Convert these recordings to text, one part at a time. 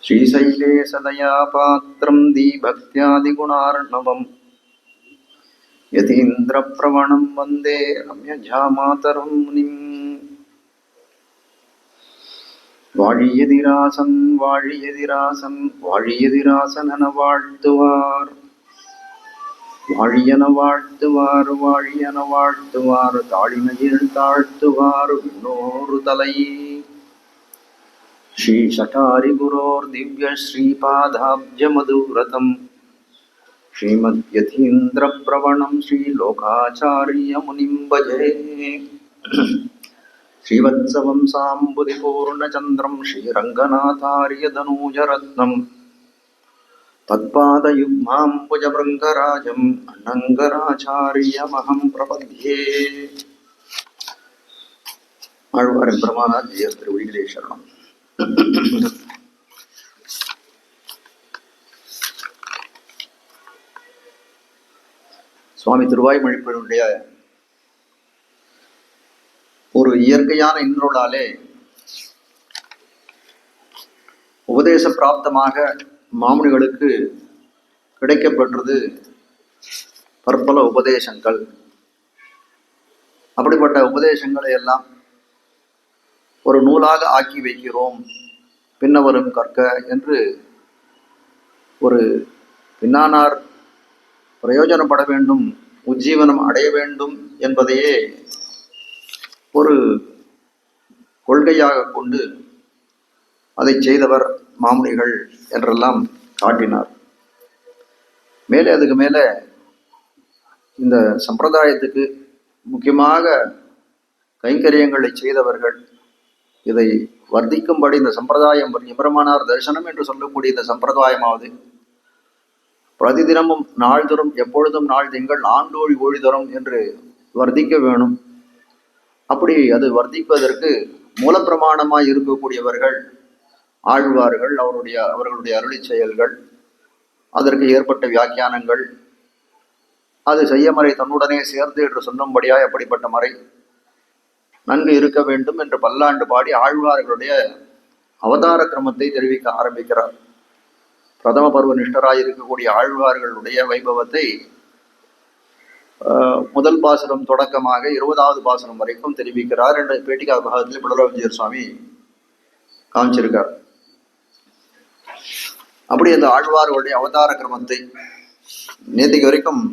श्रीशैले सदया पात्रं दीभक्त्यादिगुणार्णवम् यतीन्द्रप्रवणं वन्दे रम्यजामातरं मुनिम् வாழியதிராசன் வாழியதிராசன் வாழியதிராசன் என வாழ்த்துவார் வாழியன வாழ்த்துவார் வாழியன வாழ்த்துவார் தாழினையில் தாழ்த்துவார் விண்ணோரு தலை श्री शठारि गुरोर् दिव्य श्रीपादाब्ज मधुव्रतम् श्रीमद्यतीन्द्र प्रवणं श्रीलोकाचार्य मुनिं भजे श्रीवत्सवं साम्बुधिपूर्णचन्द्रं श्रीरङ्गनाथार्य धनूजरत्नम् तत्पादयुग्माम्बुजभृङ्गराजम् अनङ्गराचार्यमहं प्रपद्ये आழ்வார் பிரமானார் ஜெயர் திருவடிகளே சரணம். சுவாமி திருவாய்மொழிப்பினுடைய ஒரு இயற்கையான இன்னொருளாலே உபதேச பிராப்தமாக மாமுனிகளுக்கு கிடைக்கப்பெற்றது பற்பல உபதேசங்கள். அப்படிப்பட்ட உபதேசங்களை எல்லாம் ஒரு நூலாக ஆக்கி வைக்கிறோம், பின்னவரும் கற்க என்று ஒரு பின்னானார் பிரயோஜனப்பட வேண்டும், உஜ்ஜீவனம் அடைய வேண்டும் என்பதையே ஒரு கொள்கையாக கொண்டு அதை செய்தவர் மாமுனிகள் என்றெல்லாம் காட்டினார். மேலே அதுக்கு மேலே இந்த சம்பிரதாயத்துக்கு முக்கியமாக கைங்கரியங்களை செய்தவர்கள் இதை வர்த்திக்கும்படி இந்த சம்பிரதாயம் எம்பெருமானார் தரிசனம் என்று சொல்லக்கூடிய இந்த சம்பிரதாயமாவது பிரதிதினமும் நாள்தோறும் எப்பொழுதும் நாள் திங்கள் ஆண்டோழி ஒழிதரும் என்று வர்த்திக்க வேணும். அப்படி அது வர்த்திப்பதற்கு மூலப்பிரமாணமாய் இருக்கக்கூடியவர்கள் ஆழ்வார்கள், அவர்களுடைய அருளி செயல்கள், அதற்கு ஏற்பட்ட வியாக்கியானங்கள், அது செய்யமறை தன்னுடனே சேர்ந்து என்று சொல்லும்படியாய் அப்படிப்பட்ட மறை நன்கு இருக்க வேண்டும் என்று பல்லாண்டு பாடி ஆழ்வார்களுடைய அவதார கிரமத்தை தெரிவிக்க ஆரம்பிக்கிறார். பிரதம பருவ நிஷ்டராய் இருக்கக்கூடிய ஆழ்வார்களுடைய வைபவத்தை முதல் பாசுரம் தொடக்கமாக 20வது பாசுரம் வரைக்கும் தெரிவிக்கிறார் என்ற பேட்டிகா பாகத்தில் பிடலவிஜயர் சுவாமி காமிச்சிருக்கார். அப்படி அந்த ஆழ்வார்களுடைய அவதார கிரமத்தை நேற்றுக்கு வரைக்கும்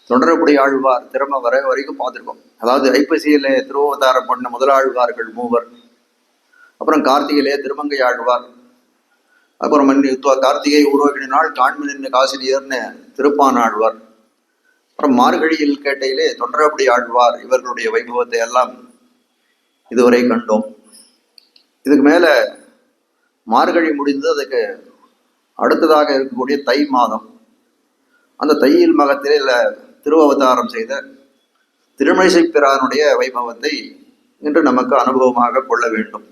தொடரக்கூடிய ஆழ்வார் திறமை வரைக்கும் பார்த்துருக்கோம். அதாவது ஐப்பசியில திருவவதாரம் பண்ண முதலாழ்வார்கள் 3, அப்புறம் கார்த்திகையிலே திருமங்கை ஆழ்வார், அப்புறம் கார்த்திகை உருவாக்கின நாள் காண்மின் காசினியர்னு திருப்பான் ஆழ்வார், அப்புறம் மார்கழியில் கேட்டையிலே தொடரப்படி ஆழ்வார், இவர்களுடைய வைபவத்தை எல்லாம் இதுவரை கண்டோம். இதுக்கு மேல மார்கழி முடிந்து அதுக்கு அடுத்ததாக இருக்கக்கூடிய தை மாதம், அந்த தையில் மகத்திலே திருவவதாரம் செய்த திருமழிசை பிரானுடைய வைபவத்தை இன்று நமக்கு அனுபவமாக கொள்ள வேண்டும்.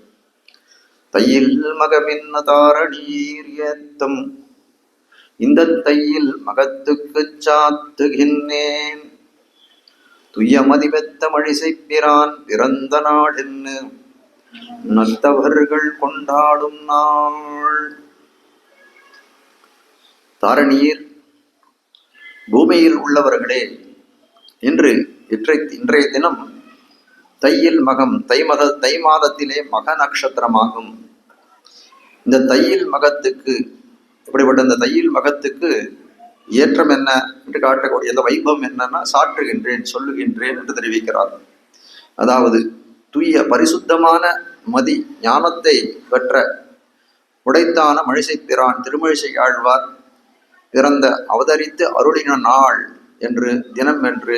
தையில் மகமின்ன தாரணீர் ஏத்தம் இந்த தையில் மகத்துக்கு சாத்துகின்றேன் துய்யமதிபெத்த மழிசை பிரான் பிறந்த நாடென்னு நத்தவர்கள் கொண்டாடும் நாள். தாரணீர் பூமியில் உள்ளவர்களே, இன்றைய தினம் தையில் மகம், தை மாதத்திலே மக நட்சத்திரமாகும். இந்த தையில் மகத்துக்கு, இப்படிப்பட்ட இந்த தையில் மகத்துக்கு ஏற்றம் என்ன என்று காட்டக்கூடிய இந்த வைபவம் என்னன்னா சாற்றுகின்றேன், சொல்லுகின்றேன் என்று தெரிவிக்கிறார். அதாவது தூய பரிசுத்தமான மதி ஞானத்தை பெற்ற உடைத்தான மழிசை பிரான் திருமழிசை ஆழ்வார் பிறந்த அவதரித்து அருளின நாள் என்று, தினம் என்று,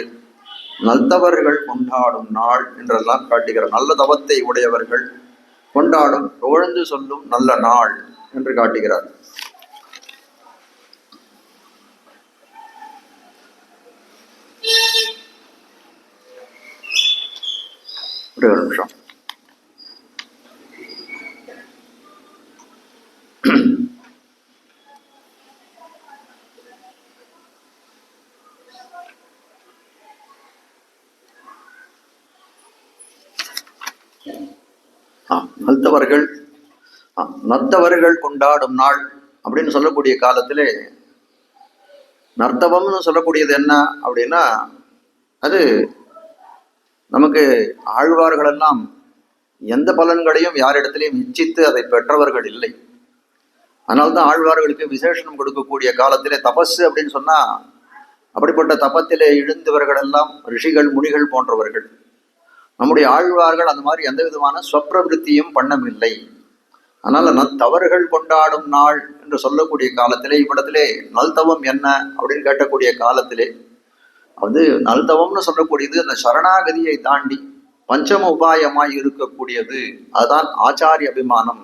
நல்தவர்கள் கொண்டாடும் நாள் என்றெல்லாம் காட்டுகிறார். நல்ல தவத்தை உடையவர்கள் கொண்டாடும் புகழ்ந்து சொல்லும் நல்ல நாள் என்று காட்டுகிறார். ஒரு நிமிஷம். நல்தவர்கள் நர்த்தவர்கள் கொண்டாடும் நாள் அப்படின்னு சொல்லக்கூடிய காலத்திலே நர்த்தவம்னு சொல்லக்கூடியது என்ன அப்படின்னா, அது நமக்கு ஆழ்வார்கள் எல்லாம் எந்த பலன்களையும் யாரிடத்திலையும் இச்சித்து அதை பெற்றவர்கள் இல்லை. அதனால்தான் ஆழ்வார்களுக்கு விசேஷனம் கொடுக்கக்கூடிய காலத்திலே தபஸ் அப்படின்னு சொன்னா, அப்படிப்பட்ட தபத்திலே எழுந்தவர்கள் எல்லாம் ரிஷிகள் முனிகள் போன்றவர்கள். நம்முடைய ஆழ்வார்கள் அந்த மாதிரி எந்த விதமான ஸ்வப்பிரவிருத்தியும் பண்ணவில்லை. அதனால நல்தவர்கள் கொண்டாடும் நாள் என்று சொல்லக்கூடிய காலத்திலே இவ்விடத்திலே நல்தவம் என்ன அப்படின்னு கேட்கக்கூடிய காலத்திலே வந்து நல்தவம்னு சொல்லக்கூடியது அந்த சரணாகதியை தாண்டி பஞ்சம உபாயமாய் இருக்கக்கூடியது. அதுதான் ஆச்சாரிய அபிமானம்.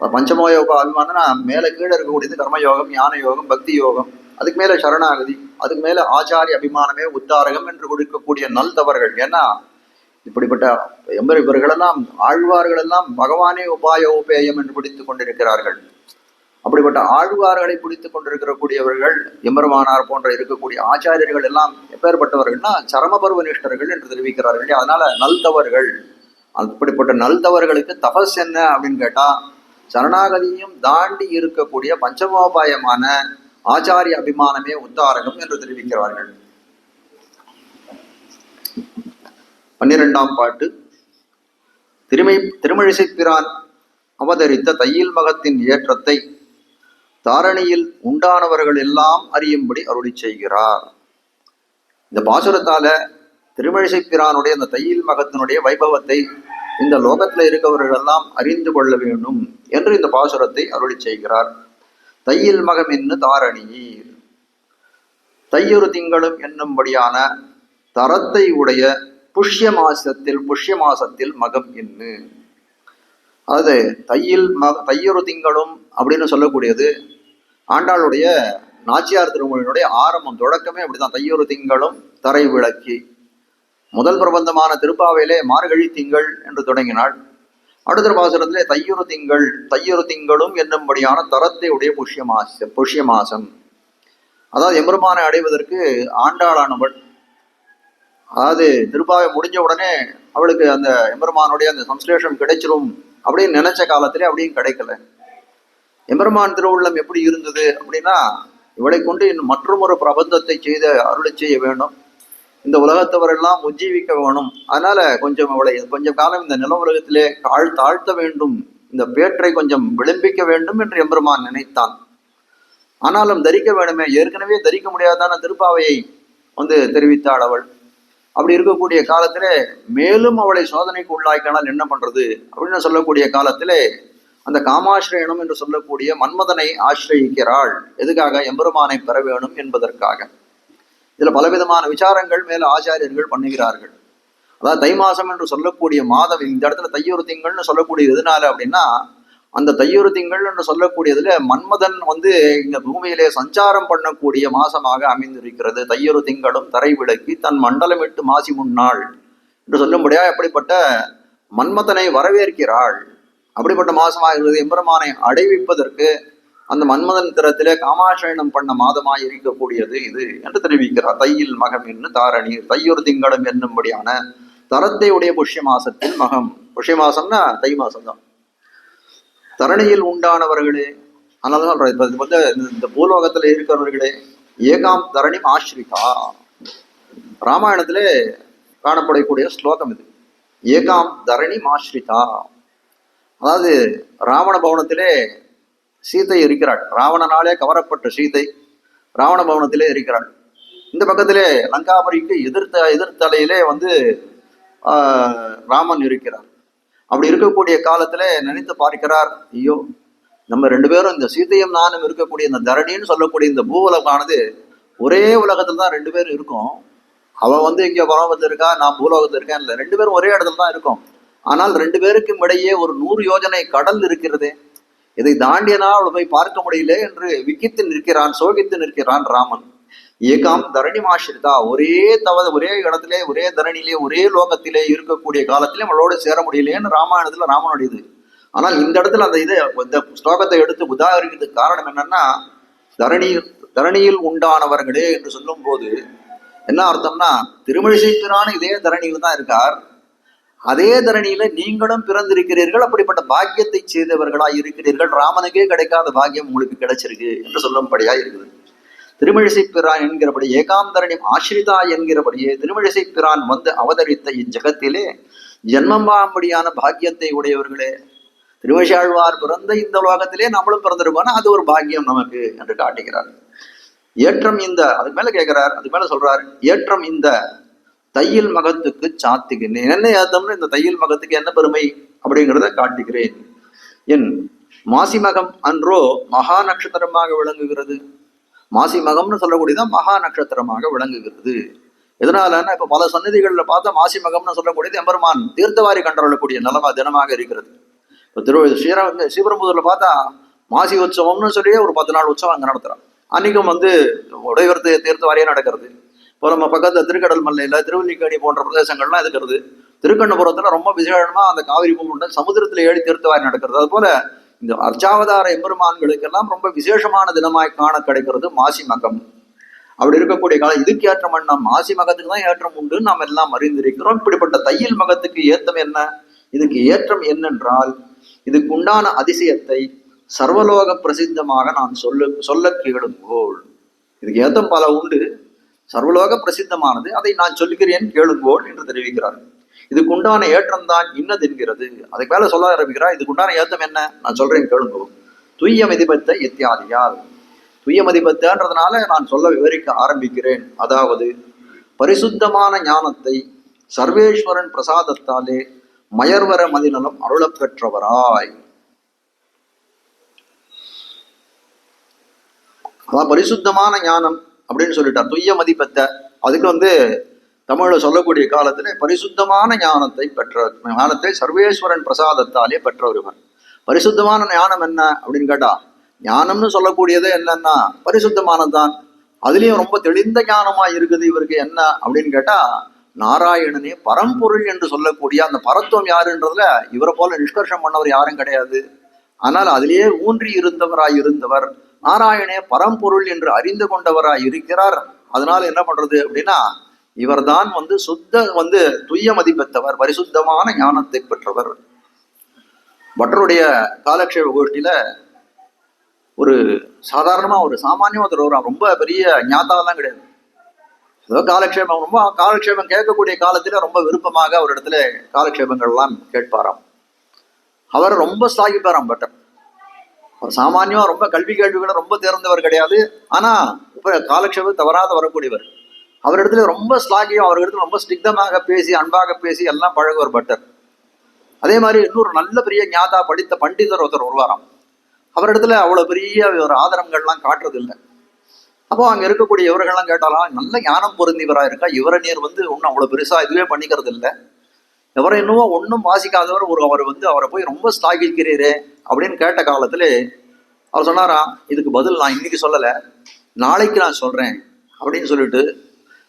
பஞ்சமோய அபிமானம்னா மேல கீழே இருக்கக்கூடியது கர்மயோகம், ஞான யோகம், பக்தி யோகம். அதுக்கு மேல சரணாகதி, அதுக்கு மேல ஆச்சாரிய அபிமானமே உத்தாரகம் என்று கொடுக்கக்கூடிய நல்தவர்கள். ஏன்னா இப்படிப்பட்ட இவர்களெல்லாம் ஆழ்வார்கள் எல்லாம் பகவானே உபாய உபேயம் என்று பிடித்துக் கொண்டிருக்கிறார்கள். அப்படிப்பட்ட ஆழ்வார்களை பிடித்துக் கொண்டிருக்கக்கூடியவர்கள் எம்பெருமானார் போன்ற இருக்கக்கூடிய ஆச்சாரியர்கள் எல்லாம் எப்பேற்பட்டவர்கள்னா சரமபருவ நிஷ்டர்கள் என்று தெரிவிக்கிறார்கள். அதனால நல்தவர்கள், அப்படிப்பட்ட நல்தவர்களுக்கு தபஸ் என்ன அப்படின்னு கேட்டா சரணாகதியும் தாண்டி இருக்கக்கூடிய பஞ்சமோபாயமான ஆச்சாரிய அபிமானமே உத்தாரகம் என்று தெரிவிக்கிறார்கள். 12ஆம் பாட்டு. திருமழிசைப்பிரான் அவதரித்த தையில் மகத்தின் ஏற்றத்தை தாரணியில் உண்டானவர்கள் எல்லாம் அறியும்படி அருளி செய்கிறார். இந்த பாசுரத்தால திருமழிசைப்பிரானுடைய அந்த தையில் மகத்தினுடைய வைபவத்தை இந்த லோகத்தில் இருக்கவர்கள் எல்லாம் அறிந்து கொள்ள வேண்டும் என்று இந்த பாசுரத்தை அருளி செய்கிறார். தையில் மகம் என்று தாரணியீர், தையொரு திங்களும் என்னும்படியான தரத்தை உடைய புஷ்ய மாசத்தில் மகம் என்று. அதாவது தையொரு திங்களும் அப்படின்னு சொல்லக்கூடியது ஆண்டாளுடைய நாச்சியார் திருமொழியினுடைய ஆரம்பம், தொடக்கமே அப்படிதான். தையொரு திங்களும் தரை விளக்கி. முதல் பிரபந்தமான திருப்பாவையிலே மார்கழி திங்கள் என்று தொடங்கினாள். அடுத்த பாசுரத்திலே தையொரு திங்களும் என்னும்படியான தரத்தை உடைய புஷ்ய மாசம். அதாவது எம்பெருமானை அடைவதற்கு ஆண்டாளானவள், அதாவது திருப்பாவை முடிஞ்ச உடனே அவளுக்கு அந்த எம்பெருமானுடைய அந்த சம்ஸ்லேஷம் கிடைச்சிரும் அப்படின்னு நினைச்ச காலத்திலே அப்படியும் கிடைக்கல. எம்பெருமான் திருவுள்ளம் எப்படி இருந்தது அப்படின்னா, இவளை கொண்டு இன்னும் மற்றொரு பிரபந்தத்தை செய்த அருளை செய்ய வேண்டும், இந்த உலகத்தவரெல்லாம் உஜ்ஜீவிக்க வேணும். அதனால கொஞ்சம் அவளை கொஞ்சம் காலம் இந்த நில உலகத்திலே தாழ்த்த வேண்டும், இந்த பேற்றை கொஞ்சம் விளம்பிக்க வேண்டும் என்று எம்பெருமான் நினைத்தான். ஆனாலும் தரிக்க வேண்டுமே, ஏற்கனவே தரிக்க முடியாதான திருப்பாவையை தெரிவித்தாள் அவள். அப்படி இருக்கக்கூடிய காலத்திலே மேலும் அவளை சோதனைக்கு உள்ளாக்கினால் என்ன பண்றது அப்படின்னு சொல்லக்கூடிய காலத்திலே அந்த காமாசிரயணம் என்று சொல்லக்கூடிய மன்மதனை ஆசிரயிக்கிறாள். எதுக்காக? எம்பெருமானை பெற வேணும் என்பதற்காக. இதுல பலவிதமான விசாரங்கள் மேல ஆச்சாரியர்கள் பண்ணுகிறார்கள். அதாவது தை மாசம் என்று சொல்லக்கூடிய மாதம் இந்த இடத்துல தையொரு திங்கள்னு சொல்லக்கூடிய எதனால அப்படின்னா, அந்த தையொரு திங்கள் என்று சொல்லக்கூடியதுல மன்மதன் இங்க பூமியிலே சஞ்சாரம் பண்ணக்கூடிய மாசமாக அமைந்திருக்கிறது. தையொரு திங்களும் தரை விளக்கி தன் மண்டலமிட்டு மாசி முன்னாள் என்று சொல்லும்படியா எப்படிப்பட்ட மன்மதனை வரவேற்கிறாள். அப்படிப்பட்ட மாசமாக இருக்கிறது. எம்பெருமானை அடைவிப்பதற்கு அந்த மன்மதன் திறத்திலே காமாசயனம் பண்ண மாதமாய் இருக்கக்கூடியது இது என்று தெரிவிக்கிறார். தையில் மகம் என்று தாரணீர், தையொரு திங்களும் என்னும்படியான தரத்தை உடைய புஷ்ய மாசத்தில் மகம். புஷ்ய மாசம்னா தை மாசம்தான். தரணியில் உண்டானவர்களே, அதனால இந்த பூலோகத்துல இருக்கிறவர்களே, ஏகாம் தரணி ஆஸ்ரிதா. ராமாயணத்திலே காணப்படக்கூடிய ஸ்லோகம் இது. ஏகாம் தரணி ஆஸ்ரிதா. அதாவது ராவண பவனத்திலே சீதை இருக்கிறாள். ராவணனாலே கவரப்பட்ட சீதை ராவண பவனத்திலே இருக்கிறாள். இந்த பக்கத்திலே லங்காபுரிக்கு எதிர்த்தலையிலே ராமன் இருக்கிறார். அப்படி இருக்கக்கூடிய காலத்துல நினைத்து பார்க்கிறார், ஐயோ நம்ம ரெண்டு பேரும் இந்த சீதையும் நானும் இருக்கக்கூடிய இந்த தரணின்னு சொல்லக்கூடிய இந்த பூவுலகானது ஒரே உலகத்துல தான் ரெண்டு பேரும் இருக்கும். அவன் இங்க பரமபத்தில் இருக்கா, நான் பூலோகத்தில் இருக்கேன், இல்லை, ரெண்டு பேரும் ஒரே இடத்துல தான் இருக்கும். ஆனால் ரெண்டு பேருக்கும் இடையே ஒரு 100 யோஜனை கடல் இருக்கிறது. இதை தாண்டியனால் போய் பார்க்க முடியல என்று விக்கித்து நிற்கிறான், சோகித்து நிற்கிறான் ராமன். ஏகாம் தரணி மாஸ்ரிதா, ஒரே இடத்திலே, ஒரே தரணியிலே, ஒரே லோகத்திலே இருக்கக்கூடிய காலத்திலே அவளோடு சேர முடியலேன்னு ராமாயணத்துல ராமனுடையது. ஆனால் இந்த இடத்துல இந்த ஸ்லோகத்தை எடுத்து உதாகரிக்கிறதுக்கு காரணம் என்னன்னா, தரணியில் உண்டானவர்களே என்று சொல்லும் போது என்ன அர்த்தம்னா, திருமழிசைப்பிரான் இதே தரணியில் தான் இருக்கார். அதே தரணியில நீங்களும் பிறந்திருக்கிறீர்கள், அப்படிப்பட்ட பாக்கியத்தை செய்தவர்களாய் இருக்கிறீர்கள். ராமனுக்கே கிடைக்காத பாக்கியம் உங்களுக்கு கிடைச்சிருக்கு என்று சொல்லும்படியா இருக்குது. திருமிழிசை பிரான் என்கிறபடி ஏகாந்தரணி ஆசிரிதா என்கிறபடியே திருமிழிசை பிரான் வந்து அவதரித்த இஜகத்திலே ஜென்மமாம்படியான பாக்கியத்தை உடையவர்களே. திருவள்ளுவார் பிறந்த இந்த உலகத்திலே நம்மளும் பிறந்திருக்கோம்னா அது ஒரு பாக்கியம் நமக்கு என்று காட்டுகிறார். ஏற்றம் இந்த அதுக்கு மேல கேட்கிறார், அதுக்கு மேல சொல்றார், ஏற்றம் இந்த தையில் மகத்துக்கு சாத்துகிறேன். என்ன ஏத்தம்னு இந்த தையில் மகத்துக்கு என்ன பெருமை அப்படிங்கிறத காட்டுகிறேன். என் மாசி மகம் அன்றோ மகா நட்சத்திரமாக விளங்குகிறது. மாசி மகம்னு சொல்லக்கூடியதான் மகா நட்சத்திரமாக விளங்குகிறது. எதனாலன்னா இப்ப பல சந்நிதிகள்ல பார்த்தா மாசி மகம்னு சொல்லக்கூடியது எம்பெருமான் தீர்த்தவாரி கண்டறக்கூடிய தினமாக இருக்கிறது. இப்போ ஸ்ரீபெரும்புதூர்ல பார்த்தா மாசி உற்சவம்னு சொல்லியே ஒரு 10 நாள் உற்சவம் அங்கே நடத்துறாங்க. அன்னைக்கும் வந்து உடையவர் தீர்த்தவாரியே நடக்கிறது. இப்போ நம்ம பக்கத்துல திருக்கடல் மல்லையில திருவல்லிக்கேணி போன்ற பிரதேசங்கள்லாம் இருக்கிறது. திருக்கண்ணபுரத்துல ரொம்ப விசேஷமா அந்த காவிரி பூமுண்ட சமுதிரத்துல ஏழி தீர்த்தவாரி நடக்கிறது. அது போல இந்த அர்ச்சாவதார எம்பெருமான்களுக்கெல்லாம் ரொம்ப விசேஷமான தினமாய் காண கிடைக்கிறது மாசி மகம். அப்படி இருக்கக்கூடிய காலம் இதுக்கு ஏற்றம் என்ன? மாசி மகத்துக்கு தான் ஏற்றம் உண்டு, நாம் எல்லாம் அறிந்திருக்கிறோம். இப்படிப்பட்ட தையில் மகத்துக்கு ஏற்றம் என்ன? இதுக்கு ஏற்றம் என்னென்றால் இதுக்கு உண்டான அதிசயத்தை சர்வலோக பிரசித்தமாக நான் சொல்ல கேளுங்கோள். இதுக்கு ஏத்தம் பல உண்டு, சர்வலோக பிரசித்தமானது, அதை நான் சொல்லுகிறேன் கேளுங்கோள் என்று தெரிவிக்கிறார். இதுக்கு உண்டான ஏற்றம் தான் இன்னது என்கிறது. அதுக்கு மேல சொல்ல ஆரம்பிக்கிறார். இதுக்கு உண்டான ஏத்தம் என்ன? நான் சொல்றேன் கேளுங்கோ. துய்ய மதிபத்தை இத்தியாதியால், துய்ய மதிபத்தன்றதுனால நான் சொல்ல விவரிக்க ஆரம்பிக்கிறேன். அதாவது பரிசுத்தமான ஞானத்தை சர்வேஸ்வரன் பிரசாதத்தாலே மயர்வர மதிநலம் அருளப் பெற்றவராய், அதான் பரிசுத்தமான ஞானம் அப்படின்னு சொல்லிட்டார். துய்ய மதிப்பத்தை அதுக்கு தமிழ்ல சொல்லக்கூடிய காலத்துல பரிசுத்தமான ஞானத்தை ஞானத்தை சர்வேஸ்வரன் பிரசாதத்தாலே பெற்றவர்கள். பரிசுத்தமான ஞானம் என்ன அப்படின்னு கேட்டா, ஞானம்னு சொல்லக்கூடியது என்னன்னா பரிசுத்தமானதுதான். அதுலயும் ரொம்ப தெளிந்த ஞானமா இருக்குது இவருக்கு. என்ன அப்படின்னு கேட்டா, நாராயணனே பரம்பொருள் என்று சொல்லக்கூடிய அந்த பரத்துவம் யாருன்றதுல இவரை போல நிஷ்கர்ஷம் பண்ணவர் யாரும் கிடையாது. ஆனால் அதிலேயே ஊன்றி இருந்தவர் நாராயணே பரம்பொருள் என்று அறிந்து கொண்டவராய் இருக்கிறார். அதனால என்ன பண்றது அப்படின்னா, இவர்தான் சுத்த துய்ய மதிப்பெற்றவர், பரிசுத்தமான ஞானத்தை பெற்றவர். பட்டருடைய காலக்ஷேப கோஷ்டியில ஒரு சாதாரணமா ஒரு சாமானியமா ஒருத்தர், ரொம்ப பெரிய ஞாத்தாவெல்லாம் கிடையாது, ஏதோ காலக்ஷேபம், ரொம்ப காலக்ஷேபம் கேட்கக்கூடிய காலத்துல ரொம்ப விருப்பமாக ஒரு இடத்துல காலக்ஷேபங்கள் எல்லாம் கேட்பாராம். அவர் ரொம்ப ஸ்லாகிப்பாராம் பட்டர். சாமானியமா ரொம்ப கல்வி கேள்விகளை ரொம்ப தேர்ந்தவர் கிடையாது, ஆனா இப்ப காலக்ஷேபம் தவறாத வரக்கூடியவர். அவரிடத்துல ரொம்ப ஸ்லாகியம், அவர்களிடத்துல ரொம்ப ஸ்னிக்தமாக பேசி அன்பாக பேசி எல்லாம் பழகுவர் பட்டர். அதே மாதிரி இன்னொரு நல்ல பெரிய ஞாதா படித்த பண்டிதர் ஒருத்தர் வருவாராம். அவரிடத்துல அவ்வளவு பெரிய ஒரு ஆதரங்கள்லாம் காட்டுறது இல்லை. அப்போ அங்க இருக்கக்கூடிய இவர்கள்லாம் கேட்டாலாம், நல்ல ஞானம் பொருந்திவரா இருக்கா, இவரை நீர் ஒன்னும் அவ்வளவு பெருசா இதுவே பண்ணிக்கிறது இல்லை, இவரை இன்னும் ஒன்றும் வாசிக்காதவர் அவர் அவரை போய் ரொம்ப ஸ்லாகிக்கிறீரே அப்படின்னு கேட்ட காலத்துல அவர் சொன்னாராம், இதுக்கு பதில் நான் இன்னைக்கு சொல்லலை, நாளைக்கு நான் சொல்றேன் அப்படின்னு சொல்லிட்டு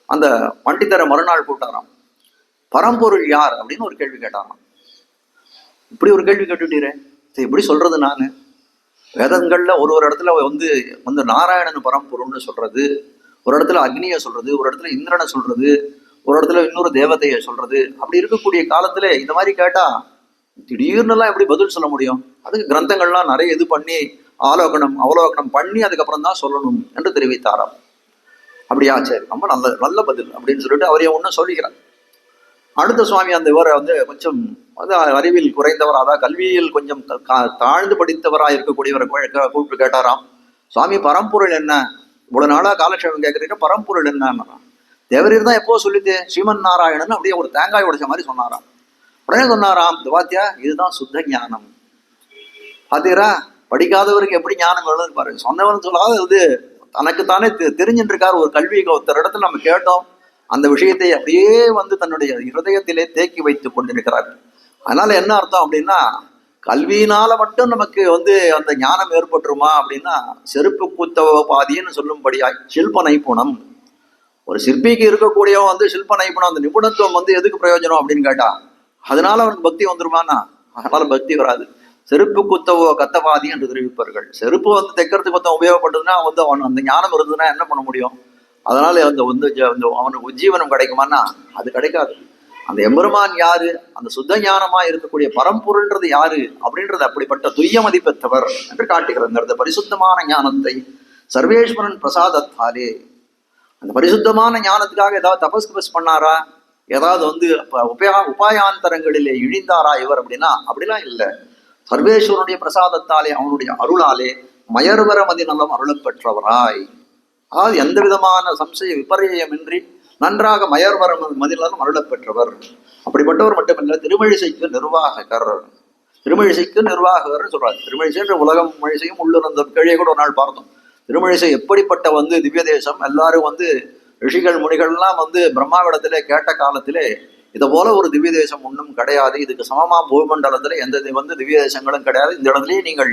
அந்த பண்டிதரை மறுநாள் கூட்டாராம். பரம்பொருள் யார் அப்படின்னு ஒரு கேள்வி கேட்டாராம். இப்படி ஒரு கேள்வி கேட்டுட்டீரே, எப்படி சொல்றது? நான் வேதங்கள்ல ஒரு இடத்துல நாராயணன் பரம்பொருள்னு சொல்றது, ஒரு இடத்துல அக்னியை சொல்றது, ஒரு இடத்துல இந்திரனை சொல்றது, ஒரு இடத்துல இன்னொரு தேவதையை சொல்றது. அப்படி இருக்கக்கூடிய காலத்துல இந்த மாதிரி கேட்டா திடீர்னுலாம் எப்படி பதில் சொல்ல முடியும்? அதுக்கு கிரந்தங்கள்லாம் நிறைய இது பண்ணி அவலோகனம் பண்ணி அதுக்கப்புறம் தான் சொல்லணும் என்று தெரிவித்தாராம். அப்படியா, சரி, ரொம்ப நல்ல பதில் அப்படின்னு சொல்லிட்டு அவரையும் ஒன்றும் சொல்லிக்கிறார். அடுத்த சுவாமி அந்த இவரை கொஞ்சம் அறிவில் குறைந்தவர், அதாவது கல்வியில் கொஞ்சம் தாழ்ந்து படித்தவராக இருக்கக்கூடியவரை கூப்பிட்டு கேட்டாராம், சுவாமி பரம்பொருள் என்ன? இவ்வளவு நாளா காலக்ஷேபம் கேட்கறீங்க, பரம்பொருள் என்ன? தேவரீர் தான் எப்போ சொல்லிட்டு ஸ்ரீமன் நாராயணன் அப்படியே ஒரு தேங்காய் உடைச்ச மாதிரி சொன்னாராம். உடனே சொன்னாராம், வாத்தியா இதுதான் சுத்த ஞானம். பாத்தீரா, படிக்காதவருக்கு எப்படி ஞானம் வேணும்னு பாருங்க. சொன்னவன் சொல்லாத தனக்குத்தானே தெரிஞ்சுட்டு இருக்காரு. ஒரு கல்வி ஒருத்தர் இடத்துல நம்ம கேட்டோம், அந்த விஷயத்தை அப்படியே தன்னுடைய ஹிருதயத்திலே தேக்கி வைத்துக் கொண்டிருக்கிறார். அதனால என்ன அர்த்தம் அப்படின்னா, கல்வியினால மட்டும் நமக்கு அந்த ஞானம் ஏற்பட்டுருமா அப்படின்னா, செருப்பு குத்தவ பாதின்னு சொல்லும்படியாய் சில்ப நைப்புணம். ஒரு சிற்பிக்கு இருக்கக்கூடியவன் சில்ப நைப்புணம், அந்த நிபுணத்துவம் எதுக்கு பிரயோஜனம் அப்படின்னு கேட்டா, அதனால அவனுக்கு பக்தி வந்துருமானா? அதனால பக்தி வராது. செருப்பு குத்தவோ கத்தவாதி என்று தெரிவிப்பார்கள். செருப்பு தைக்கிறதுக்கு மொத்தம் உபயோகப்பட்டதுன்னா அவன் அந்த ஞானம் இருந்ததுன்னா என்ன பண்ண முடியும்? அதனால அவனுக்கு உஜ்ஜீவனம் கிடைக்குமான்னா அது கிடைக்காது. அந்த எம்பெருமான் யாரு, அந்த சுத்த ஞானமா இருக்கக்கூடிய பரம்பொருள்ன்றது யாரு அப்படின்றது அப்படிப்பட்ட துய்யமதி பெற்றவர் என்று காட்டுகிறது. அந்த பரிசுத்தமான ஞானத்தை சர்வேஸ்வரன் பிரசாதத்தாலே, அந்த பரிசுத்தமான ஞானத்துக்காக ஏதாவது தபஸ் பண்ணாரா, ஏதாவது உபாயாந்தரங்களிலே இழிந்தாரா இவர் அப்படின்னா அப்படிலாம் இல்லை. சர்வேஸ்வரனுடைய பிரசாதத்தாலே அவனுடைய அருளாலே மயர்வர மதிநலம் அருளப் பெற்றவராய், அதாவது எந்த விதமான சம்சய விபரியமின்றி நன்றாக மயர்வர மதிநலம் அருளப் பெற்றவர். அப்படிப்பட்டவர் மட்டுமல்ல, திருமழிசைக்கு நிர்வாககர். திருமழிசைக்கு நிர்வாககர்னு சொல்றாரு. திருமழிசை உலகம் மழிசையும் உள்ளுணர்ந்த கீழே கூட ஒரு நாள் பார்த்தோம். திருமழிசை எப்படிப்பட்ட திவ்ய தேசம். எல்லாரும் ரிஷிகள் முனிகள்லாம் பிரம்மாவிடத்திலே கேட்ட காலத்திலே இதை போல ஒரு திவ்ய தேசம் ஒன்றும் கிடையாது, இதுக்கு சமமா பூமண்டலத்துல எந்த திவ்ய தேசங்களும் கிடையாது, இந்த இடத்துலயே நீங்கள்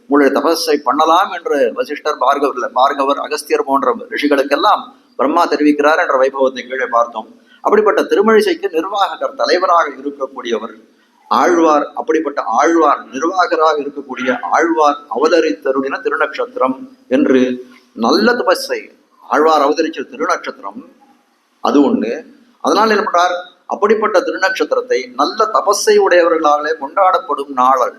உங்களுடைய தபஸை பண்ணலாம் என்று வசிஷ்டர், பார்கவர், அகஸ்தியர் போன்ற ரிஷிகளுக்கெல்லாம் பிரம்மா தெரிவிக்கிறார் என்ற வைபவத்தை கீழே பார்த்தோம். அப்படிப்பட்ட திருமழிசைக்கு நிர்வாககர், தலைவராக இருக்கக்கூடியவர் ஆழ்வார். அப்படிப்பட்ட ஆழ்வார் நிர்வாகராக இருக்கக்கூடிய ஆழ்வார் அவதரித்தருடின திருநக்ஷத்திரம் என்று நல்ல தபஸை ஆழ்வார் அவதரிச்ச திருநக்ஷத்திரம் அது ஒண்ணு. அதனால என்ன பண்றார், அப்படிப்பட்ட திருநக்ஷத்திரத்தை நல்ல தபஸை உடையவர்களாலே கொண்டாடப்படும் நாள்.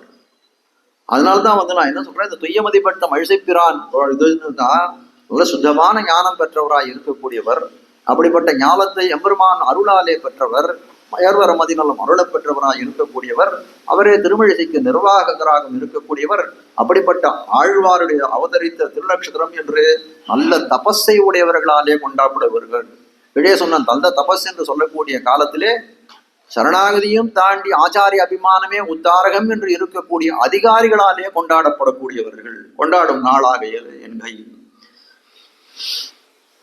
அதனால்தான் நான் என்ன சொல்றேன், இந்த துய்யமதிப்பட்ட மழிசைப்பிரான் இதுதான் நல்ல சுத்தமான ஞானம் பெற்றவராய் இருக்கக்கூடியவர். அப்படிப்பட்ட ஞானத்தை எம்பெருமான் அருளாலே பெற்றவர், மயர்வர மதிநலம் அருளப் பெற்றவராய் இருக்கக்கூடியவர். அவரே திருமழிசைக்கு நிர்வாககராக இருக்கக்கூடியவர். அப்படிப்பட்ட ஆழ்வாருடைய அவதரித்த திருநக்ஷத்திரம் என்று நல்ல தபஸை உடையவர்களாலே கொண்டாடப்படுவர்கள். இடையே சொன்ன நல்ல தபஸ் என்று சொல்லக்கூடிய காலத்திலே சரணாகதியும் தாண்டி ஆச்சாரிய அபிமானமே உத்தாரகம் என்று இருக்கக்கூடிய அதிகாரிகளாலே கொண்டாடப்படக்கூடியவர்கள், கொண்டாடும் நாளாக என்கையில்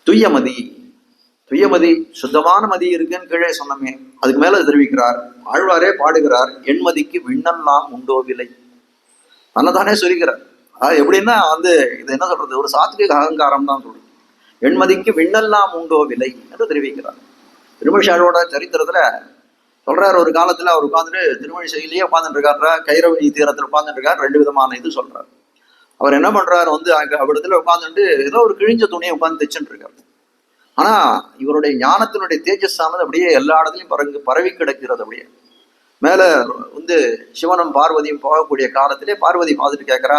துய்யமதி. துய்யமதி சுத்தமான மதி இருக்குன்னு கீழே சொன்னமே, அதுக்கு மேல தெரிவிக்கிறார். ஆழ்வாரே பாடுகிறார், எண்மதிக்கு விண்ணெல்லாம் உண்டோவில்லை. தன்னைத்தானே சொல்லிக்கிறார். எப்படின்னா இது என்ன சொல்றது, ஒரு சாத்விக அகங்காரம் தான் சொல்றது. எண்மதிக்கு விண்ணெல்லாம் உண்டோவில்லை என்று தெரிவிக்கிறார். திருமழிசையோட சரித்திரத்துல சொல்றாரு, ஒரு காலத்துல அவர் உட்காந்துட்டு திருமழிசையிலேயே உட்காந்துட்டு இருக்காரு, கைரவணி தீரத்தில் உட்காந்துட்டு இருக்காரு. ரெண்டு விதமான இது சொல்றாரு. அவர் என்ன பண்றாரு, அவ்விடத்துல உட்காந்துட்டு ஏதோ ஒரு கிழிஞ்ச துணியை உட்காந்து தைச்சுட்டு இருக்காரு. ஆனா இவருடைய ஞானத்தினுடைய தேஜஸானது அப்படியே எல்லா இடத்துலையும் பரவி கிடக்கிறது. அப்படியே மேல சிவனும் பார்வதியும் போகக்கூடிய காலத்திலே பார்வதி பார்த்துட்டு கேட்கிறா,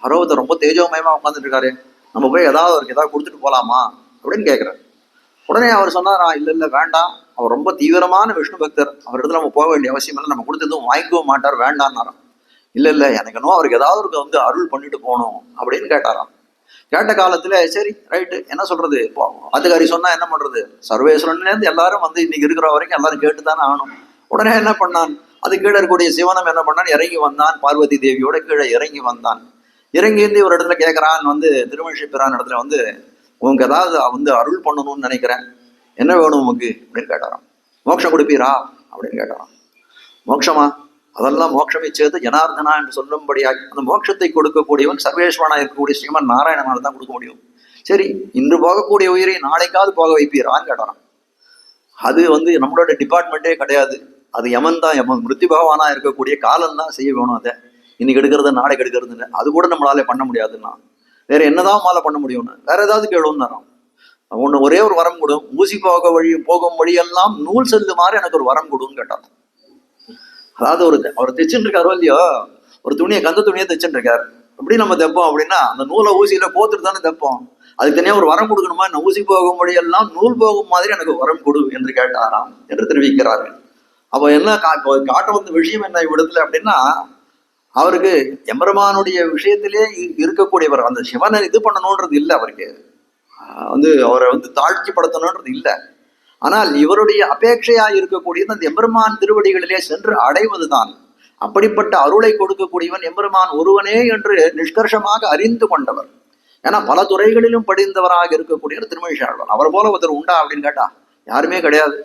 ஹரோத ரொம்ப தேஜோமயமா உட்காந்துட்டு இருக்காரு, நம்ம போய் அவருக்கு ஏதாவது கொடுத்துட்டு போலாமா அப்படின்னு கேட்கிறார். உடனே அவர் சொன்னாரா, இல்ல வேண்டாம், அவர் ரொம்ப தீவிரமான விஷ்ணு பக்தர், அவர் இடத்துல நம்ம போக வேண்டிய அவசியம் இல்லை, நம்ம கொடுத்ததும் வாங்கிக்கவும் மாட்டார், வேண்டான்னாராம். இல்ல எனக்கு இன்னும் அவருக்கு ஏதாவது அருள் பண்ணிட்டு போகணும் அப்படின்னு கேட்டாராம். கேட்ட காலத்துல சரி ரைட்டு என்ன சொல்றது, அதிகாரி சொன்னா என்ன பண்றது, சர்வேஸ்வரன்லேருந்து எல்லாரும் இன்னைக்கு இருக்கிற வரைக்கும் எல்லாரும் கேட்டுதானே ஆகணும். உடனே என்ன பண்ணான், அது கீழே இருக்கக்கூடிய சிவனம் என்ன பண்ணான், இறங்கி வந்தான், பார்வதி தேவியோட கீழே இறங்கி வந்தான். இறங்கி ஒரு இடத்துல கேட்கறான், திருமழிசைப்பிரான் இடத்துல உங்களுக்கு ஏதாவது அருள் பண்ணணும்னு நினைக்கிறேன், என்ன வேணும் உமக்கு அப்படின்னு கேட்டாராம். மோட்சம் கொடுப்பீரா அப்படின்னு கேட்டாராம். மோட்சமா, அதெல்லாம் மோட்சமே சேர்த்து ஜனார்தனா என்று சொல்லும்படியாக அந்த மோட்சத்தை கொடுக்கக்கூடியவன் சர்வேஸ்வரனா இருக்கக்கூடிய ஸ்ரீமன் நாராயணனால் தான் கொடுக்க முடியும். சரி, இன்று போகக்கூடிய உயிரை நாளைக்காவது போக வைப்பீரான்னு கேட்டாராம். அது நம்மளோட டிபார்ட்மெண்ட்டே கிடையாது, அது யமன் தான். யமன் மிருத்யு பகவானா இருக்கக்கூடிய காலம் தான் செய்ய வேணும். அதை இன்னைக்கு எடுக்கிறது நாளைக்கு எடுக்கிறது இல்லை, அது கூட நம்மளால பண்ண முடியாதுன்னா வேற என்னதான் மாலை பண்ண முடியும்னு வேற ஏதாவது கேளுன்னாராம். ஒன்று ஒரே ஒரு வரம் கொடு, ஊசி போகும் வழியெல்லாம் நூல் செல்லுமாறு எனக்கு ஒரு வரம் கொடுன்னு கேட்டார். அதாவது அவர் தைச்சுட்டு இருக்காரோ இல்லையோ, ஒரு துணியை கந்த துணியை தைச்சுட்டு இருக்காரு. எப்படி நம்ம தைப்போம் அப்படின்னா அந்த நூலை ஊசியில போத்துட்டு தானே தைப்போம். அதுக்கு தனியாக ஒரு வரம் கொடுக்கணுமா, நான் ஊசி போகும் வழியெல்லாம் நூல் போகும் மாதிரி எனக்கு வரம் கொடு என்று கேட்டாராம் என்று தெரிவிக்கிறார்கள். அப்போ என்ன காட்ட வந்த விஷயம் என்ன இவ்விடத்துல அப்படின்னா, அவருக்கு எம்பெருமானுடைய விஷயத்திலே இருக்கக்கூடியவர், அந்த சிவனை இது பண்ணணுன்றது இல்லை, அவருக்கு அவரை தாழ்ச்சிப்படுத்தணுன்றது இல்லை. ஆனால் இவருடைய அபேட்சையா இருக்கக்கூடியது அந்த எம்பெருமான் திருவடிகளிலே சென்று அடைவதுதான். அப்படிப்பட்ட அருளை கொடுக்கக்கூடியவன் எம்பெருமான் ஒருவனே என்று நிஷ்கர்ஷமாக அறிந்து கொண்டவர். ஏன்னா பல துறைகளிலும் படிந்தவராக இருக்கக்கூடியவர் திருமழிசையாழ்வார். அவர் போல ஒருத்தர் உண்டா அப்படின்னு கேட்டா யாருமே கிடையாது.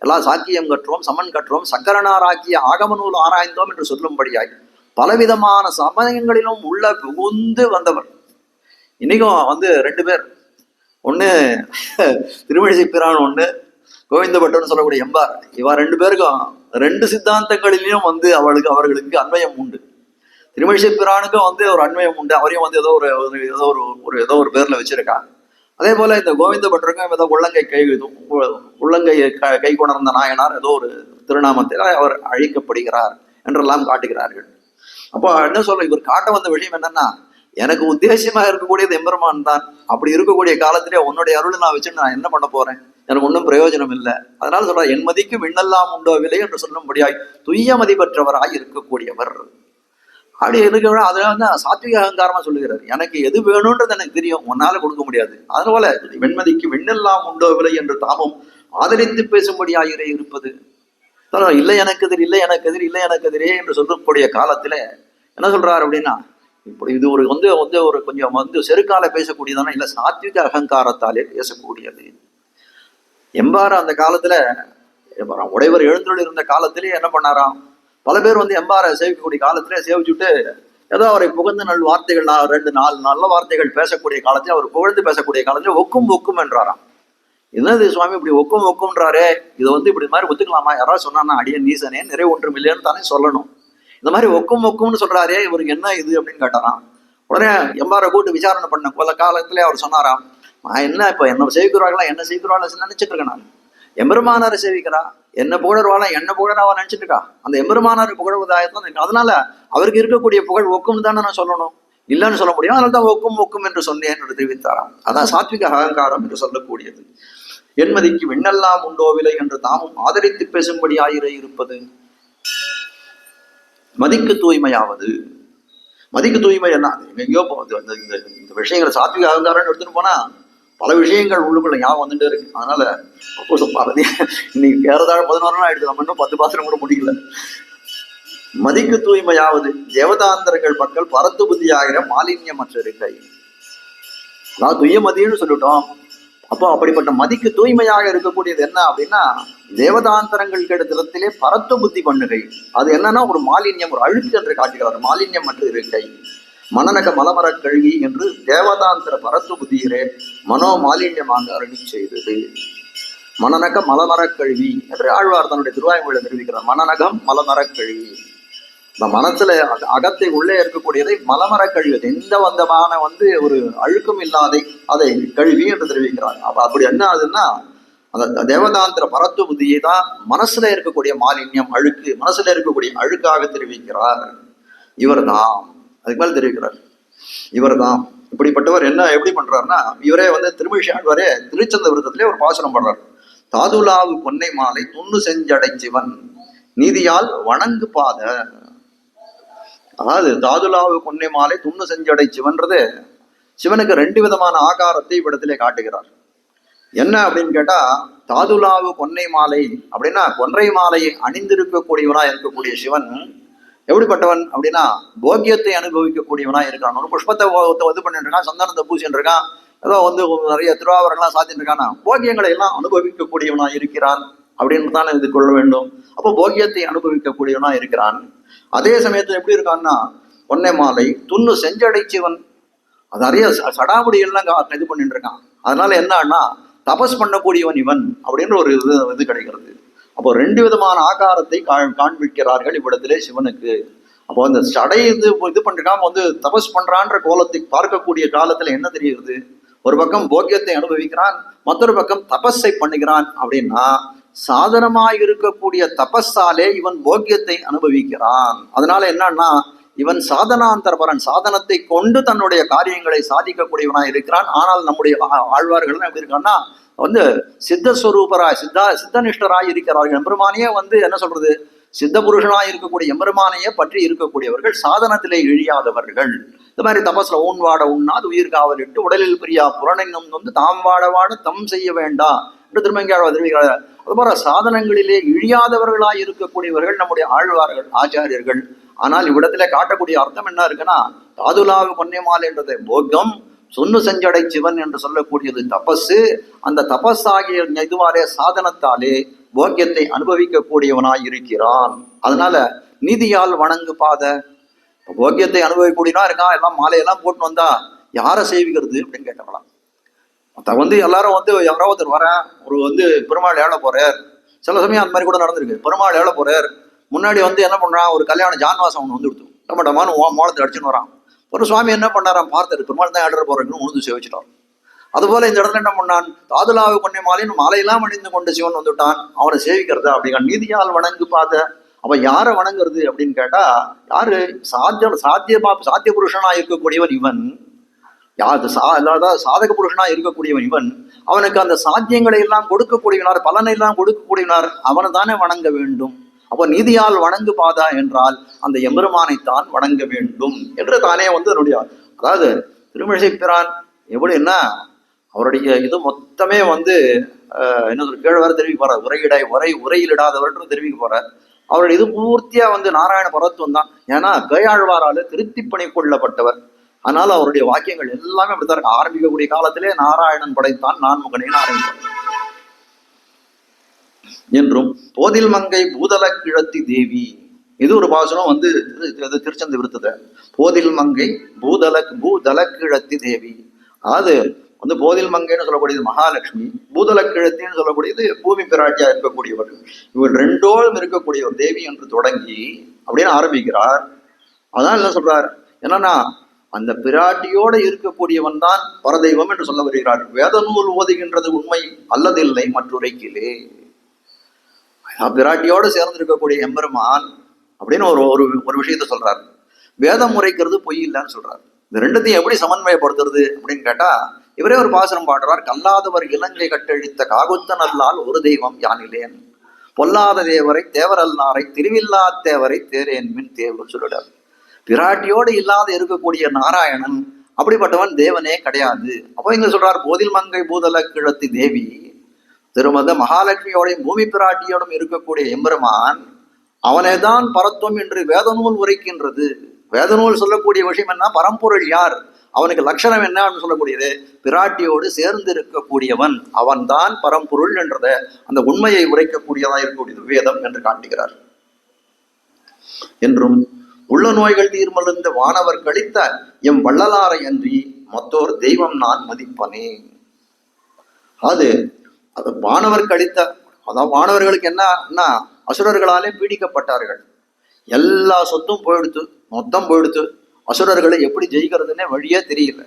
எல்லாம் சாக்கியம் கற்றோம், சமன் கற்றோம், சக்கரனாராக்கிய ஆகம நூல் ஆராய்ந்தோம் என்று சொல்லும்படியாய் பலவிதமான சமயங்களிலும் உள்ள புகுந்து வந்தவர். இன்னைக்கும் ரெண்டு பேர், ஒண்ணு திருமழிசைப்பிரான், ஒண்ணு கோவிந்தபட்டர்னு சொல்லக்கூடிய எம்பார். இவா ரெண்டு பேருக்கும் ரெண்டு சித்தாந்தங்களிலையும் அவர்களுக்கு அன்வயம் உண்டு. திருமழிசைப்பிரானுக்கும் ஒரு அன்வயம் உண்டு, அவரையும் ஏதோ ஒரு பேர்ல வச்சிருக்காங்க. அதே போல இந்த கோவிந்த பட்டருக்கும் ஏதோ உள்ளங்கை கை கொணர்ந்த நாயனார் ஏதோ ஒரு திருநாமத்தில் அவர் அழிக்கப்படுகிறார் என்றெல்லாம் காட்டுகிறார்கள். அப்போ என்ன சொல்ற, இவர் காட்ட வந்த விஷயம் என்னன்னா, எனக்கு உத்தேசியமா இருக்கக்கூடியது எம்பெருமான் தான். அப்படி இருக்கக்கூடிய காலத்திலே உன்னுடைய அருள் நான் வச்சுட்டு நான் என்ன பண்ண போறேன், எனக்கு ஒன்றும் பிரயோஜனம் இல்லை. அதனால சொல்ற, என் மதிக்கு விண்ணெல்லாம் உண்டோ விலை என்று சொல்லும்படியாய் துய்ய மதி பெற்றவராய் இருக்கக்கூடியவர். அப்படி இருக்க அதுல வந்து சாத்விக அகங்காரமா சொல்லுகிறார், எனக்கு எது வேணும்ன்றது எனக்கு தெரியும், உன்னால கொடுக்க முடியாது. அதனால வெண்மதிக்கு விண்ணெல்லாம் உண்டோ விலை என்று தாமும் ஆதரித்து பேசும்படியாயிரே இருப்பது. இல்லை எனக்கு எதிர், இல்லை எனக்கு எதிர், இல்லை எனக்கு எதிரே என்று சொல்லக்கூடிய காலத்துல என்ன சொல்றாரு அப்படின்னா, இப்படி இது ஒரு ஒரு கொஞ்சம் செருக்கால பேசக்கூடியதானா, இல்ல சாத்விக அகங்காரத்தாலே பேசக்கூடியது. எம்பார அந்த காலத்துல உடையவர் எழுந்தருள் இருந்த காலத்திலேயே என்ன பண்ணாராம், பல பேர் எம்பார சேவிக்கக்கூடிய காலத்திலே சேவிச்சுட்டு ஏதோ அவரை புகழ்ந்து நல் வார்த்தைகள் 2-4 நல்ல வார்த்தைகள் பேசக்கூடிய காலத்திலே, அவர் புகழ்ந்து பேசக்கூடிய காலத்திலே ஒக்கும் என்றாராம். என்னது சுவாமி இப்படி ஒக்கும்ன்றாரே, இதை இப்படி மாதிரி ஒத்துக்கலாமா? யாராவது சொன்னா அடியன் நீசனே நிறைய ஒன்றும் இல்லைன்னு தானே சொல்லணும். இந்த மாதிரி ஒக்கும்னு சொல்றாரே, இவருக்கு என்ன இது அப்படின்னு கேட்டாராம். உடனே எம்பாரை கூட்டு விசாரணை பண்ண கொல காலத்திலே அவர் சொன்னாராம், நான் என்ன இப்ப என்ன சேவிக்கிறார்களா, என்ன செய்கிறாள் நினைச்சிட்டு இருக்கேன். நான் எம்பெருமானாரை சேவிக்கிறா, என்ன புகழர்வாளா, என்ன புகழராவா நினைச்சிட்டு இருக்கா. அந்த எம்பெருமானாரை புகழ்வதாயத்தான் இருக்கு. அதனால அவருக்கு இருக்கக்கூடிய புகழ் ஒக்கும் தானே நான் சொல்லணும், இல்லைன்னு சொல்ல முடியும். அதனால தான் ஒக்கும் என்று சொன்னேன் என்று தெரிவித்தாராம். அதான் சாத்விக அகங்காரம் என்று சொல்லக்கூடியது. என்மதிக்கு விண்ணெல்லாம் உண்டோவில்லை என்று தாமும் ஆதரித்து பேசும்படி ஆயிர இருப்பது. மதிக்கு தூய்மையாவது, மதிக்கு தூய்மை என்ன, எங்கேயோ இந்த விஷயங்களை சாத்விக அகங்காரம் எடுத்துட்டு போனா பல விஷயங்கள் உள்ளுக்குள்ள ஞாபகம் வந்துட்டே இருக்கு. அதனால பாரதி இன்னைக்கு ஏறதாழ 11 நாள் ஆயிடுச்சு, நம்ம இன்னும் 10 பாசனம் கூட முடியல. மதிக்கு தூய்மையாவது தேவதாந்தரங்கள் மக்கள் பரத்து புத்தியாகிற மாலின்யமற்ற இருக்கை. அதாவது துய்ய மதின்னு சொல்லிட்டோம். அப்போ அப்படிப்பட்ட மதிக்கு தூய்மையாக இருக்கக்கூடியது என்ன அப்படின்னா, தேவதாந்தரங்கள் கெடுத்தலத்திலே பரத்து புத்தி பண்ணுகை. அது என்னன்னா ஒரு மாலின்யம், ஒரு அழுக்கு என்று காட்டுகிறார். மாலின்யம் மற்ற இருக்கை மனநக மலமர கழுகி என்று தேவதாந்திர பரத்து புத்தியிலே மனோ மாலின்யமாக அருளி செய்தது. மனநக மலமர கழுவி என்று ஆழ்வார் தன்னுடைய திருவாய்மொழியில் தெரிவிக்கிறார். மனநகம் மலமர கழுவி, இந்த மனசுல அகத்தை உள்ளே இருக்கக்கூடியதை மலமர கழிவது, எந்த வந்தமான ஒரு அழுக்கும் இல்லாதை அதை கழுவி என்று தெரிவிக்கிறார். அப்படி என்ன ஆகுதுன்னா, அந்த தேவதாந்திர பரத்து புத்தியை தான் மனசுல இருக்கக்கூடிய மாலின்யம், அழுக்கு, மனசுல இருக்கக்கூடிய அழுக்காக தெரிவிக்கிறார். இவர் தான் அதுக்கு மேல தெரிவிக்கிறார். இவர் தான் இப்படிப்பட்டவர். என்ன எப்படி பண்றாருன்னா, இவரே திருமிழியாழ்வாரே திருச்சந்த விருத்தத்திலே ஒரு பாசனம் பண்றார். தாதுலாவு பொன்னை மாலை துண்ணு செஞ்சடை சிவன் நீதியால் வணங்கு பாத. அதாவது தாதுலாவு பொன்னை மாலை துண்ணு செஞ்சடை சிவன்றது சிவனுக்கு 2 விதமான ஆகாரத்தை இவ்விடத்திலே காட்டுகிறார். என்ன அப்படின்னு கேட்டா, தாதுலாவு பொன்னை மாலை அப்படின்னா கொன்றை மாலையை அணிந்திருக்கக்கூடியவனா இருக்கக்கூடிய சிவன் எப்படிப்பட்டவன் அப்படின்னா, போக்கியத்தை அனுபவிக்கக்கூடியவனா இருக்கான். ஒரு புஷ்பத்தை இது பண்ணிட்டு இருக்கான், சந்தனத்தை பூசின்னு இருக்கான், ஏதோ நிறைய திருவாவரங்கள்லாம் சாத்தின்னு இருக்கானா, போக்கியங்களை எல்லாம் அனுபவிக்கக்கூடியவனா இருக்கிறான் அப்படின்னு தானே இது கொள்ள வேண்டும். அப்போ போக்கியத்தை அனுபவிக்கக்கூடியவனா இருக்கிறான். அதே சமயத்துல எப்படி இருக்கான்னா, பொன்னை மாலை துண்ணு செஞ்சடை சிவன், அது நிறைய சடாமுடி எல்லாம் இது பண்ணிட்டு இருக்கான். அதனால என்னன்னா, தபஸ் பண்ணக்கூடியவன் இவன் அப்படின்னு ஒரு இது கிடைக்கிறது. அப்போ 2 விதமான ஆகாரத்தை காண்பிக்கிறார்கள் இவ்விடத்திலே சிவனுக்கு. அப்போ அந்த சடை இது பண்ணிருக்காம தபஸ் பண்றான்ற கோலத்தை பார்க்கக்கூடிய காலத்துல என்ன தெரிகிறது, ஒரு பக்கம் போக்கியத்தை அனுபவிக்கிறான், மற்றொரு பக்கம் தபஸை பண்ணுகிறான். அப்படின்னா சாதனமாய் இருக்கக்கூடிய தபஸாலே இவன் போக்கியத்தை அனுபவிக்கிறான். அதனால என்னன்னா, இவன் சாதனாந்தரபரன், சாதனத்தை கொண்டு தன்னுடைய காரியங்களை சாதிக்கக்கூடியவனாய் இருக்கிறான். ஆனால் நம்முடைய ஆழ்வார்கள் எப்படி இருக்கான்னா, சித்தஸ்வரூபராய் சித்தனிஷ்டராய் இருக்கிறார்கள். எம்பெருமானியே என்ன சொல்றது, சித்த புருஷனாய் இருக்கக்கூடிய எம்பெருமானையே பற்றி இருக்கக்கூடியவர்கள், சாதனத்திலே இழியாதவர்கள். இந்த மாதிரி தபஸ்ல ஊன் வாட உண்ணாது உயிர் காவலிட்டு உடலில் பிரியா புறணென்னும் தாம் வாட வாட தம் செய்ய வேண்டாம் என்று திருமங்கையாழ்வார் தெரிவிக்கிறார். அதுபோல சாதனங்களிலே இழியாதவர்களாய் இருக்கக்கூடியவர்கள் நம்முடைய ஆழ்வார்கள், ஆச்சாரியர்கள். ஆனால் இவ்விடத்திலே காட்டக்கூடிய அர்த்தம் என்ன இருக்குன்னா, தாதுலாவு பொன்னைமால் என்றது போகம், சொன்னு செஞ்சடை சிவன் என்று சொல்லக்கூடியது தபஸ். அந்த தபஸ் ஆகிய இதுவாரே சாதனத்தாலே போக்கியத்தை அனுபவிக்கக்கூடியவனாய் இருக்கிறான். அதனால நீதியால் வணங்கு பாத, போக்கியத்தை அனுபவிக்கூடியவனா இருக்கான். எல்லாம் மாலையெல்லாம் போட்டு வந்தா யாரை சேவிக்கிறது அப்படின்னு கேட்கலாம். எல்லாரும் யாரோ ஒருத்தர் வரேன், ஒரு பெருமாள் ஏழை போறார். சில சமயம் அந்த மாதிரி கூட நடந்திருக்கு. பெருமாள் ஏழை போறார், முன்னாடி என்ன பண்றான், ஒரு கல்யாண ஜான்வாசம் ஒன்று எடுத்து டமான்னு மோளத்தை அடிச்சுன்னு வரான். ஒரு சுவாமி என்ன பண்ணாராம், பார்த்தாரு பெருமாள் தான் ஏழரை போறதுன்னு உணர்ந்து சேவிச்சிட்டார். அதுபோல இந்த இடத்துல என்ன பண்ணான், தாதுலாவு கொண்டை மாலைன்னு மாலையெல்லாம் அணிந்து கொண்டு சிவன் வந்துட்டான். அவனை சேவிக்கிறத அப்படிங்க நீதியால் வணங்கு பார்த்த. அப்ப யாரை வணங்குறது அப்படின்னு கேட்டா, யாரு சாத்திய புருஷனா இருக்கக்கூடியவன் இவன், சாதக புருஷனா இருக்கக்கூடியவன் இவன். அவனுக்கு அந்த சாத்தியங்களை எல்லாம் கொடுக்கக்கூடியவனார், பலனை எல்லாம் கொடுக்கக்கூடியவனார், அவனை தானே வணங்க வேண்டும். அப்போ நீதியால் வணங்கு பாதா என்றால் அந்த எம்பெருமானைத்தான் வணங்க வேண்டும் என்று தானே அதனுடைய, அதாவது திருமிழிசை பிரான் எப்படின்னா அவருடைய இது மொத்தமே என்ன கேழ்வர தெரிவிக்க போற, உரையிலிடாதவர்ன்னு தெரிவிக்க போற. அவருடைய இது பூர்த்தியா நாராயண பரத்துவம் தான். ஏன்னா கையாழ்வாரால திருத்தி பணி கொள்ளப்பட்டவர். அதனால அவருடைய வாக்கியங்கள் எல்லாமே அப்படித்தான் இருக்கு. ஆரம்பிக்கக்கூடிய காலத்திலே நாராயணன் படைத்தான் நான்முகனேன்னு ஆரம்பித்தார் என்றும், போதில் மங்கை பூதல கிழத்தி தேவி, இது ஒரு பாசனம் திருச்சந்த விருத்தத. போதில் மங்கை பூதல கிழத்தி தேவி, அதாவது போதில் மங்கைன்னு சொல்லக்கூடியது மகாலட்சுமி, பூதல கிழத்தின்னு சொல்லக்கூடியது பூமி பிராட்டியா இருக்கக்கூடியவர்கள். இவர் ரெண்டோடும் இருக்கக்கூடியவர் தேவி என்று தொடங்கி அப்படின்னு ஆரம்பிக்கிறார். அதான் என்ன சொல்றார், என்னன்னா அந்த பிராட்டியோட இருக்கக்கூடியவன் தான் பரதெய்வம் என்று சொல்ல வருகிறார். வேத நூல் ஓதுகின்றது உண்மை அல்லதில்லை மற்றுரைக்கிலே. பிராட்டியோடு சேர்ந்து இருக்கக்கூடிய எம்பெருமான் அப்படின்னு ஒரு விஷயத்த சொல்றாரு. வேதம் முறைக்கிறது பொய் இல்லைன்னு சொல்றாரு. இந்த ரெண்டுத்தையும் எப்படி சமன்வயப்படுத்துறது அப்படின்னு கேட்டா, இவரே ஒரு பாசனம் பாடுறார். கல்லாதவர் இலங்கை கட்டழித்த காகுத்த நல்லால் ஒரு தெய்வம் யானிலேன், பொல்லாத தேவரை தேவரல்லாரை திருவில்லா தேவரை தேரேன் மின் தேவர் சொல்லிடார். பிராட்டியோடு இல்லாத இருக்கக்கூடிய நாராயணன் அப்படிப்பட்டவன் தேவனே கிடையாது. அப்போ இங்க சொல்றார், போதில் மங்கை பூதல கிழத்தி தேவி, திருமத மகாலட்சுமியோடையும் பூமி பிராட்டியோடும் இருக்கக்கூடிய எம்பெருமான் அவனே தான் பரத்துவம் என்று வேதநூல் உரைக்கின்றது. வேதநூல் சொல்லக்கூடிய விஷயம் என்ன, பரம்பொருள் யார், அவனுக்கு லட்சணம் என்ன சொல்லக்கூடியது, பிராட்டியோடு சேர்ந்து இருக்கக்கூடியவன் அவன் தான் பரம்பொருள் என்றத அந்த உண்மையை உரைக்கக்கூடியதா இருக்கக்கூடியது வேதம் என்று காட்டுகிறார். என்றும் உள்ள நோய்கள் தீர்மழுந்த வானவர் கழித்த எம் வள்ளலாரை அன்றி மற்றோர் தெய்வம் நான் மதிப்பனே. அது வானவர் கழித்த, அதான் வானவர்களுக்கு என்ன, அசுரர்களாலே பீடிக்கப்பட்டார்கள், எல்லா சொத்தும் போயிடுத்து, மொத்தம் போயிடுத்து, அசுரர்களை எப்படி ஜெயிக்கிறதுன்னே வழியே தெரியல.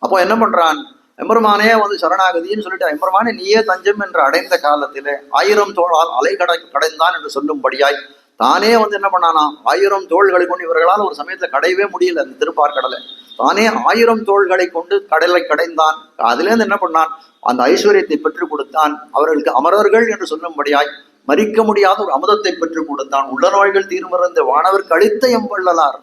அப்போ என்ன பண்றான், எம்பெருமானே சரணாகதின்னு சொல்லிட்டு, எம்பெருமானே நீயே தஞ்சம் என்று அடைந்த காலத்திலே 1000 தோளால் அலை கடைந்தான் என்று சொல்லும்படியாய் தானே என்ன பண்ணானா, 1000 தோள்களை கொண்டு இவர்களால் ஒரு சமயத்துல கடையவே முடியல அந்த திருப்பார்கடலை, தானே 1000 தோள்களை கொண்டு கடலை கடைந்தான். அதுலேருந்து என்ன பண்ணான், அந்த ஐஸ்வர்யத்தை பெற்றுக் கொடுத்தான். அவர்களுக்கு அமரர்கள் என்று சொல்லும்படியாய் மறிக்க முடியாத ஒரு அமுதத்தை பெற்றுக் கொடுத்தான். உள்ள நோய்கள் தீர்மறந்த வானவர் கழித்த எம் வள்ளலார்,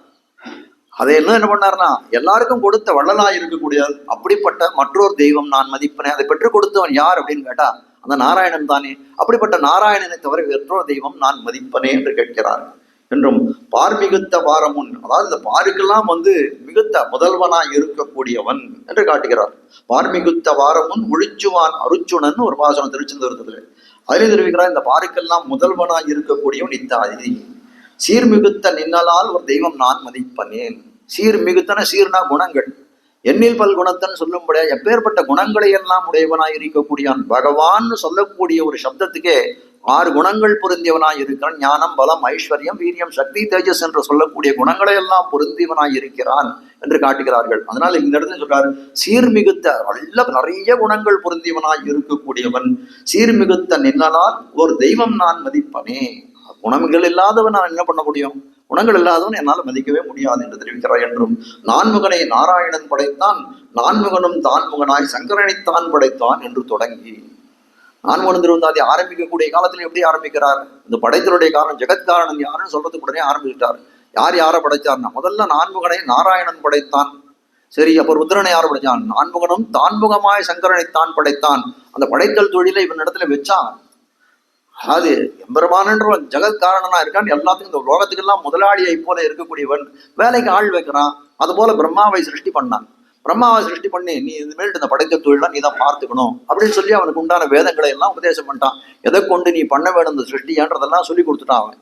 அதை என்ன பண்ணார்னா எல்லாருக்கும் கொடுத்த வள்ளலாய் இருக்கக்கூடிய அப்படிப்பட்ட மற்றொரு தெய்வம் நான் மதிப்பனே. அதை பெற்றுக் கொடுத்தவன் யார் அப்படின்னு கேட்டா அந்த நாராயணன் தானே. அப்படிப்பட்ட நாராயணனை தவிர வேற்றொரு தெய்வம் நான் மதிப்பனே என்று கேட்கிறார். என்றும் பார் மிகுத்த பாரமுன், அதாவது இந்த பாருக்கெல்லாம் மிகுத்த முதல்வனாய் இருக்கக்கூடியவன் என்று காட்டுகிறார். பார் மிகுத்த பாரமுன் ஒழிச்சுவான் அருச்சுணன் ஒரு பாசனம் திருச்செந்தூரத்துல அதிலே தெரிவிக்கிறார். இந்த பாருக்கெல்லாம் முதல்வனாய் இருக்கக்கூடியவன் இத்தாதி சீர்மிகுத்த நின்னலால் ஒரு தெய்வம் நான் மதிப்பனேன். சீர்மிகுத்தன, சீர்னா குணங்கள், எண்ணில் பல்குணத்தன் சொல்லும்படியா எப்பேற்பட்ட குணங்களை எல்லாம் உடையவனாய் இருக்கக்கூடியான் பகவான் சொல்லக்கூடிய ஒரு சப்தத்துக்கே 6 குணங்கள் பொருந்தியவனாய் இருக்கிறான். ஞானம், பலம், ஐஸ்வர்யம், வீரியம், சக்தி, தேஜஸ் என்று சொல்லக்கூடிய குணங்களை எல்லாம் பொருந்தியவனாய் இருக்கிறான் என்று காட்டுகிறார்கள். அதனால இந்த இடத்துல சொல்றாரு, சீர்மிகுத்த நிறைய குணங்கள் பொருந்தியவனாய் இருக்கக்கூடியவன், சீர்மிகுத்த நின்னலால் ஒரு தெய்வம் நான் மதிப்பனே. குணங்கள் இல்லாதவன் நான் என்ன பண்ண முடியும், குணங்கள் இல்லாதவன் என்னால் மதிக்கவே முடியாது என்று தெரிவிக்கிறார். என்றும் நான்முகனை நாராயணன் படைத்தான், நான்முகனும் தான்முகனாய் சங்கரனைத்தான் படைத்தான் என்று தொடங்கி நான்முகன் திருவந்தாதி ஆரம்பிக்கக்கூடிய காலத்தில் எப்படி ஆரம்பிக்கிறார், இந்த படைத்தலுடைய காரணம் ஜெகத்காரணன் யாருன்னு சொல்றதுக்கு உடனே ஆரம்பிச்சிட்டார். யாரை படைச்சார்னா முதல்ல நான்முகனை நாராயணன் படைத்தான். சரி, அப்போ ருத்ரனை யார் படைச்சான், நான்முகனும் தான்முகமாய் சங்கரனைத்தான் படைத்தான். அந்த படைத்தல் தொழிலை இவன் இடத்துல வச்சான். அது எம்பெருமானன்ற ஜெகத்காரணனா இருக்கான். எல்லாத்துக்கும் இந்த லோகத்துக்கெல்லாம் முதலாளியை போல இருக்கக்கூடியவன், வேலைக்கு ஆள் வைக்கிறான். அது போல பிரம்மாவை சிருஷ்டி பண்ணான். பிரம்மாவை சிருஷ்டி பண்ணி நீ இதுமேல் இந்த படைத்த தொழிலாம் நீ தான் பார்த்துக்கணும் அப்படின்னு சொல்லி அவனுக்கு உண்டான வேதங்களை எல்லாம் உபதேசம் பண்ணிட்டான். எதை கொண்டு நீ பண்ண வேணும் இந்த சிருஷ்டியான்றதெல்லாம் சொல்லி கொடுத்துட்டான். அவன்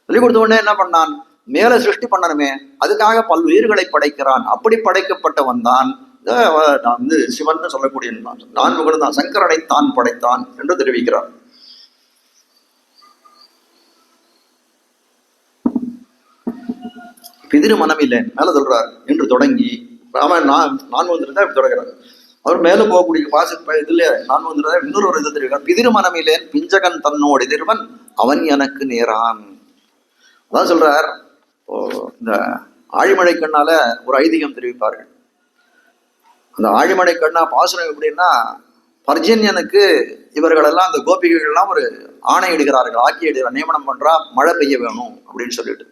சொல்லி கொடுத்த உடனே என்ன பண்ணான், மேல சிருஷ்டி பண்ணணுமே அதுக்காக பல்வேறுகளை படைக்கிறான். அப்படி படைக்கப்பட்டவன் தான் சிவன் சொல்லக்கூடிய நான்முகன் தான் சங்கரனை தான் படைத்தான் என்று தெரிவிக்கிறான். பிதிரு மனமில்லை மேல சொல்றார் என்று தொடங்கி நான் தொடங்குறார். அவர் மேல போகக்கூடிய இதுல நான் வந்து இன்னொரு ஒரு இது தெரிவிக்கிறார். பிதிரு மனமிலேன் பிஞ்சகன் தன்னோடு எதிர்வன் அவன் எனக்கு நேரான். அதான் சொல்றார். இந்த ஆழிமழை கண்ணால ஒரு ஐதீகம் தெரிவிப்பார்கள். அந்த ஆழிமழை கண்ணா பாசுரம் எப்படின்னா, பர்ஜன்யனுக்கு இவர்களெல்லாம் அந்த கோபிகைகள்லாம் ஒரு ஆணை இடுகிறார்கள், ஆக்கி இடுகிற நியமனம் பண்றா, மழை பெய்ய வேணும் அப்படின்னு சொல்லிட்டு.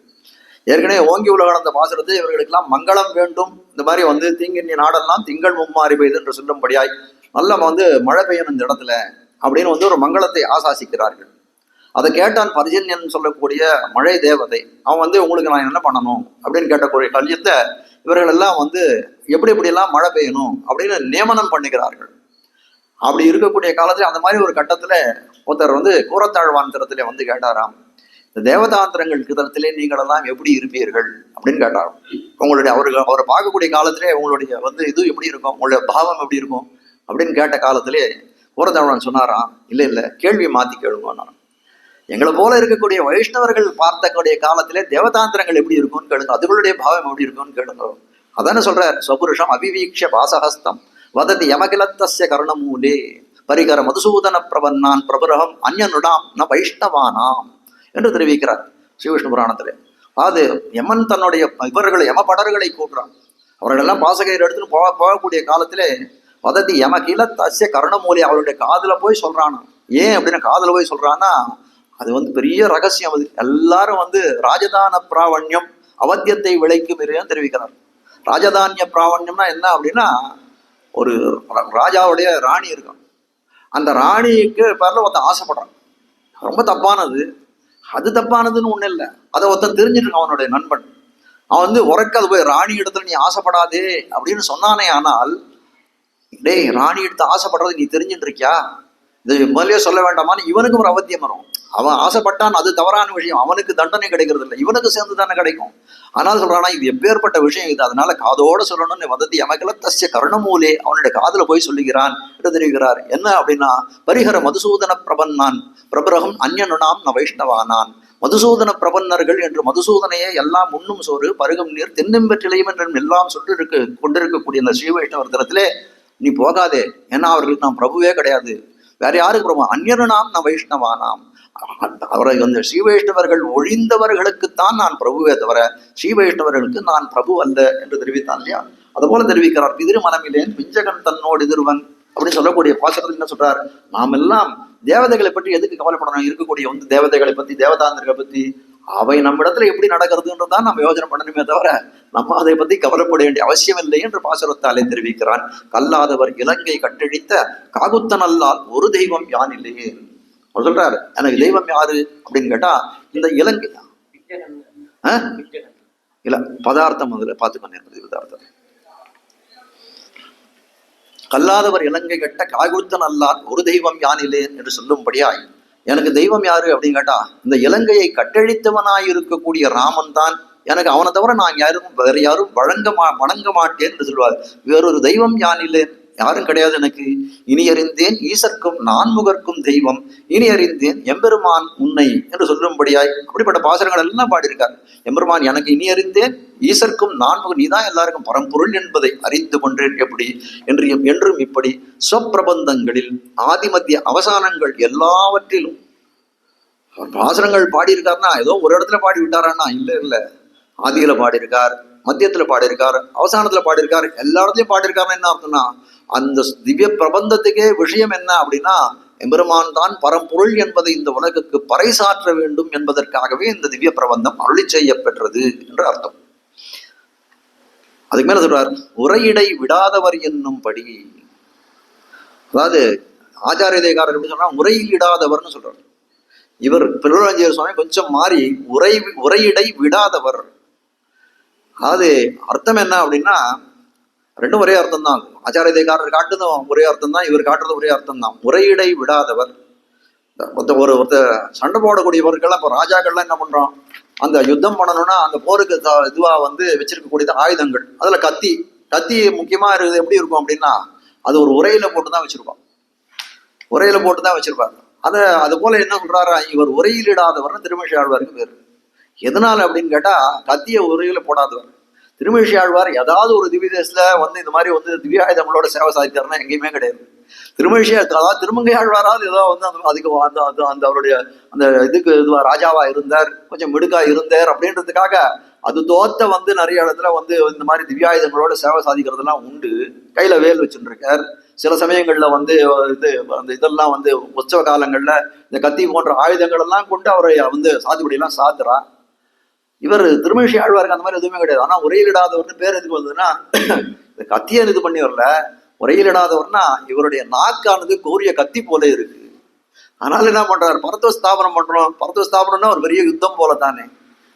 ஏற்கனவே ஓங்கி உலகம் அந்த பாசுரத்தை இவர்களுக்கெல்லாம் மங்களம் வேண்டும், இந்த மாதிரி வந்து தீங்கின் நாடெல்லாம் திங்கள் மும்மாறி பெய்து என்று சொல்லும்படியாய் நல்ல வந்து மழை பெய்யணும் இந்த இடத்துல அப்படின்னு வந்து ஒரு மங்களத்தை ஆசாசிக்கிறார்கள். அதை கேட்டான் பர்ஜன்யன் சொல்லக்கூடிய மழை தேவதை. அவன் வந்து உங்களுக்கு நான் என்ன பண்ணணும் அப்படின்னு கேட்டக்கூடிய கல்யத்தை இவர்கள் எல்லாம் வந்து எப்படி எப்படியெல்லாம் மழை பெய்யணும் அப்படின்னு நியமனம் பண்ணுகிறார்கள். அப்படி இருக்கக்கூடிய காலத்துல அந்த மாதிரி ஒரு கட்டத்துல ஒருத்தர் வந்து கூரத்தாழ்வான் தரத்திலே வந்து கேட்டாராம், இந்த தேவதாந்திரங்கள் கிதத்திலே நீங்கள் எல்லாம் எப்படி இருப்பீர்கள் அப்படின்னு கேட்டாராம். உங்களுடைய அவரை பார்க்கக்கூடிய காலத்திலே உங்களுடைய வந்து இது எப்படி இருக்கும், உங்களுடைய பாவம் எப்படி இருக்கும் அப்படின்னு கேட்ட காலத்திலே கூரத்தாழ்வான் சொன்னாராம், இல்லை கேள்வியை மாத்தி கேளுங்க, எங்களை போல இருக்கக்கூடிய வைஷ்ணவர்கள் பார்த்தக்கூடிய காலத்திலே தேவதாந்திரங்கள் எப்படி இருக்கும்னு கேளுங்க, அதுகளுடைய பாவம் எப்படி இருக்கும்னு கேளுங்க. அதான சொல்றார், ஸ்வபுருஷம் அபிவீக்ஷ பாசஹஸ்தம் வததி யமகிலத்தஸ்ய கர்ணமூலே பரிகர மதுசூதன பிரபன்னான் பிரபுரகம் அந்யனுடாம் ந வைஷ்ணவானாம் என்று தெரிவிக்கிறார் ஸ்ரீ விஷ்ணு புராணத்திலே. அது யமன் தன்னுடைய இவர்களை யமபடர்களை கூட்டுறான். அவர்களெல்லாம் பாசகர் எடுத்துன்னு போகக்கூடிய காலத்திலே வததி யமகிலத்தஸ்ய கர்ணமூலே அவருடைய காதுல போய் சொல்றானா. ஏன் அப்படின்னா காதுல போய் சொல்றான்னா அது வந்து பெரிய ரகசியம். அது எல்லாரும் வந்து ராஜதான பிராவண்யம் அவத்தியத்தை விளைக்கும் தெரிவிக்கிறார். ராஜதானிய பிராவண்யம்னா என்ன அப்படின்னா, ஒரு ராஜாவுடைய ராணி இருக்கும், அந்த ராணிக்கு பேர்ல ஒருத்தன் ஆசைப்படுறான், ரொம்ப தப்பானது. அது தப்பானதுன்னு ஒண்ணு இல்லை, அதை ஒருத்தன் தெரிஞ்சிட்டு இருக்கான் அவனுடைய நண்பன். அவன் வந்து உறக்க அது போய் ராணி இடத்துல நீ ஆசைப்படாதே அப்படின்னு சொன்னானே, ஆனால் டேய் ராணி எடுத்து ஆசைப்படுறது நீ தெரிஞ்சுட்டு இருக்கியா, இது முதலே சொல்ல வேண்டாமான்னு இவனுக்கு ஒரு அவத்தியம் வரும். அவன் ஆசைப்பட்டான், அது தவறான விஷயம், அவனுக்கு தண்டனை கிடைக்கிறது இல்லை, இவனுக்கு சேர்ந்து தானே கிடைக்கும். ஆனால் சொல்றானா இது எப்பேற்பட்ட விஷயம் இது, அதனால காதோட சொல்லணும்னு வதத்தி யமகிலத்தஸ்ய கர்ணமூலே அவனுடைய காதுல போய் சொல்லுகிறான் என்று தெரிவிக்கிறார். என்ன அப்படின்னா, பரிகர மதுசூதன பிரபன்னான் பிரபுரகம் அந்யனுனாம் ந வைஷ்ணவானான். மதுசூதன பிரபன்னர்கள் என்று மதுசூதனையே எல்லாம் உண்ணும் சோறு பருகும் நீர் தென்னம்பெற்றிலையும் என்றும் எல்லாம் சொல்லி கொண்டிருக்கக்கூடிய இந்த ஸ்ரீ வைஷ்ணவர் தரத்திலே நீ போகாதே, ஏன்னா அவர்களுக்கு நாம் பிரபுவே கிடையாது, வேற யாருக்கு பிரபு, அந்யனுனாம் ந வைஷ்ணவானாம். அவரை வந்து ஸ்ரீ வைஷ்ணவர்கள் ஒழிந்தவர்களுக்குத்தான் நான் பிரபுவே தவிர ஸ்ரீ வைஷ்ணவர்களுக்கு நான் பிரபு அல்ல என்று தெரிவித்தான் இல்லையா. அது போல தெரிவிக்கிறார். பிதிரு மனமிலேன் பிஞ்சகன் தன்னோடு எதிர்வன் அப்படின்னு சொல்லக்கூடிய பாசகத்தில் என்ன சொல்றார், நாம் எல்லாம் தேவதைகளை பற்றி எதுக்கு கவலைப்படணும், இருக்கக்கூடிய வந்து தேவதைகளை பத்தி தேவதாந்திரங்களை பத்தி அவை நம்ம இடத்துல எப்படி நடக்கிறதுன்றதான் நம்ம யோசனை பண்ணணுமே தவிர நம்ம அதை பத்தி கவலைப்பட வேண்டிய அவசியம் இல்லை என்று பாசுரத்தாலே தெரிவிக்கிறான். கல்லாதவர் இலங்கை கட்டழித்த காகுத்தன் அல்லால் ஒரு தெய்வம் யான் இல்லையே. அவர் சொல்றாரு, எனக்கு தெய்வம் யாரு அப்படின்னு கேட்டா இந்த இலங்கை இல்ல பதார்த்தம் அதுல பார்த்துக்கொண்டிருக்கிறது பதார்த்தம். கல்லாதவர் இலங்கை கட்ட காகுத்தன் அல்லால் ஒரு தெய்வம் யான் இல்லையேன் என்று சொல்லும்படியாய் எனக்கு தெய்வம் யாரு அப்படின்னு கேட்டா இந்த இலங்கையை கட்டழித்தவனாய் இருக்கக்கூடிய ராமன் தான் எனக்கு, அவனை தவிர நான் யாரும் வேற யாரும் வணங்க மாட்டேன் என்று சொல்வார். வேறொரு தெய்வம் யான் இல்லேன், யாரும் கிடையாது எனக்கு. இனி அறிந்தேன் ஈசர்க்கும் நான்முகர்க்கும் தெய்வம், இனி அறிந்தேன் எம்பெருமான் உன்னை என்று சொல்லும்படியாய் அப்படிப்பட்ட பாசுரங்கள் எல்லாம் பாடியிருக்கார். எம்பெருமான் எனக்கு இனி அறிந்தேன் ஈசர்க்கும் நான்முகன், நீதான் எல்லாருக்கும் பரம்பொருள் என்பதை அறிந்து கொண்டேன் எப்படி என்றும் இப்படி சொப்பிரபந்தங்களில் ஆதிமத்திய அவசானங்கள் எல்லாவற்றிலும் பாசுரங்கள் பாடியிருக்காருன்னா ஏதோ ஒரு இடத்துல பாடி விட்டாரான்னா இல்லை, ஆதியில பாடியிருக்கார், மத்தியத்துல பாடியிருக்கார், அவசானத்துல பாடியிருக்கார், எல்லா இடத்துலயும் பாடியிருக்காருன்னு என்ன அர்த்தம்னா அந்த திவ்ய பிரபந்தத்துக்கே விஷயம் என்ன அப்படின்னா எம்பெருமான் தான் பரம்பொருள் என்பதை இந்த உலகுக்கு பறைசாற்ற வேண்டும் என்பதற்காகவே இந்த திவ்ய பிரபந்தம் அருளி செய்யப்பெற்றது என்று அர்த்தம். அதுக்கு மேல சொல்றார், உரையிடை விடாதவர் என்னும் படி. அதாவது ஆச்சாரிய தேகாரர் எப்படி சொன்னா உரையில் இடாதவர்னு சொல்றார். இவர் பெருளஞ்சியர் சுவாமி கொஞ்சம் மாறி உரையிடை விடாதவர். அது அர்த்தம் என்ன அப்படின்னா ரெண்டும் ஒரே அர்த்தம் தான். ஆச்சாரிய தேகாரர் காட்டுறதும் ஒரே அர்த்தம் தான், இவர் காட்டுறது ஒரே அர்த்தம் தான். உரையிடை விடாதவர். ஒருத்தர் சண்டை போடக்கூடியவர்கள்லாம் இப்போ ராஜாக்கள்லாம் என்ன பண்றோம், அந்த யுத்தம் பண்ணணும்னா அந்த போருக்கு இதுவா வந்து வச்சிருக்கக்கூடிய ஆயுதங்கள், அதுல கத்தி முக்கியமா இருக்குது. எப்படி இருக்கும் அப்படின்னா அது ஒரு உரையில போட்டு தான் வச்சிருப்பார். அது போல என்ன சொல்றாரா, இவர் உரையில் இடாதவர்னு திருமழிசை ஆழ்வாருக்கு பேரு. எதனால அப்படின்னு கேட்டா கத்திய உரையில போடாதவர். திருமழிசை ஆழ்வார் ஏதாவது ஒரு திவ்ய தேசத்துல வந்து இந்த மாதிரி வந்து திவ்யாயுதங்களோட சேவை சாதித்தாருன்னா எங்கேயுமே கிடையாது. திருமழிசை அதாவது திருமங்கை ஆழ்வாராவது ஏதோ வந்து அதுக்கு அந்த அவருடைய அந்த இதுக்கு இதுவா ராஜாவா இருந்தார், கொஞ்சம் மிடுக்கா இருந்தார் அப்படின்றதுக்காக அது தோத்த வந்து நிறைய இடத்துல வந்து இந்த மாதிரி திவ்யாயுதங்களோட சேவை சாதிக்கிறதுலாம் உண்டு. கையில வேல் வச்சுட்டு இருக்கார். சில சமயங்கள்ல வந்து இது அந்த இதெல்லாம் வந்து உற்சவ காலங்கள்ல இந்த கத்தி போன்ற ஆயுதங்கள் எல்லாம் கொண்டு அவரை வந்து சாதுபடியெல்லாம் சாத்துறா. இவர் திருமழிசை ஆழ்வாருக்கு அந்த மாதிரி எதுவுமே கிடையாது. ஆனா உரையிலிடாதவர்னு பேர் எதுக்கு வந்ததுன்னா இந்த கத்தியை இது பண்ணி வரல, உரையிலிடாதவர்னா இவருடைய நாக்கானது கோரிய கத்தி போல இருக்கு. அதனால என்ன பண்றாரு, பரத்துவ ஸ்தாபனம் பண்றோம். பரத்துவ ஸ்தாபனம்னா ஒரு பெரிய யுத்தம் போல தானே.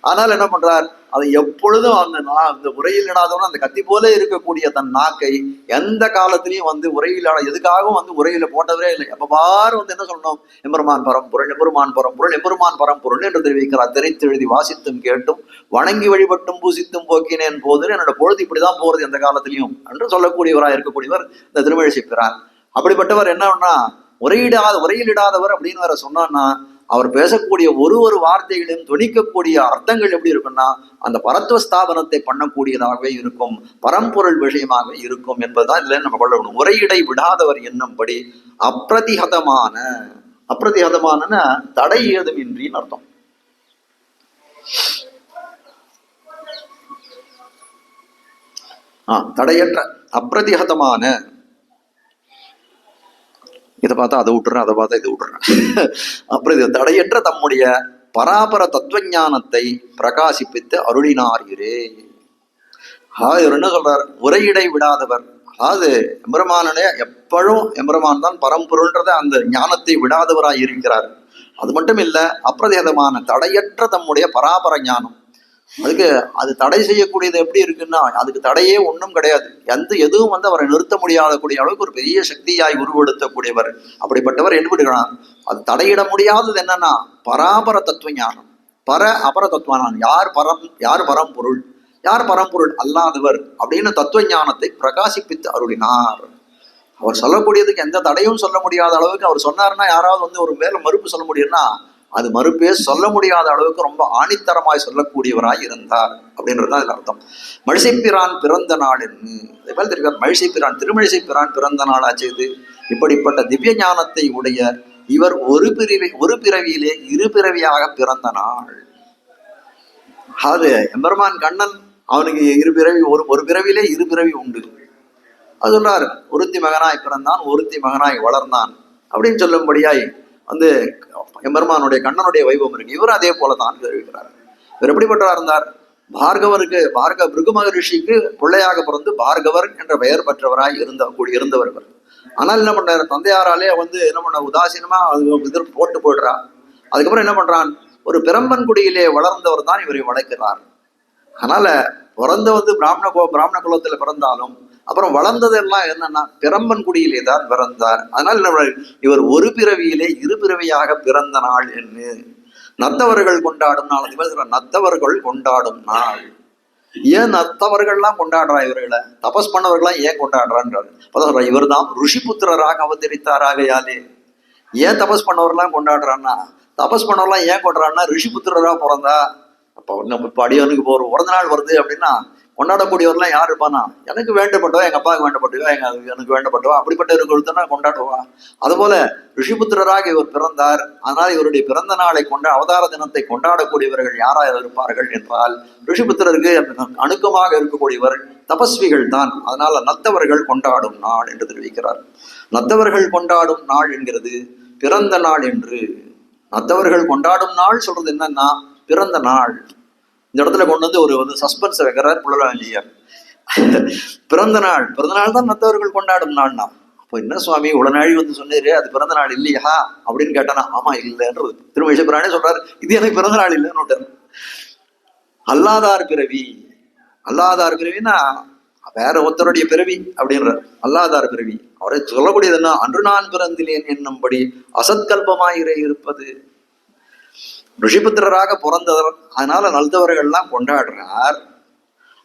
அதனால என்ன பண்றார், அதை எப்பொழுதும் அந்த உரையில் இடாதவன அந்த கத்தி போல இருக்கக்கூடிய தன் நாக்கை எந்த காலத்திலையும் வந்து உரையில் எதுக்காகவும் வந்து உரையில போட்டவரே இல்லை. எப்ப பாரு வந்து என்ன சொல்லணும், எம்பெருமான் பரம்பொருள், எம்பெருமான் பரம்பொருள், எம்பெருமான் பரம்பொருள் என்று தெரிவிக்கிறார். தெரித்தெழுதி வாசித்தும் கேட்டும் வணங்கி வழிபட்டும் பூசித்தும் போக்கினேன் போது என்னோட பொழுது இப்படிதான் போறது எந்த காலத்திலையும் என்று சொல்லக்கூடியவராக இருக்கக்கூடியவர் இந்த திருமழிசை பிரான். அப்படிப்பட்டவர் என்னன்னா உரையிலிடாதவர் அப்படின்னு வேற சொன்னான்னா அவர் பேசக்கூடிய ஒரு வார்த்தைகளையும் துணிக்கக்கூடிய அர்த்தங்கள் எப்படி இருக்குன்னா அந்த பரத்துவ ஸ்தாபனத்தை பண்ணக்கூடியதாகவே இருக்கும், பரம்பொருள் விஷயமாக இருக்கும் என்பதுதான் இதுல நம்ம கொள்ளணும். உரையிடை விடாதவர் என்னும்படி அப்பிரதிஹதமான தடை ஏதுமின்றின்னு அர்த்தம். தடையற்ற அப்பிரதிஹதமான, இதை பார்த்தா அதை விட்டுறேன், அதை பார்த்தா இதை விட்டுறேன். அப்புறம் தடையற்ற தம்முடைய பராபர தத்துவஞானத்தை பிரகாசிப்பித்து அருளினார் இரே. இவர் என்ன சொல்றார், உரையிடை விடாதவர். அதாவது எம்பெருமானே எப்பழும் எம்பெருமான் தான் பரம்பொருள்ன்றத அந்த ஞானத்தை விடாதவராய் இருக்கிறார். அது மட்டும் இல்ல, அப்பிரதிஹதமான தடையற்ற தம்முடைய பராபர ஞானம். அதுக்கு அது தடை செய்யக்கூடியது எப்படி இருக்குன்னா அதுக்கு தடையே ஒன்றும் கிடையாது. எதுவும் வந்து அவரை நிறுத்த முடியாத கூடிய அளவுக்கு ஒரு பெரிய சக்தியாய் உருவெடுத்தக்கூடியவர். அப்படிப்பட்டவர் என்ன பண்ணுகிறார், அது தடையிட முடியாதது என்னன்னா பராபர தத்துவ ஞானம். அபர தத்துவ ஞானம். யார் பரம்பொருள், யார் பரம்பொருள் அல்லாதவர் அப்படின்னு தத்துவ ஞானத்தை பிரகாசிப்பித்து அருளினார். அவர் சொல்லக்கூடியதுக்கு எந்த தடையும் சொல்ல முடியாத அளவுக்கு அவர் சொன்னார்னா யாராவது வந்து ஒரு மேல மறுப்பு சொல்ல முடியும்னா அது மறுப்பே சொல்ல முடியாத அளவுக்கு ரொம்ப ஆணித்தரமாய் சொல்லக்கூடியவராய் இருந்தார் அப்படின்றதுதான் இதுல அர்த்தம். மழிசைப்பிரான் பிறந்த நாள் என்ன தெரிவிக்கிறார். மழிசைப்பிரான் திருமழிசைப்பிரான் பிறந்த நாள் ஆச்சு. இப்படிப்பட்ட திவ்ய ஞானத்தை உடைய இவர் ஒரு பிறவியிலே இரு பிறவியாக பிறந்த நாள். அது எம்பெருமான் கண்ணன் அவனுக்கு இரு பிறவி, ஒரு பிறவியிலே இரு பிறவி உண்டு. அது சொல்றாரு, ஒருத்தி மகனாய் பிறந்தான், ஒருத்தி மகனாய் வளர்ந்தான் அப்படின்னு சொல்லும்படியாய் வந்து எம்பெருமானுடைய கண்ணனுடைய வைபவம் இருக்கு. இவர் அதே போலதான் தெரிவிக்கிறார். இவர் எப்படிப்பட்டவராக இருந்தார், பிருகு மகரிஷிக்கு பிள்ளையாக பிறந்து பார்கவர் என்ற பெயர் பெற்றவராய் இருந்தவர் இவர். ஆனால் என்ன பண்றாரு, தந்தையாராலே வந்து என்ன பண்ண உதாசீனமா அது போட்டு போயிடுறா. அதுக்கப்புறம் என்ன பண்றான், ஒரு பிரம்பன் குடியிலே வளர்ந்தவர் தான் இவரை வளர்க்கிறார். அதனால பிறந்த வந்து பிராமண குலத்துல பிறந்தாலும் அப்புறம் வளர்ந்ததெல்லாம் என்னன்னா பிரம்பன் குடியிலே தான் பிறந்தார். அதனால இவர் ஒரு பிறவியிலே இரு பிறவியாக பிறந்த நாள் என்று நத்தவர்கள் கொண்டாடும் நாள். நத்தவர்கள் கொண்டாடும் நாள். ஏன் நத்தவர்கள்லாம் கொண்டாடுறா இவர்களை, தபஸ் பண்ணவர்கள்லாம் ஏன் கொண்டாடுறான்றாரு. இவர் தான் ருஷிபுத்திரராக அவதரித்தாராகையாலே ஏன் தபஸ் பண்ணவர்கள்லாம் கொண்டாடுறான்னா, தபஸ் பண்ணவர்லாம் ஏன் கொண்டாடுறான்னா ரிஷிபுத்திரராக பிறந்தா. அப்போ நம்ம இப்போ அடியவனுக்கு இப்போ ஒரு பிறந்த நாள் வருது அப்படின்னா கொண்டாடக்கூடியவர்லாம் யார் இருப்பானா, எனக்கு வேண்டப்பட்டவா, எங்க அப்பாவுக்கு வேண்டப்பட்டவா, எனக்கு வேண்டப்பட்டவா, அப்படிப்பட்டவர்களுக்கு தான் கொண்டாடுவா. அதுபோல ரிஷிபுத்திரராக இவர் பிறந்தார். ஆனால் இவருடைய பிறந்த நாளை அவதார தினத்தை கொண்டாடக்கூடியவர்கள் யாராக இருப்பார்கள் என்றால் ரிஷிபுத்திரருக்கு அணுக்கமாக இருக்கக்கூடியவர் தபஸ்விகள் தான். அதனால நத்தவர்கள் கொண்டாடும் நாள் என்று தெரிவிக்கிறார். நத்தவர்கள் கொண்டாடும் நாள் என்கிறது பிறந்த நாள் என்று. நத்தவர்கள் கொண்டாடும் நாள் சொல்றது என்னன்னா பிறந்த நாள். இந்த இடத்துல கொண்டு வந்து ஒரு சஸ்பென்ஸ் வைக்கிறார் புலலாஞ்சியார். பிறந்த நாள் தான் மற்றவர்கள் கொண்டாடும் நாள்னா, அப்போ என்ன சுவாமி உடனாழி வந்து சொன்னீரு அது பிறந்த நாள் இல்லையா அப்படின்னு கேட்டானா, ஆமா இல்லைன்றது திருமழிசை பிரானே சொல்றாரு, இது எனக்கு பிறந்த நாள் இல்லைன்னு. அல்லாதார் பிறவின்னா வேற ஒருத்தருடைய பிறவி அப்படின்றார். அல்லாதார் பிறவி அவரை சொல்லக்கூடியது என்ன, அன்று நான் பிறந்திலேன் என்னும்படி அசத்கல்பமாயிரே இருப்பது. ரிஷிபுத்திரராக பிறந்தவர், அதனால நல்தவர்கள்லாம் கொண்டாடுறார்.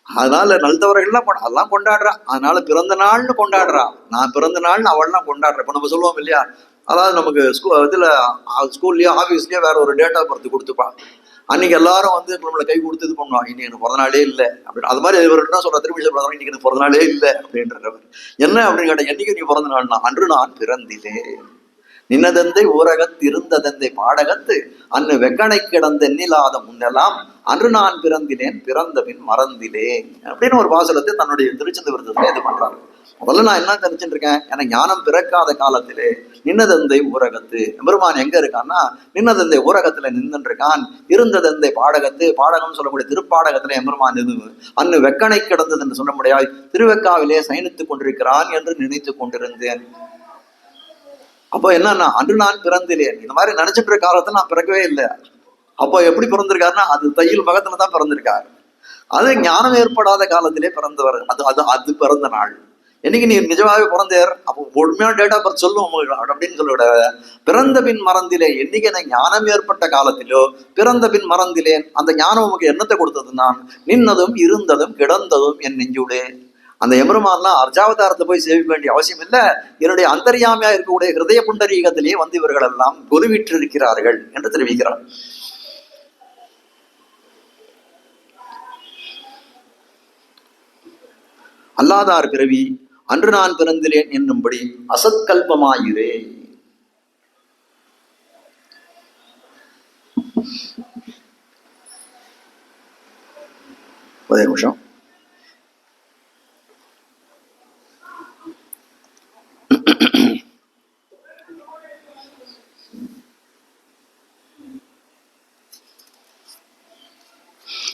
அதனால நல்தவர்கள்லாம் அதெல்லாம் கொண்டாடுறா. அதனால பிறந்த நாள்னு கொண்டாடுறா. நான் பிறந்த நாள்னு அவள்லாம் கொண்டாடுறேன். இப்போ நம்ம சொல்லுவோம் இல்லையா, அதாவது நமக்கு ஸ்கூல்லயோ ஆஃபீஸ்லயோ வேற ஒரு டேட் ஆஃப் பர்த் கொடுத்துப்பா. அன்னைக்கு எல்லாரும் வந்து நம்மளை கை கொடுத்து இது பண்ணுவாங்க, இன்னைக்கு எனக்கு பிறந்த நாளே இல்லை அப்படின்னு. அது மாதிரி இவர் என்ன சொல்ற, திரும்பி சொல்றாங்க, இன்னைக்கு எனக்கு பிறந்த நாளே இல்லை அப்படின்றவர். என்ன அப்படின்னு கேட்டா, என்னைக்கு நீ பிறந்த நாள்னா, அன்று நான் பிறந்திலே நின்னதந்தை ஊரகத்து இருந்ததந்தை பாடகத்து அன்னு வெக்கனை கிடந்த எண்ணிலாத முன்னெல்லாம் அன்று நான் பிறந்திலேன் பிறந்த பின் மறந்திலேன் அப்படின்னு ஒரு பாசுரத்தை தன்னுடைய திருச்செந்தூரத்துல இது பண்றாரு. முதல்ல நான் என்ன தெரிஞ்சுட்டு இருக்கேன், எனக்கு ஞானம் பிறக்காத காலத்திலே நின்னதந்தை ஊரகத்து பெருமான் எங்க இருக்கான்னா, நின்னதந்தை ஊரகத்துல நின்றுட்டு இருக்கான். இருந்ததந்தை பாடகத்து, பாடகம் சொல்லக்கூடிய திருப்பாடகத்துல எம்பெருமான் இது அன்னு வெக்கனை கிடந்தது என்று சொல்ல முடியாது, திருவெக்காவிலே சயனித்துக் கொண்டிருக்கிறான் என்று நினைத்து கொண்டிருந்தேன். அப்போ என்னன்னா, அன்று நான் பிறந்திலேன், இந்த மாதிரி நினைச்சிட்டு இருக்க காலத்துல நான் பிறக்கவே இல்லை. அப்போ எப்படி பிறந்திருக்காருன்னா, அது தையில் மகத்துலதான் பிறந்திருக்காரு. அது ஞானம் ஏற்படாத காலத்திலே பிறந்தவர். அது அது அது பிறந்த நாள். என்னைக்கு நீ நிஜமாவே பிறந்தார், அப்போ உண்மையான டேட் ஆஃப் பர்த் சொல்லும் அப்படின்னு சொல்லிவிட, பிறந்த பின் மறந்திலே, என்னைக்கு எனக்கு ஞானம் ஏற்பட்ட காலத்திலோ பிறந்த பின் மறந்திலேன். அந்த ஞானம் உமக்கு என்னத்தை கொடுத்தது, நான் நின்னதும் இருந்ததும் கிடந்ததும் என் நெஞ்சுடே. அந்த எம்பெருமான்லாம் அர்ச்சாவதாரத்தை போய் சேவிக்க வேண்டிய அவசியம் இல்லை, என்னுடைய அந்தரியாமையா இருக்கக்கூடிய ஹிருதய புண்டரீகத்திலேயே வந்து இவர்கள் எல்லாம் குருவிற்றிருக்கிறார்கள் என்று தெரிவிக்கிறார். அல்லாதார் பிறவி அன்று நான் பிறந்திலேன் என்னும்படி அசத்கல்பமாயிரே. ஒரே நிமிஷம்.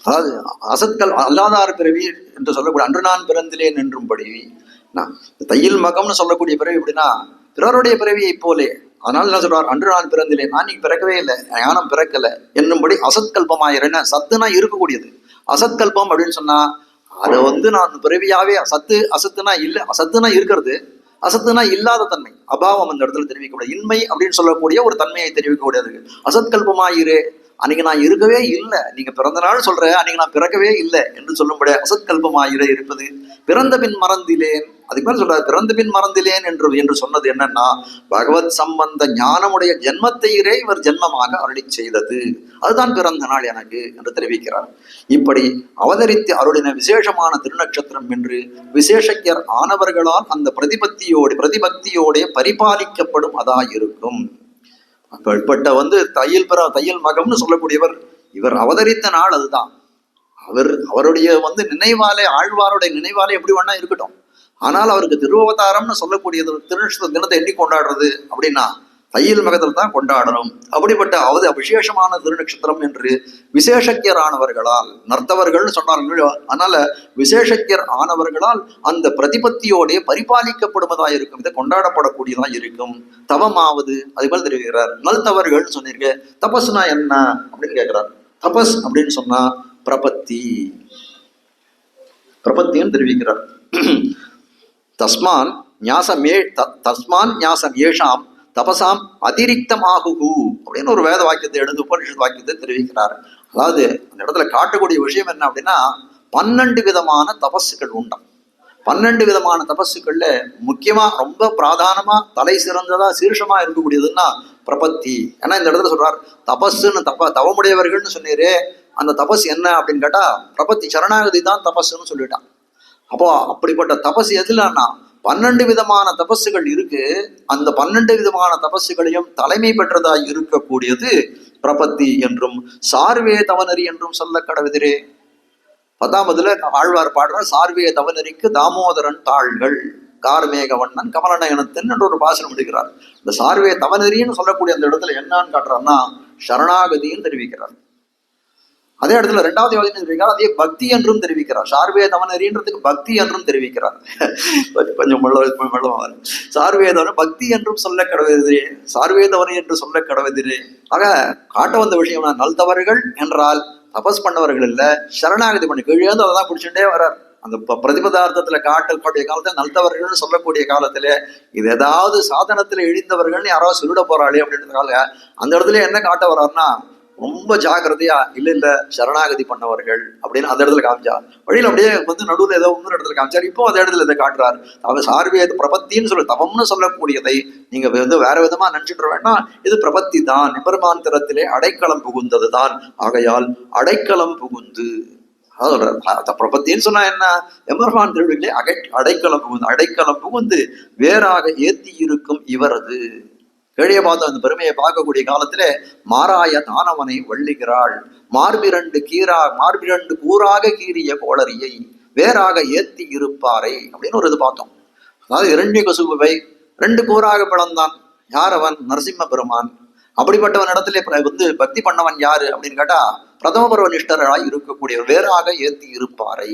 அதாவது அசத்கல் அல்லாதார் பிறவி என்று சொல்லக்கூடிய அன்று நான் பிறந்திலேன் என்றும்படி, தையில் மகம்னு சொல்லக்கூடிய பிறவி எப்படின்னா பிறருடைய பிறவியை போலே. அதனால என்ன சொல்றார், அன்று நான் பிறந்திலேன், நான் நீ பிறக்கவே இல்லை, ஞானம் பிறக்கல என்னும்படி அசத்கல்பமாயிரேன்னு. சத்துனா இருக்கக்கூடியது, அசத்கல்பம் அப்படின்னு சொன்னா அதை வந்து நான் பிறவியாவே, சத்து அசத்துனா இல்லை, அசத்துனா இருக்கிறது, அசத்துனா இல்லாத தன்மை, அபாவம் அந்த இடத்துல தெரிவிக்கக்கூடிய இன்மை அப்படின்னு சொல்லக்கூடிய ஒரு தன்மையை தெரிவிக்கக்கூடியது. அசத்கல்பமாயிரே, அன்னைக்கு நான் இருக்கவே இல்லை, நீங்க பிறந்த நாள் சொல்ற, அன்னைக்கு நான் பிறக்கவே இல்லை என்று சொல்லும்படியா அசத்கல்பமாயிர இருப்பது. பிறந்த பின் மறந்திலேன், அதுக்கு மேல சொல்றாரு, பிறந்த பின் மறந்திலேன் என்று சொன்னது என்னன்னா, பகவத் சம்பந்த ஞானமுடைய ஜென்மத்தையே இவர் ஜென்மமாக அருளி செய்தது, அதுதான் பிறந்த நாள் எனக்கு என்று தெரிவிக்கிறார். இப்படி அவதரித்து அருளின விசேஷமான திருநட்சத்திரம் என்று விசேஷக்கியர் ஆனவர்களால் அந்த பிரதிபக்தியோட பரிபாலிக்கப்படும் அதாயிருக்கும். அப்பட்ட வந்து தையல் மகம்னு சொல்லக்கூடியவர், இவர் அவதரித்த நாள் அதுதான். அவருடைய வந்து நினைவாலே, ஆழ்வாருடைய நினைவாலே எப்படி வேணா இருக்கட்டும், ஆனால் அவருக்கு திருவவதாரம்னு சொல்லக்கூடியது திருநட்சத்திர தினத்தை எண்ணி கொண்டாடுறது அப்படின்னா தையில் மகத்தில் தான் கொண்டாடணும். அப்படிப்பட்ட விசேஷமான திருநட்சத்திரம் என்று விசேஷக்கியர் ஆனவர்களால், நர்த்தவர்கள்னு சொன்னார்கள், அதனால விசேஷக்கியர் ஆனவர்களால் அந்த பிரதிபத்தியோடைய பரிபாலிக்கப்படுவதா இருக்கும், இதை கொண்டாடப்படக்கூடியதா இருக்கும். தவமாவது அது போல தெரிவிக்கிறார். நல்தவர்கள்னு சொன்னீங்க, தபஸ்னா என்ன அப்படின்னு கேட்கிறார். தபஸ் அப்படின்னு சொன்னா பிரபத்தின்னு தெரிவிக்கிறார். தஸ்மான் ஞாசம் ஏஷாம் தபசாம் அதிரிக்தமாகு அப்படின்னு ஒரு வேத வாக்கியத்தை எடுத்து உபனிஷத் வாக்கியத்தை தெரிவிக்கிறார். அதாவது அந்த இடத்துல காட்டக்கூடிய விஷயம் என்ன அப்படின்னா, 12 விதமான தபஸுகள் உண்டாம். 12 விதமான தபஸுகள்ல முக்கியமா ரொம்ப பிராதானமா தலை சிறந்ததா சீர்ஷமா இருக்கக்கூடியதுன்னா பிரபத்தி. ஏன்னா இந்த இடத்துல சொல்றார் தபஸ்ன்னு, தவமுடையவர்கள்னு சொன்னீரே, அந்த தபஸ் என்ன அப்படின்னு கேட்டா பிரபத்தி சரணாகதி தான் தபஸ்ன்னு சொல்லிட்டான். அப்போ அப்படிப்பட்ட தபஸ் எதுலன்னா 12 விதமான தபஸுகள் இருக்கு. அந்த 12 விதமான தபஸுகளையும் தலைமை பெற்றதாய் இருக்கக்கூடியது பிரபத்தி என்றும் சார்வே தவநெறி என்றும் சொல்ல கடவுதிரே. 10ஆவதுல ஆழ்வார் பாடுற சார்வே தவநெறிக்கு தாமோதரன் தாள்கள் கார்மேகவண்ணன் கமலநயனத்தன் என்று ஒரு பாசனம் எடுக்கிறார். இந்த சார்வே தவநெறின்னு சொல்லக்கூடிய அந்த இடத்துல என்னன்னு காட்டுறாருன்னா சரணாகதின்னு தெரிவிக்கிறார். அதே இடத்துல 2வது யோஜனை தெரிவிக்கிறார், அதே பக்தி என்றும் தெரிவிக்கிறார். சார்வே தவநெறின்றதுக்கு பக்தி என்றும் தெரிவிக்கிறார். கொஞ்சம் சார்வேதவன பக்தி என்றும் சொல்ல கடவுதிரே, சார்வேதவனை என்று சொல்ல கடவுதிரே. ஆக காட்ட வந்த விஷயம் நல்தவர்கள் என்றால் தபஸ் பண்ணவர்கள் இல்ல, சரணாகதி பண்ணி கீழே அதை தான் பிடிச்சுட்டே வர்றார். அந்த பிரதிபதார்த்தத்துல காட்டக்கூடிய காலத்துல நல்தவர்கள்னு சொல்லக்கூடிய காலத்துல இது ஏதாவது சாதனத்துல இழிந்தவர்கள் யாராவது சொல்லிட போறாளே அப்படின்றதுனால அந்த இடத்துல என்ன காட்ட வர்றாருன்னா ரொம்ப ஜாக்கிரதையா இல்ல சரணாகதி பண்ணவர்கள் அப்படின்னு அந்த இடத்துல காமிச்சா, வழியில் அப்படியே நடுவில் ஏதோ இன்னொரு இடத்துல காமிச்சார். இப்போ அந்த இடத்துல இதை காட்டுறார். அவ சார்பிய பிரபத்தின்னு சொல்ல தவம்னு சொல்லக்கூடியதை நீங்க வேற விதமா நினைச்சிட்டு வேண்டாம். இது பிரபத்தி தான், நிபர்மாந்தரத்திலே அடைக்கலம் புகுந்தது தான். ஆகையால் அடைக்கலம் புகுந்து பிரபத்தின்னு சொன்னா என்ன, எம்பெருமான் திருவிழிலே அடைக்கலம் புகுந்து, அடைக்கலம் புகுந்து வேறாக ஏத்தி இருக்கும் இவரது கேழிய பார்த்தோம். அந்த பெருமையை பார்க்கக்கூடிய காலத்திலே மாறாய தானவனை வள்ளிகிறாள், மார்பிரண்டு கூறாக கீறிய கோளரியை வேறாக ஏத்தி இருப்பாரை அப்படின்னு ஒரு இது பார்த்தோம். அதாவது இரண்டிய கசுபுவை 2 கூறாக பிளந்தான். யார் அவன்? நரசிம்ம பெருமான். அப்படிப்பட்டவன் இடத்துல பக்தி பண்ணவன் யாரு அப்படின்னு கேட்டா, பிரதம பருவ நிஷ்டராய் இருக்கக்கூடியவர், வேறாக ஏத்தி இருப்பாரை.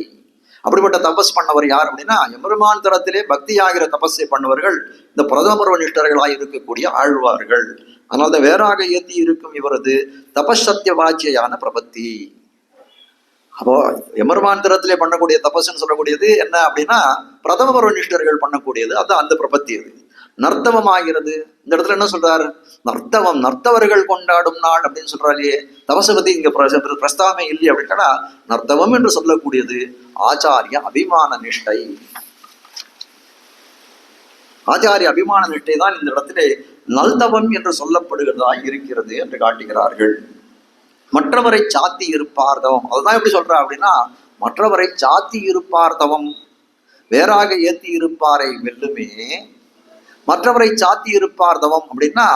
அப்படிப்பட்ட தபஸ் பண்ணவர் யார் அப்படின்னா, எம்பெருமான் தரத்திலே பக்தி ஆகிற தபஸை பண்ணவர்கள் இந்த பிரதம பருவ நிஷ்டர்களாய் இருக்கக்கூடிய ஆழ்வார்கள். அதனால்தான் வேறாக ஏத்தி இருக்கும் இவரது தபசத்திய வாச்சியான பிரபத்தி. அப்போ எம்பெருமான் தரத்திலே பண்ணக்கூடிய தபஸ்ன்னு சொல்லக்கூடியது என்ன அப்படின்னா, பிரதம பருவ நிஷ்டர்கள் பண்ணக்கூடியது. அது அந்த பிரபத்தி. அது நர்த்தவம் ஆகிறது. இந்த இடத்துல என்ன சொல்றாரு? நர்த்தவம், நர்த்தவர்கள் கொண்டாடும் நாள் அப்படின்னு சொல்றாரு. தபசை பத்தி இங்க பிரஸ்தாவமே இல்லையே அப்படின்னா, நர்த்தவம் என்று சொல்லக்கூடியது ஆச்சாரிய அபிமான நிஷ்டை. ஆச்சாரிய அபிமான நிஷ்டை தான் இந்த இடத்திலே நல்தவம் என்று சொல்லப்படுகிறதா இருக்கிறது என்று காட்டுகிறார்கள். மற்றவரை சாத்தி இருப்பார் தவம், அதுதான் எப்படி சொல்றா அப்படின்னா, மற்றவரை சாத்தி இருப்பார் தவம் வேறாக ஏத்தி இருப்பாரை வெல்லுமே. மற்றவரை சாத்தி இருப்பார் தவம் அப்படின்னா,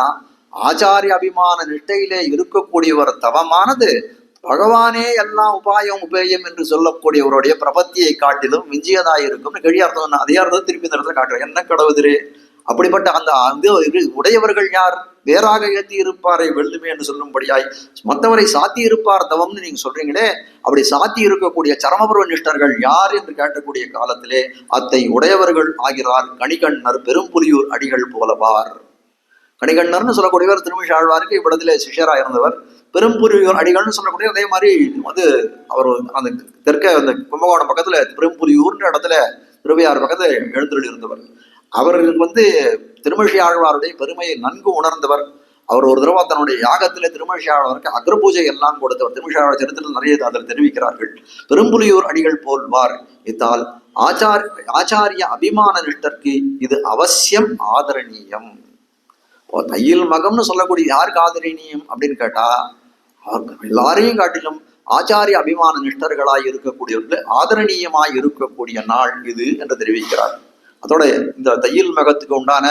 ஆச்சாரிய அபிமான நிஷ்டையிலே இருக்கக்கூடியவர் தவமானது பகவானே எல்லாம் உபாயம் உபேயம் என்று சொல்லக்கூடியவருடைய பிரபத்தியை காட்டிலும் விஞ்சியதாயிருக்கும். கெழியார்த்தம் அதே அர்த்தம் திருப்பி இந்த இடத்துல காட்டுற என்ன கடவுதிரே. அப்படிப்பட்ட அந்த உடையவர்கள் யார்? வேறாக ஏத்தி இருப்பாரை வெல்லுமே என்று சொல்லும்படியாய் மற்றவரை சாத்தி இருப்பார் தவம்னு நீங்க சொல்றீங்களே, அப்படி சாத்தி இருக்கக்கூடிய சரமபுர நிஷ்டர்கள் யார் என்று கேட்கக்கூடிய காலத்திலே அத்தை உடையவர்கள் ஆகிறார் கணிகண்ணர் பெரும்புலியூர் அடிகள் போலவார். கணிகண்ணர்னு சொல்லக்கூடியவர் திருமிஷாழ்வாருக்கு இவ்விடத்திலே சிஷ்யராக இருந்தவர். பெரும்புலியூர் அடிகள்னு சொல்லக்கூடிய அதே மாதிரி அவர் அந்த தெற்க அந்த கும்பகோணம் பக்கத்துல பெரும்புலியூர்ன்ற இடத்துல திருவையார் பக்கத்துல எழுந்தருள் இருந்தவர். அவருக்கு திருமழிசை ஆழ்வாருடைய பெருமையை நன்கு உணர்ந்தவர். அவர் ஒரு தடவை தன்னுடைய யாகத்திலே திருமழிசை ஆழ்வாருக்கு அக்ரபூஜை எல்லாம் கொடுத்தவர். திருமழிசை ஆழ்வார் சரித்திரத்தில் நிறைய அதில் தெரிவிக்கிறார்கள். பெரும்புலியூர் அடிகள் போல்வார் இத்தால் ஆச்சாரிய அபிமான நிஷ்டர்க்கு இது அவசியம் ஆதரணீயம். தையில் மகம்னு சொல்லக்கூடிய யாருக்கு ஆதரணீயம் அப்படின்னு கேட்டா, எல்லாரையும் காட்டிலும் ஆச்சாரிய அபிமான நிஷ்டர்களாய் இருக்கக்கூடியவர்கள் ஆதரணீயமாய் இருக்கக்கூடிய நாள் இது என்று தெரிவிக்கிறார். அதோட இந்த தையில் மகத்துக்கு உண்டான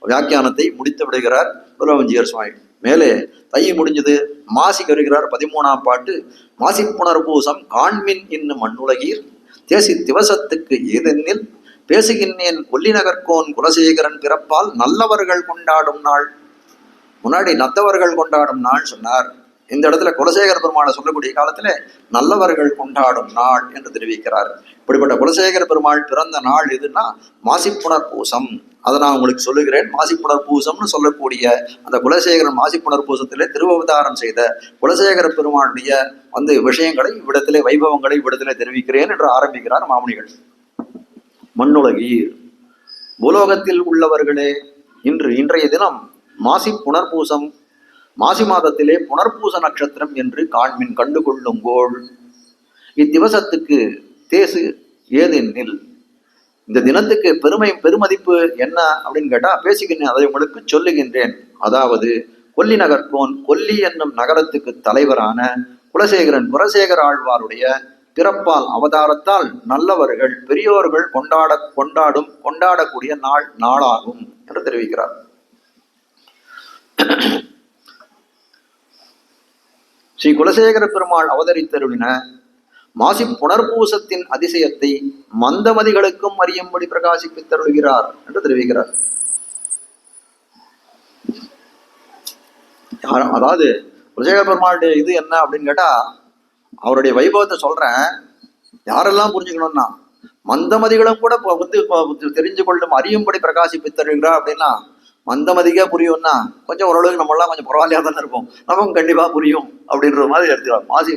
வியாக்கியானத்தை முடித்து விடுகிறார் புலவஞ்சியர் சுவாமி. மேலே தை முடிஞ்சது, மாசி கருகிறார். 13ஆம் பாட்டு. மாசி புனர்பூசம் காண்மின் இன்னும் மண்ணுலகீர் தேசி திவசத்துக்கு ஏதென்னில் பேசுகின்றேன் கொல்லிநகர்கோன் குலசேகரன் பிறப்பால் நல்லவர்கள் கொண்டாடும் நாள். முன்னாடி நத்தவர்கள் கொண்டாடும் நாள் சொன்னார். இந்த இடத்துல குலசேகர பெருமாளை சொல்லக்கூடிய காலத்துல நல்லவர்கள் கொண்டாடும் நாள் என்று தெரிவிக்கிறார். இப்படிப்பட்ட குலசேகர பெருமாள் பிறந்த நாள் எதுன்னா மாசிப்புணர் பூசம். அதை நான் உங்களுக்கு சொல்லுகிறேன். மாசிப்புணர் பூசம்னு சொல்லக்கூடிய அந்த குலசேகரன் மாசிப்புணர் பூசத்திலே திருவவதாரம் செய்த குலசேகர பெருமாளுடைய விஷயங்களை இவ்விடத்திலே வைபவங்களை இவ்விடத்திலே தெரிவிக்கிறேன் என்று ஆரம்பிக்கிறார் மாமுனிகள். மண்ணுலகீர், பூலோகத்தில் உள்ளவர்களே, இன்றைய தினம் மாசி புனர்பூசம், மாசி மாதத்திலே புனர்பூச நட்சத்திரம் என்று காண்மின் கண்டு கொள்ளுங்கோள். இத்திவசத்துக்கு தேசு ஏதெனில், இந்த தினத்துக்கு பெருமதிப்பு என்ன அப்படின்னு கேட்டா, பேசுகின்றேன், அதை உங்களுக்கு சொல்லுகின்றேன். அதாவது கொல்லிநகர்கோன், கொல்லி என்னும் நகரத்துக்கு தலைவரான குலசேகர ஆழ்வாருடைய பிறப்பால் அவதாரத்தால் நல்லவர்கள் பெரியோர்கள் கொண்டாடக்கூடிய நாளாகும் என்று தெரிவிக்கிறார். ஸ்ரீ குலசேகர பெருமாள் அவதரித்தருளின மாசி புனர்பூசத்தின் அதிசயத்தை மந்தமதிகளுக்கும் அறியும்படி பிரகாசிப்பித்தருளுகிறார் என்று தெரிவிக்கிறார். அதாவது குலசேகர பெருமாளுடைய இது என்ன அப்படின்னு கேட்டா, அவருடைய வைபவத்தை சொல்றேன். யாரெல்லாம் புரிஞ்சுக்கணும்னா, மந்தமதிகளும் கூட தெரிஞ்சு கொள்ளும் அறியும்படி பிரகாசிப்பித்தருகிறார். அப்படின்னா மந்தமதிக்கே புரியும்னா கொஞ்சம் ஓரளவுக்கு நம்மளாம் கொஞ்சம் பரவாயில்லையா தானே இருப்போம், நமக்கும் கண்டிப்பா புரியும் அப்படின்ற மாதிரி எடுத்துக்கலாம். மாசி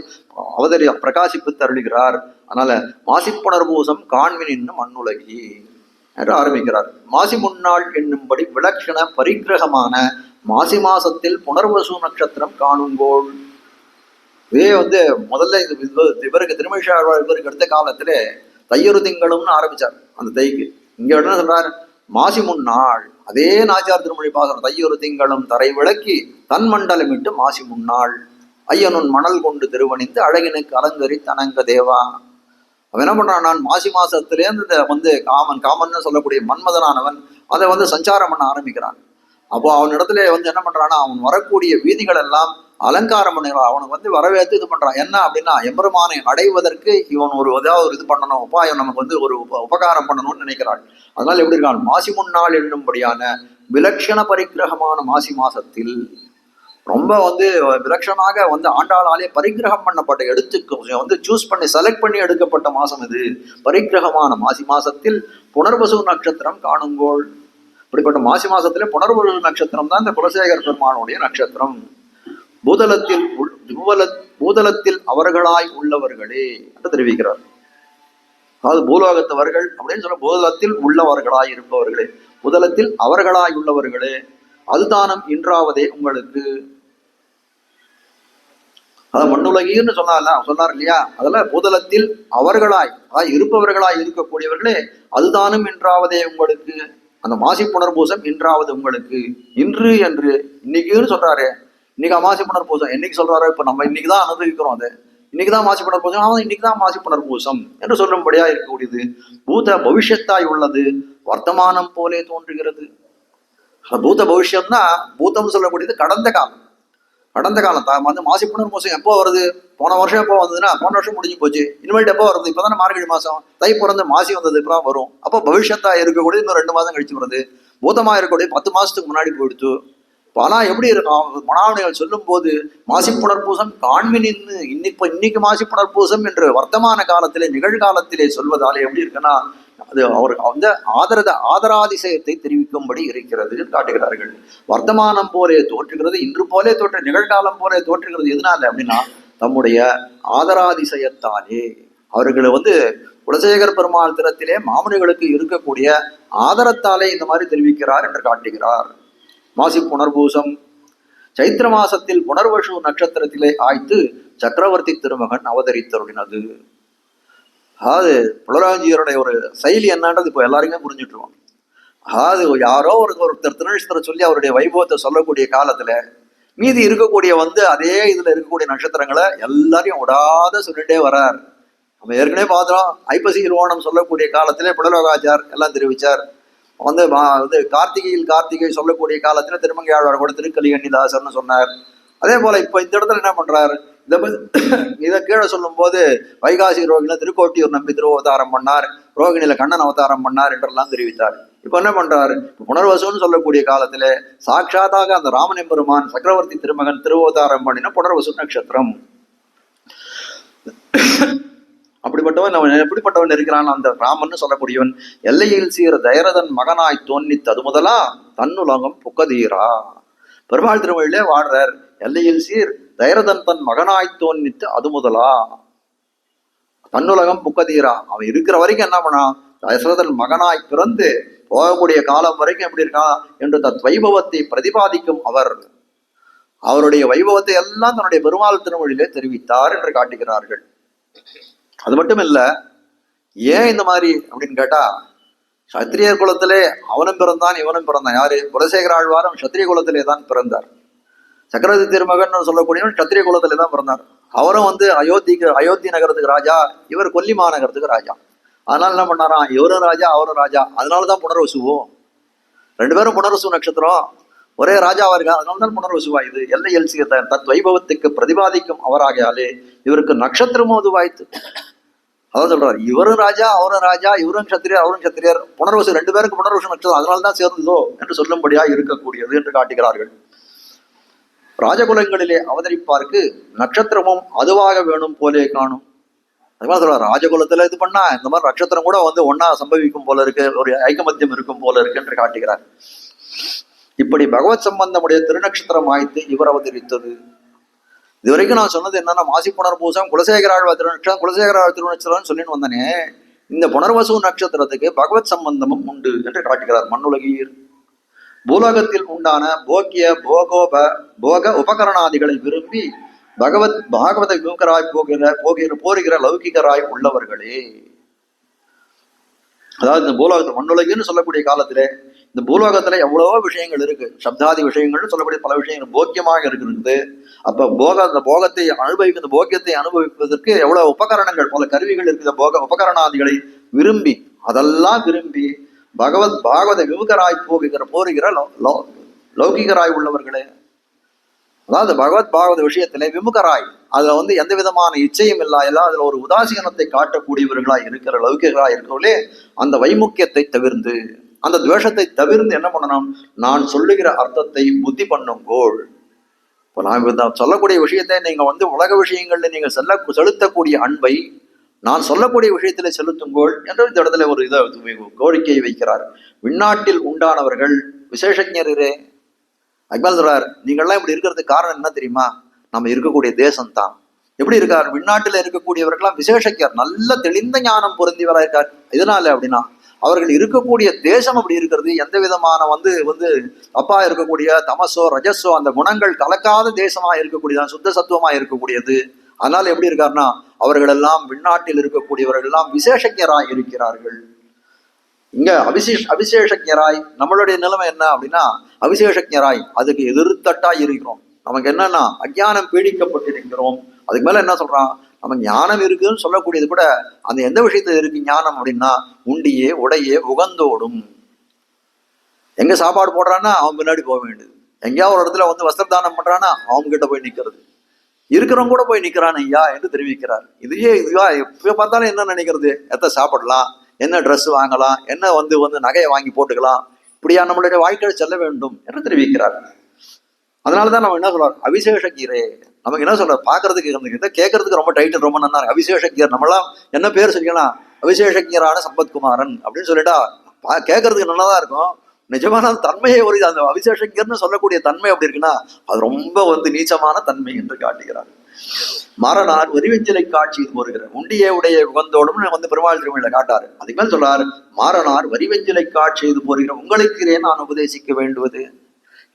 பிரகாசிப்பு தருளுகிறார். அதனால மாசிப்புணர்பூசம் காண்மின் என்னும் மண்ணுலகி என்று ஆரம்பிக்கிறார். மாசி முன்னாள் என்னும்படி விலட்சண பரிகிரகமான மாசி மாசத்தில் புனர்வசு நட்சத்திரம் காணுங்கோள். இதே வந்து முதல்ல இவருக்கு திருமழிசாழ்வார் இவருக்கு எடுத்த காலத்திலே தையொரு திங்களும்னு ஆரம்பிச்சார். அந்த தைக்கு இங்க என்ன சொல்றாரு, மாசி முன்னாள். அதே நாச்சியார் திருமொழி பாசனம், தையொரு திங்களும் தரை விளக்கி தன் மண்டலமிட்டு மாசி முன்னாள் ஐயனுன் மணல் கொண்டு திருவணிந்து அழகினுக்கு அலங்கரி தனங்க தேவா. அவன் என்ன பண்றான், நான் மாசி மாசத்திலேருந்து வந்து காமன் சொல்லக்கூடிய மன்மதனானவன் அதை வந்து சஞ்சாரம் பண்ண ஆரம்பிக்கிறான். அப்போ அவன் இடத்துல வந்து என்ன பண்றான்னா, அவன் வரக்கூடிய வீதிகள் எல்லாம் அலங்காரம் பண்ணுறான். அவனுக்கு வந்து வரவேற்று இது பண்றான். என்ன அப்படின்னா, எம்பெருமானை அடைவதற்கு இவன் ஏதாவது ஒரு இது பண்ணணும், உபாயம் நமக்கு வந்து ஒரு உபகாரம் பண்ணணும்னு நினைக்கிறாள். அதனால எப்படி இருக்கான், மாசி முன்னாள் என்னும்படியான விலட்சண பரிகிரகமான மாசி மாசத்தில் ரொம்ப வந்து விலட்சணமாக வந்து ஆண்டாளாலே பரிகிரகம் பண்ணப்பட்ட வந்து சூஸ் பண்ணி செலக்ட் பண்ணி எடுக்கப்பட்ட மாசம் இது. பரிகிரகமான மாசி மாசத்தில் புனர்வசு நட்சத்திரம் காணுங்கோள். இப்படிப்பட்ட மாசி மாசத்திலே புனர்வசு நட்சத்திரம் தான் இந்த குலசேகர பெருமானுடைய நட்சத்திரம். பூதலத்தில் அவர்களாய் உள்ளவர்களே என்று தெரிவிக்கிறார். அதாவது பூலோகத்தவர்கள் அப்படின்னு சொல்ல, பூதலத்தில் உள்ளவர்களாய் இருப்பவர்களே, பூதலத்தில் அவர்களாய் உள்ளவர்களே, அதுதானம் இன்றாவதே உங்களுக்கு. அத மண்ணுலகீர்னு சொன்னார் இல்லையா, அதெல்லாம் பூதலத்தில் அவர்களாய் அதாவது இருப்பவர்களாய் இருக்கக்கூடியவர்களே, அதுதானும் இன்றாவதே உங்களுக்கு. அந்த மாசி புனர்பூசம் இன்றாவது உங்களுக்கு. இன்று என்று இன்னைக்குன்னு சொல்றாரு. இன்னைக்கு மாசி புனர்பூசம் என்னைக்கு சொல்றாரு, இப்ப நம்ம இன்னைக்குதான் அனுபவிக்கிறோம். அது இன்னைக்குதான் மாசி புனர்பூசம், அவன் இன்னைக்குதான் மாசி புனர்பூசம் என்று சொல்லும்படியா இருக்கக்கூடியது. பூத பவிஷ்யத்தாய் உள்ளது, வர்த்தமானம் போலே தோன்றுகிறது. பூத பவிஷ்யம்னா பூதம் சொல்லக்கூடியது கடந்த காலம். கடந்த காலம் வந்து மாசி புனர்பூசம் எப்போ வருது, போன வருஷம் எப்போ வந்ததுன்னா போன வருஷம் முடிஞ்சு போச்சு. இனிமேட்டு எப்போ வருது, இப்பதானே மார்கழி மாசம் தை பிறந்து மாசி வந்தது, இப்பதான் வரும். அப்போ பவிஷ்யத்தா இருக்கக்கூடிய இன்னும் 2 மாதம் கழிச்சு வருது. பூதமா இருக்கக்கூடிய 10 மாசத்துக்கு முன்னாடி போயிடுத்து. ஆனா எப்படி இருக்கும், மனாவணிகள் சொல்லும் போது மாசி புனர்பூசம் காண்மினின்னு இன்னைக்கு மாசி புனர்பூசம் என்று வர்த்தமான காலத்திலே நிகழ்காலத்திலே சொல்வதாலே எப்படி இருக்குன்னா, அது அவர் வந்து ஆதராதிசயத்தை தெரிவிக்கும்படி இருக்கிறது காட்டுகிறார்கள். வர்த்தமானம் போலே தோற்றுகிறது, இன்று போலே தோற்ற நிகழ்காலம் போலே தோற்றுகிறது. எதனால அப்படின்னா, தம்முடைய ஆதராதிசயத்தாலே அவர்களை வந்து குலசேகர பெருமாள் திறத்திலே மாமுனிகளுக்கு இருக்கக்கூடிய ஆதரத்தாலே இந்த மாதிரி தெரிவிக்கிறார் என்று காட்டுகிறார். மாசி புனர்பூசம் சைத்திர மாசத்தில் புனர்வசு நட்சத்திரத்திலே ஆய்த்து சக்கரவர்த்தி திருமகன் அவதரித்தருளினது. அதாவது புலராஞ்சியருடைய ஒரு செயலி என்னன்றது இப்போ எல்லாருக்குமே புரிஞ்சுட்டுருவோம். அதாவது யாரோ ஒருத்தர் திருநட்சத்திரம் சொல்லி அவருடைய வைபவத்தை சொல்லக்கூடிய காலத்துல மீதி இருக்கக்கூடிய வந்து அதே இதுல இருக்கக்கூடிய நட்சத்திரங்களை எல்லாரையும் விடாத சொல்லிட்டே வர்றார். நம்ம ஏற்கனவே பார்த்தோம், ஐப்பசி ஓணம் சொல்லக்கூடிய காலத்திலே புலலோகாச்சார் எல்லாம் தெரிவிச்சார். வந்து கார்த்திகை சொல்லக்கூடிய காலத்துல திருமங்கை ஆழ்வார் கூட திருக்கலிகண்ணிதாசர்னு சொன்னார். அதே போல இப்ப இந்த இடத்துல என்ன பண்றாரு, இதை கீழே சொல்லும் போது வைகாசி ரோகிணில திருக்கோட்டியூர் நம்பி திருவதாரம் பண்ணார், ரோகிணியில கண்ணன் அவதாரம் பண்ணார் என்றெல்லாம் தெரிவித்தார். இப்ப என்ன பண்றாரு, புனர்வசுன்னு சொல்லக்கூடிய காலத்துல சாட்சாத்தாக அந்த ராமன் எம்பெருமான் சக்கரவர்த்தி திருமகன் திருவதாரம் பண்ணின புனர்வசு நட்சத்திரம். எப்படிப்பட்டவன் இருக்கிறான் அந்த ராமன் சொல்லக்கூடியவன். எல்லையில் சீர தயரதன் மகனாய் தோன்னித்து அது முதலா தன்னுலகம் புக்கதீரா. பெருமாள் திருமொழியிலே வாழ்றார். எல்லையில் சீர் தயரதன் தன் மகனாய் தோன்னித்து அது முதலா தன்னுலகம் புக்கதீரா. அவன் இருக்கிற வரைக்கும் என்ன பண்ணா, தசரதன் மகனாய் பிறந்து போகக்கூடிய காலம் வரைக்கும் எப்படி இருக்கான் என்று தத் வைபவத்தை பிரதிபாதிக்கும் அவர். அவருடைய வைபவத்தை எல்லாம் தன்னுடைய பெருமாள் திருமொழியிலே தெரிவித்தார் என்று காட்டுகிறார்கள். அது மட்டும் இல்ல, ஏன் இந்த மாதிரி அப்படின்னு கேட்டா, சத்திரியர் குலத்திலே அவனும் பிறந்தான் இவனும் பிறந்தான். யாரு, குலசேகர ஆழ்வாரும் சத்திரிய குலத்திலே தான் பிறந்தார். சக்கரவர்த்தி திருமகன் சொல்லக்கூடியவன் சத்திரிய குலத்திலே தான் பிறந்தார். அவரும் வந்து அயோத்தி நகரத்துக்கு ராஜா, இவர் கொல்லி மாநகரத்துக்கு ராஜா. அதனால என்ன பண்ணாராம், இவரும் ராஜா அவரும் ராஜா. அதனாலதான் புனர்வசுவோம், 2 பேரும் புனர்வசு நட்சத்திரம் ஒரே ராஜாவா இருக்கா, அதனால்தான் புனர்வசுவா. இது எல்லையில் தத் வைபவத்துக்கு பிரதிபாதிக்கும் அவராகையாலே இவருக்கு நட்சத்திரமும் அது வாய்த்து. அதான் சொல்றாரு, இவரும் ராஜா அவரும் ராஜா, இவரும் சத்திரியர் அவரும் சத்திரியர், புனர்வசு 2 பேருக்கு புனர்வசு நட்சத்திரம் அதனால்தான் சேர்ந்ததோ என்று சொல்லும்படியா இருக்கக்கூடியது என்று காட்டுகிறார்கள். ராஜகுலங்களிலே அவதரிப்பார்க்கு நட்சத்திரமும் அதுவாக வேணும் போலே காணும். அதுமாதிரி சொல்றாரு, ராஜகுலத்துல இது பண்ணா இந்த மாதிரி நட்சத்திரம் கூட வந்து ஒன்னா சம்பவிக்கும் போல இருக்கு, ஒரு ஐக்கமத்தியம் இருக்கும் போல இருக்கு என்று காட்டுகிறார். இப்படி பகவத் சம்பந்தமுடைய திருநட்சத்திரம் ஆய்த்து இவர் அவதரித்தது. இதுவரைக்கும் நான் சொன்னது என்னன்னா, மாசி புனர்பூசம் குலசேகர ஆழ்வார் திருநட்சத்திரம், குலசேகர ஆழ்வார் திருநட்சத்திரம் சொல்லின்னு வந்தனே. இந்த புனர்வசு நட்சத்திரத்துக்கு பகவத் சம்பந்தமும் உண்டு என்று காட்டுகிறார். மண்ணுலகீர் பூலோகத்தில் உண்டான போக உபகரணாதிகளை விரும்பி பாகவத விமுகராய் போகிற லௌகிகராய் உள்ளவர்களே. அதாவது இந்த பூலோகத்தில் மண்ணுலகுன்னு சொல்லக்கூடிய காலத்திலே இந்த பூலோகத்துல எவ்வளவோ விஷயங்கள் இருக்கு, சப்தாதி விஷயங்கள்னு சொல்லக்கூடிய பல விஷயங்கள் போக்கியமாக இருக்கிறது. அப்ப அந்த போகத்தை இந்த போக்கியத்தை அனுபவிப்பதற்கு எவ்வளவு உபகரணங்கள், பல கருவிகள் இருக்குது. உபகரணாதிகளை விரும்பி அதெல்லாம் விரும்பி பாகவத விமுகராய் போகிற லௌகிகராய் உள்ளவர்களே. அதாவது பாகவத விஷயத்திலே விமுகராய், அதுல எந்த விதமான இச்சையும் இல்லா, எல்லாம் அதுல ஒரு உதாசீனத்தை காட்டக்கூடியவர்களாய் இருக்கிற லௌகிகராய் இருக்கிறவர்களே அந்த வைமுக்கியத்தை தவிர்ந்து, அந்த துவேஷத்தை தவிர்த்து என்ன பண்ணணும், நான் சொல்லுகிற அர்த்தத்தை புத்தி பண்ணுங்கோள். இப்போ நான் சொல்லக்கூடிய விஷயத்தை நீங்க உலக விஷயங்கள்ல நீங்க செலுத்தக்கூடிய அன்பை நான் சொல்லக்கூடிய விஷயத்திலே செலுத்துங்கோள் என்று இந்த இடத்துல ஒரு கோரிக்கையை வைக்கிறார். விண்ணாட்டில் உண்டானவர்கள் விசேஷஞரே. அக்மல் சொல்றார், நீங்கள்லாம் இப்படி இருக்கிறதுக்கு காரணம் என்ன தெரியுமா, நம்ம இருக்கக்கூடிய தேசம்தான். எப்படி இருக்கார், விண்ணாட்டில் இருக்கக்கூடியவர்கள்லாம் விசேஷக்கர், நல்ல தெளிந்த ஞானம் பொருந்தியவராக இருக்கார். இதனால அப்படின்னா அவர்கள் இருக்கக்கூடிய தேசம் அப்படி இருக்கிறது. எந்த விதமான அப்பா இருக்கக்கூடிய தமசோ ரஜஸோ அந்த குணங்கள் கலக்காத தேசமா இருக்கக்கூடியதான், சுத்த சத்துவமா இருக்கக்கூடியது. அதனால எப்படி இருக்காருன்னா அவர்கள் எல்லாம் விண்ணாட்டில் இருக்கக்கூடியவர்கள் எல்லாம் விசேஷஞராய் இருக்கிறார்கள். இங்க அவிசேஷஞராய் நம்மளுடைய நிலைமை என்ன அப்படின்னா அவிசேஷஞராய் அதுக்கு எதிர்த்தட்டாய் இருக்கிறோம். நமக்கு என்னன்னா அஞ்ஞானம் பீடிக்கப்பட்டிருக்கிறோம். அதுக்கு மேல என்ன சொல்றான், நம்ம ஞானம் இருக்குதுன்னு சொல்லக்கூடியது கூட அந்த எந்த விஷயத்துல இருக்கு ஞானம் அப்படின்னா உண்டியே உடையே உகந்தோடும். எங்க சாப்பாடு போடுறான்னா அவன் பின்னாடி போக வேண்டியது, எங்கேயாவது ஒரு இடத்துல வஸ்திரதானம் பண்றான்னா அவங்க கிட்ட போய் நிக்கிறது, இருக்கிறவங்க கூட போய் நிக்கிறான் ஐயா என்று தெரிவிக்கிறார். இதுவா எப்ப பார்த்தாலும் என்ன நினைக்கிறது, எத்த சாப்பிடலாம், என்ன ட்ரெஸ் வாங்கலாம், என்ன நகையை வாங்கி போட்டுக்கலாம், இப்படியா நம்மளுடைய வாழ்க்கையில் செல்ல வேண்டும் என்று தெரிவிக்கிறார். அதனாலதான் நம்ம என்ன சொல்றாரு, அவிசேஷகீரே. நமக்கு என்ன சொல்ற, பாக்குறதுக்கு கேட்கறதுக்கு ரொம்ப டைட்டில் ரொம்ப நல்லா இருக்கு. அவிசேஷகீர், நம்மளாம் என்ன பேர் சொல்லிக்கலாம், அவிசேஷகீரான சம்பத்குமாரன் அப்படின்னு சொல்லிட்டா கேட்கறதுக்கு நல்லாதான் இருக்கும். நிஜமான தன்மையை ஒரு அந்த அவிசேஷகீர்னு சொல்லக்கூடிய தன்மை அப்படி இருக்குன்னா அது ரொம்ப நீச்சமான தன்மை என்று காட்டுகிறார். மாறனார் வரிவெஞ்சிலை காட்சி இது போருகிற உண்டியே உடைய உகந்தோடும் பெருமாள் திருமணியில காட்டாரு. அதுக்கு மேல் சொல்றாரு, மாறனார் வரிவெஞ்சிலை காட்சி இது போருகிற உங்களுக்கு நான் உபதேசிக்க வேண்டுவது.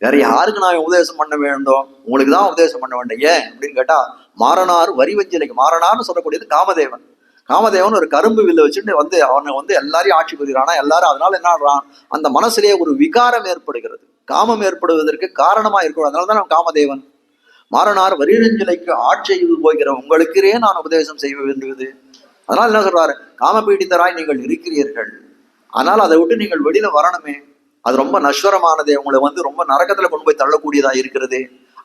வேற யாருக்கு நான் உபதேசம் பண்ண வேண்டும், உங்களுக்கு தான் உபதேசம் பண்ண வேண்டும். ஏன் அப்படின்னு கேட்டா மாறனார் வரிவெஞ்சிலைக்கு, மாறனார்னு சொல்லக்கூடியது காமதேவன். காமதேவன் ஒரு கரும்பு வில்ல வச்சுட்டு அவனை எல்லாரையும் ஆட்சி புரிகிறானா எல்லாரும். அதனால என்ன ஆடுறான், அந்த மனசுலேயே ஒரு விகாரம் ஏற்படுகிறது, காமம் ஏற்படுவதற்கு காரணமா இருக்கும். அதனாலதான் அவன் காமதேவன். மாறனார் வரிவெஞ்சிலைக்கு ஆட்சி இது போகிற உங்களுக்கே நான் உபதேசம் செய்ய வேண்டுவது. அதனால என்ன சொல்றாரு, காம பீடித்தராய் நீங்கள் இருக்கிறீர்கள், ஆனால் அதை விட்டு நீங்கள் வெளியில வரணுமே. அது ரொம்ப நஸ்வரமானதே, உங்களை ரொம்ப நரகத்துல கொண்டு போய் தள்ளக்கூடியதா இருக்கிறது.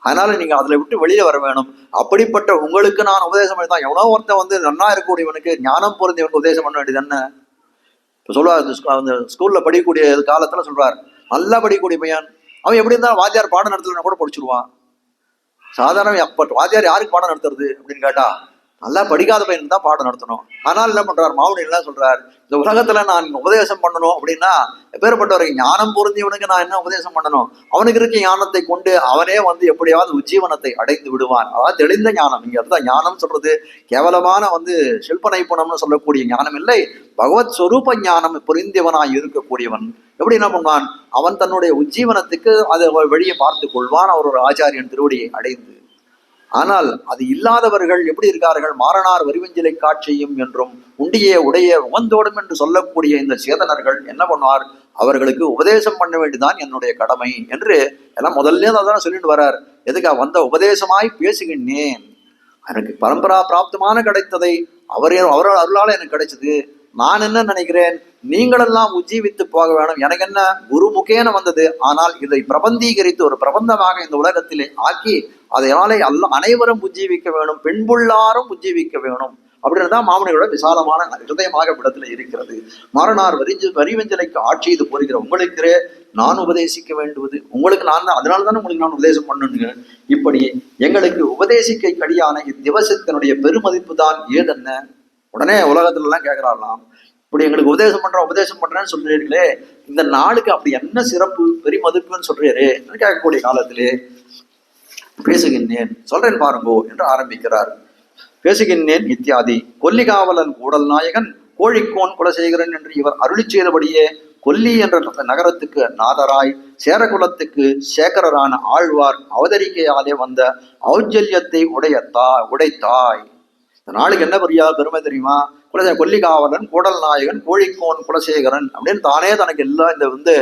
அதனால நீங்க அதுல விட்டு வெளியில வர வேணும். அப்படிப்பட்ட உங்களுக்கு நான் உபதேசம் பண்ணிதான். எவனோ ஒருத்தன் நன்னா இருக்கக்கூடியவனுக்கு ஞானம் பொருந்தியவனுக்கு உபதேசம் பண்ண வேண்டியது என்ன. இப்ப சொல்லுவார், அந்த ஸ்கூல்ல படிக்கக்கூடிய காலத்துல சொல்றாரு, நல்லா படிக்கக்கூடிய பையன் அவன் எப்படி இருந்தாலும் வாத்தியார் பாடம் நடத்தலன்னா கூட படிச்சிருவான். சாதாரண வாத்தியார் யாருக்கு பாடம் நடத்துறது அப்படின்னு கேட்டா நல்லா படிக்காத பையன் தான் பாடம் நடத்தணும். ஆனால் என்ன பண்றாரு, மாவுனி என்ன சொல்றாரு, இந்த உலகத்துல நான் உபதேசம் பண்ணணும் அப்படின்னா எப்பேற்பட்டவருக்கு ஞானம் பொருந்தியவனுக்கு நான் என்ன உபதேசம் பண்ணணும், அவனுக்கு இருக்க ஞானத்தை கொண்டு அவனே எப்படியாவது உஜ்ஜீவனத்தை அடைந்து விடுவான். அதாவது தெளிந்த ஞானம். இங்க அடுத்த ஞானம் சொல்றது கேவலமான சில்ப நைப்புணம்னு சொல்லக்கூடிய ஞானம் இல்லை, பகவத் ஸ்வரூப ஞானம் புரிந்தியவனாய் இருக்கக்கூடியவன் எப்படி என்ன பண்ணுவான், அவன் தன்னுடைய உஜ்ஜீவனத்துக்கு அதை வழியை பார்த்து கொள்வான், அவர் ஒரு ஆச்சாரியன் திருவடியை அடைந்து. ஆனால் அது இல்லாதவர்கள் எப்படி இருக்கார்கள், மாறனார் வரிவெஞ்சிலை காட்சியும் என்றும் உண்டியே உடைய உகந்தோடும் என்று சொல்லக்கூடிய இந்த சேதனர்கள் என்ன பண்ணுவார், அவர்களுக்கு உபதேசம் பண்ண வேண்டியதான் என்னுடைய கடமை என்று எல்லாம் முதல்ல அதான் சொல்லிட்டு வர்றார். எதுக்கா உபதேசமாய் பேசுகின்றேன், எனக்கு பரம்பரா பிராப்தமான கிடைத்ததை அவரோட அருளால எனக்கு கிடைச்சது. நான் என்ன நினைக்கிறேன், நீங்களெல்லாம் உஜ்ஜீவித்து போக வேணும், எனக்கு என்ன குரு முகேன வந்தது. ஆனால் இதை பிரபந்தீகரித்து ஒரு பிரபந்தமாக இந்த உலகத்திலே ஆக்கி அதனாலே அனைவரும் உஜ்ஜீவிக்க வேணும், பெண்புள்ளாரும் உஜ்ஜீவிக்க வேணும் அப்படின்னு தான் மாமனியோட விசாலமான ஹிருதயமாக இடத்துல இருக்கிறது. மாறனார் வரிவெஞ்சலைக்கு ஆட்சி இது போகிற உங்களுக்கே நான் உபதேசிக்க வேண்டுவது. உங்களுக்கு நான் தான், அதனால தானே உங்களுக்கு நான் உபதேசம் பண்ணுங்க. இப்படி எங்களுக்கு உபதேசிக்க கடியான இத்திவசத்தினுடைய பெருமதிப்பு தான் ஏதென்ன. உடனே உலகத்துல எல்லாம் கேட்கிறாரலாம், இப்படி எங்களுக்கு உபதேசம் பண்றேன்னு சொல்றீர்களே, இந்த நாளுக்கு அப்படி என்ன சிறப்பு பெருமதிப்புன்னு சொல்றீரே கேட்கக்கூடிய காலத்திலே பேசுகின்றேன் சொல்றேன் பாருங்கோ என்று ஆரம்பிக்கிறார். பேசுகின்றேன் இத்தியாதி கொல்லிகாவலன் கூடல் நாயகன் கோழிக்கோன் குலசேகரன் என்று இவர் அருளி செய்தபடியே கொல்லி என்ற நகரத்துக்கு நாதராய் சேரகுலத்துக்கு சேகரரான ஆழ்வார் அவதரிக்கையாலே வந்த ஔஜல்யத்தை உடைத்தாய். இந்த நாளுக்கு என்ன பெருமை தெரியுமா? கொல்லிகாவலன், கூடல் நாயகன், கோழிக்கோன் குலசேகரன் அப்படின்னு தானே தனக்கு எல்லாம் இந்த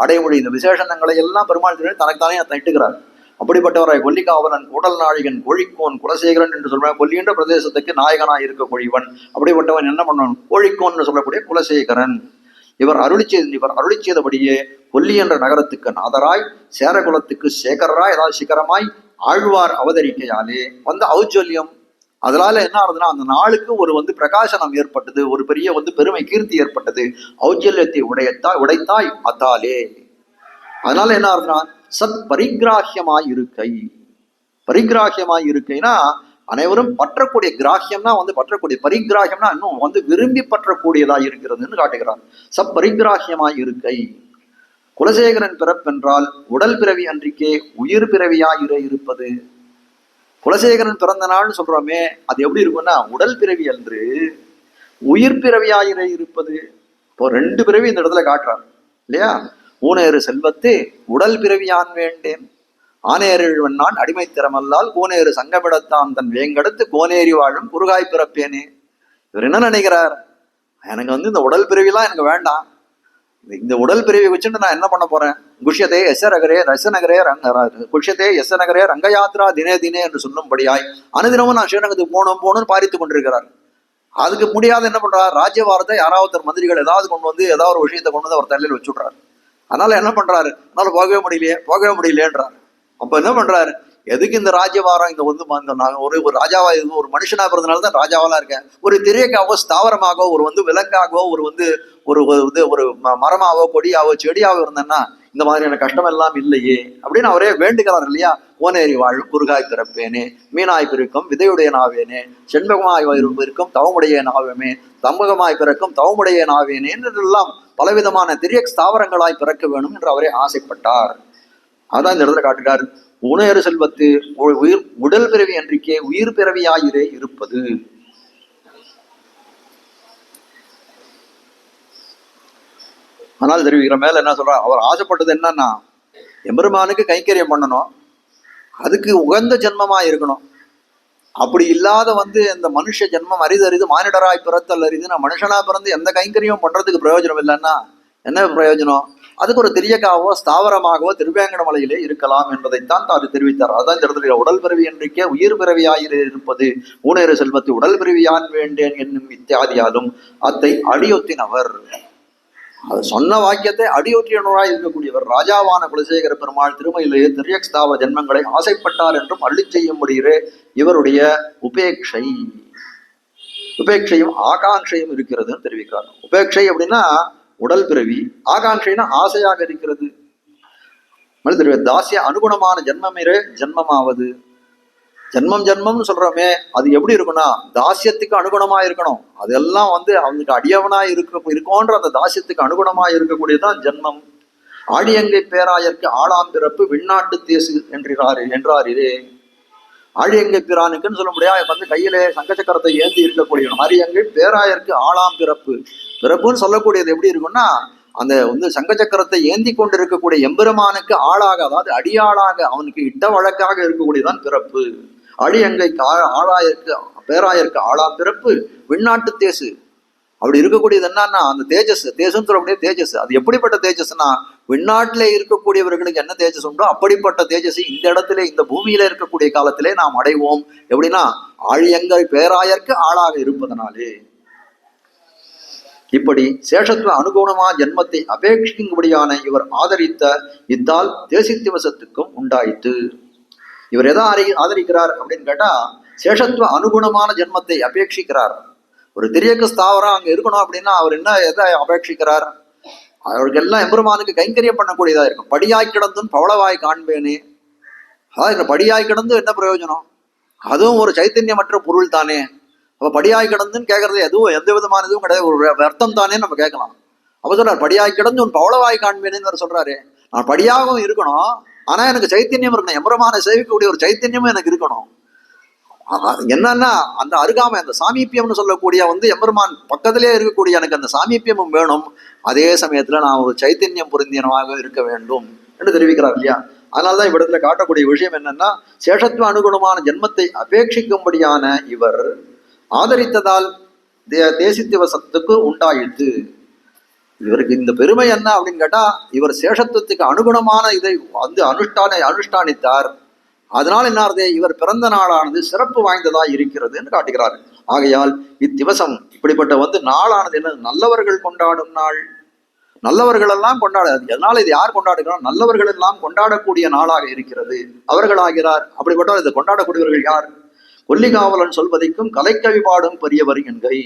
அடைமொழி இந்த விசேஷங்களை எல்லாம் பெருமாள் தனக்கு தானே தட்டுகிறார். அப்படிப்பட்டவராய் கொல்லிகாவலன், கூடல் நாயகன், கோழிக்கோன் குலசேகரன் என்று சொல்றான். கொல்லி என்ற பிரதேசத்துக்கு நாயகனாய் இருக்கக்கூடியவன். அப்படிப்பட்டவன் என்ன பண்ணவன்? கோழிக்கோன் சொல்லக்கூடிய குலசேகரன். இவர் அருளி செய்தபடியே கொல்லி என்ற நகரத்துக்கு நாதராய் சேரகுலத்துக்கு சேகரராய் அதாவது சிகரமாய் ஆழ்வார் அவதரிக்கையாலே வந்த ஔஜல்யம். அதனால என்ன ஆகுதுன்னா அந்த நாளுக்கு ஒரு பிரகாசனம் ஏற்பட்டது, ஒரு பெரிய பெருமை கீர்த்தி ஏற்பட்டது. ஔஜல்யத்தை உடைத்தாய் அத்தாலே. அதனால என்ன ஆகுதுன்னா சத் பரிகிராஹியமாய் இருக்கைனா அனைவரும் பற்றக்கூடிய கிராஹியம்னா பற்றக்கூடிய, பரிகிராஹியம்னா இன்னும் விரும்பி பற்றக்கூடியதா இருக்கிறதுன்னு காட்டுகிறார். சப் பரிகிராஹியமாய் இருக்கை. குலசேகரன் பிறப்பென்றால் உடல் பிறவி அன்றிக்கே உயிர் பிறவியாயிர இருப்பது. குலசேகரன் பிறந்த நாள்னு சொல்றோமே, அது எப்படி இருக்கும்னா உடல் பிறவி அன்று உயிர் பிறவியாயிர இருப்பது. இப்போ 2 பிறவி இந்த இடத்துல காட்டுறார் இல்லையா? ஊனேறு செல்வத்து உடல் பிறவியான் வேண்டேன், ஆனேறில் நான் அடிமை திறமல்லால் கோனேறு சங்கமிடத்தான் தன் வேங்கடத்து கோனேறி வாழும் குறுகாய் பிறப்பேனே. இவர் என்ன நினைக்கிறார்? எனக்கு இந்த உடல் பிறவிலாம் எனக்கு வேண்டாம், இந்த உடல் பிரிவை வச்சுட்டு நான் என்ன பண்ண போறேன்? குஷ்யதே எஸ்ஸநகரே ரசநகரே குஷ்யதே எஸ்ஸநகரே ரங்கயாத்ரா தினே தினே என்று சொல்லும்படியாய் அனுதினமும் நான் ஸ்ரீரங்கத்துக்கு போகணும்னு பாரித்து கொண்டிருக்கிறார். அதுக்கு முடியாத என்ன பண்றார்? ராஜ்யபாரத்தை யாராவது மந்திரிகள் ஏதாவது கொண்டு ஏதாவது ஒரு விஷயத்தை கொண்டு அவர் தலையில் வச்சுடுறாரு. அதனால என்ன பண்றாரு? அதனால போகவே முடியலையேன்றாரு. அப்ப என்ன பண்றாரு? எதுக்கு இந்த ராஜ்யபாரம்? ஒரு ராஜாவா ஒரு மனுஷனா பிறந்தனால தான் ராஜாவெல்லாம் இருக்கேன். ஒரு திரையக்காவோ ஸ்தாவரமாகவோ ஒரு விலங்காகவோ ஒரு மரமாவோ கொடியாவோ செடியாவோ இருந்தேன்னா இந்த மாதிரியான கஷ்டம் எல்லாம் இல்லையே அப்படின்னு அவரே வேண்டுகிறார் இல்லையா? கோனேரி வாழும் குறுகாய் பிறப்பேனே, மீனாய் பிறக்கும் விதையுடைய நாவேனே, செண்பகமாய் இருக்கும் தவமுடைய நாவேமே, தம்பகமாய் பிறக்கும் தவமுடைய நாவேனே என்றெல்லாம் பலவிதமான திரிய ஸ்தாவரங்களாய் பிறக்க வேணும் என்று அவரே ஆசைப்பட்டார். அதான் இந்த இடத்துல காட்டுகிறார். உணேறு செல்வத்து உடல் பிறவி அன்றிக்கே உயிர் பிறவியாயிரே இருப்பது. ஆனால் தெரிவிக்கிற மேல என்ன சொல்றார்? அவர் ஆசைப்பட்டது என்னன்னா எம்பெருமானுக்கு கைங்கரியம் பண்ணணும், அதுக்கு உகந்த ஜென்மமா இருக்கணும். அப்படி இல்லாத இந்த மனுஷ ஜென்மம் அரிது மானிடராய் பிறத்தல் அரிது. நான் மனுஷனா பிறந்து எந்த கைங்கரியம் பண்றதுக்கு பிரயோஜனம் இல்லைன்னா என்ன பிரயோஜனம்? அதுக்கு ஒரு திரியக்காவோ ஸ்தாவரமாகவோ திருவேங்கட மலையிலே இருக்கலாம் என்பதைத்தான் அது தெரிவித்தார். அதான் இந்த இடத்துல உடல் பிறவி என்றிக்கே உயிர் பிறவியாயிரு இருப்பது ஊனேறு செல்வத்து உடல் பிறவியான் வேண்டேன் என்னும் இத்தியாதியாலும் அத்தை அடியொத்தினவர். அது சொன்ன வாக்கியத்தை அடியொற்றியனராய் இருக்கக்கூடியவர் ராஜாவான குலசேகர பெருமாள் திருமையிலேயே திரியக்ஸ்தாவ ஜென்மங்களை ஆசைப்பட்டார் என்றும் அள்ளி செய்யும்படியே இவருடைய உபேட்சையும் ஆகாங்கையும் இருக்கிறதுன்னு தெரிவிக்கிறார். உபேட்சை அப்படின்னா உடல் பிறவி, ஆகாங்கைனா ஆசையாக இருக்கிறது. தாசிய அனுகுணமான ஜென்மமிரே ஜென்மமாவது. ஜென்மம்னு சொல்றோமே, அது எப்படி இருக்குன்னா தாசியத்துக்கு அனுகுணமா இருக்கணும். அதெல்லாம் அவனுக்கு அடியவனா இருக்கோன்ற அந்த தாசியத்துக்கு அனுகுணமா இருக்கக்கூடியதுதான் ஜென்மம். ஆழியங்கை பேராயற்கு ஆளாம் பிறப்பு விண்ணாட்டு தேசு என்றாரே. ஆழியங்கை பிரானுக்குன்னு சொல்ல முடியாது கையிலே சங்கச்சக்கரத்தை ஏந்தி இருக்கக்கூடிய ஆழியங்கை பேராயருக்கு ஆளாம் பிறப்புன்னு சொல்லக்கூடியது எப்படி இருக்குன்னா அந்த சங்கச்சக்கரத்தை ஏந்தி கொண்டு இருக்கக்கூடிய எம்பெருமானுக்கு ஆளாக, அதாவது அடியாளாக அவனுக்கு இட்ட வழக்காக இருக்கக்கூடியதான் பிறப்பு. அடியங்கைக்கு ஆளாயிற்கு பேராயருக்கு ஆளாம் பிறப்பு விண்ணாட்டு தேசு. அப்படி இருக்கக்கூடியது என்னன்னா அந்த தேஜஸ்ன்னு சொல்லக்கூடிய தேஜஸ். அது எப்படிப்பட்ட தேஜஸ்னா விண்ணாட்டிலே இருக்கக்கூடியவர்களுக்கு என்ன தேஜஸ் உண்டோ அப்படிப்பட்ட தேஜஸ் இந்த இடத்துல இந்த பூமியில இருக்கக்கூடிய காலத்திலே நாம் அடைவோம். எப்படின்னா ஆழியங்கை பேராயருக்கு ஆளாக இருப்பதனாலே. இப்படி சேஷத்துவ அனுகுணமா ஜென்மத்தை அபேட்சிக்கும்படியான இவர் ஆதரித்த இத்தால் தேசித்திவசத்துக்கும் உண்டாயிற்று. இவர் எதை ஆதரிக்கிறார் அப்படின்னு கேட்டா சேஷத்துவ அனுகுணமான ஜென்மத்தை அபேட்சிக்கிறார். ஒரு திரியக்கு ஸ்தாவரம் அங்க இருக்கணும் அப்படின்னா அவர் எதை அபேட்சிக்கிறார்? அவருக்கு எல்லாம் எம்பெருமானுக்கு கைங்கரியம் பண்ணக்கூடியதா இருக்கும். படியாய் கிடந்தும் பவளவாய் காண்பேனே. அதாவது படியாய் கிடந்து என்ன பிரயோஜனம்? அதுவும் ஒரு சைத்தன்யமற்ற பொருள் தானே. அப்ப படியாய் கிடந்துன்னு கேட்கறது எதுவும் எந்த விதமான இதுவும் கிடையாது, ஒரு அர்த்தம் தானே நம்ம கேட்கலாம். அப்ப சொல்றாரு படியாய் கிடந்து உன் பவளவாய் காண்பேனேன்னு சொல்றாரு. நான் படியாகவும் இருக்கணும், ஆனா எனக்கு சைத்தன்யம் இருக்கணும். எம்பெருமானை சேவிக்கக்கூடிய ஒரு சைத்தன்யமும் எனக்கு இருக்கணும். என்னன்னா அந்த அருகாமை, அந்த சாமீப்பியம்னு சொல்லக்கூடிய எம்பெருமான் பக்கத்திலே இருக்கக்கூடிய எனக்கு அந்த சாமீப்பியமும் வேணும், அதே சமயத்துல நான் ஒரு சைத்தன்யம் பொருந்தியனமாக இருக்க வேண்டும் என்று தெரிவிக்கிறார் இல்லையா. அதனால்தான் இவ்விடத்துல காட்டக்கூடிய விஷயம் என்னன்னா, சேஷத்துவ அனுகுணமான ஜென்மத்தை அபேட்சிக்கும்படியான இவர் ஆதரித்ததால் தேசித்திவசத்துக்கு உண்டாயிற்று. இவருக்கு இந்த பெருமை என்ன அப்படின்னு கேட்டா, இவர் சேஷத்துவத்துக்கு அனுகுணமான இதை அனுஷ்டானித்தார். அதனால் என்ன, இவர் பிறந்த நாளானது சிறப்பு வாய்ந்ததா இருக்கிறது என்று காட்டுகிறார். ஆகையால் இத்திவசம் இப்படிப்பட்ட நாளானது என்ன, நல்லவர்கள் கொண்டாடும் நாள். நல்லவர்கள் எல்லாம் கொண்டாடாது. அதனால இது யார் கொண்டாடுகிறார், நல்லவர்கள் எல்லாம் கொண்டாடக்கூடிய நாளாக இருக்கிறது. அவர்களாகிறார். அப்படிப்பட்ட இதை கொண்டாடக்கூடியவர்கள் யார், கொல்லிகாவலன் சொல்வதைக்கும் கலைக்கவி பாடும் பெரியவர் என்கை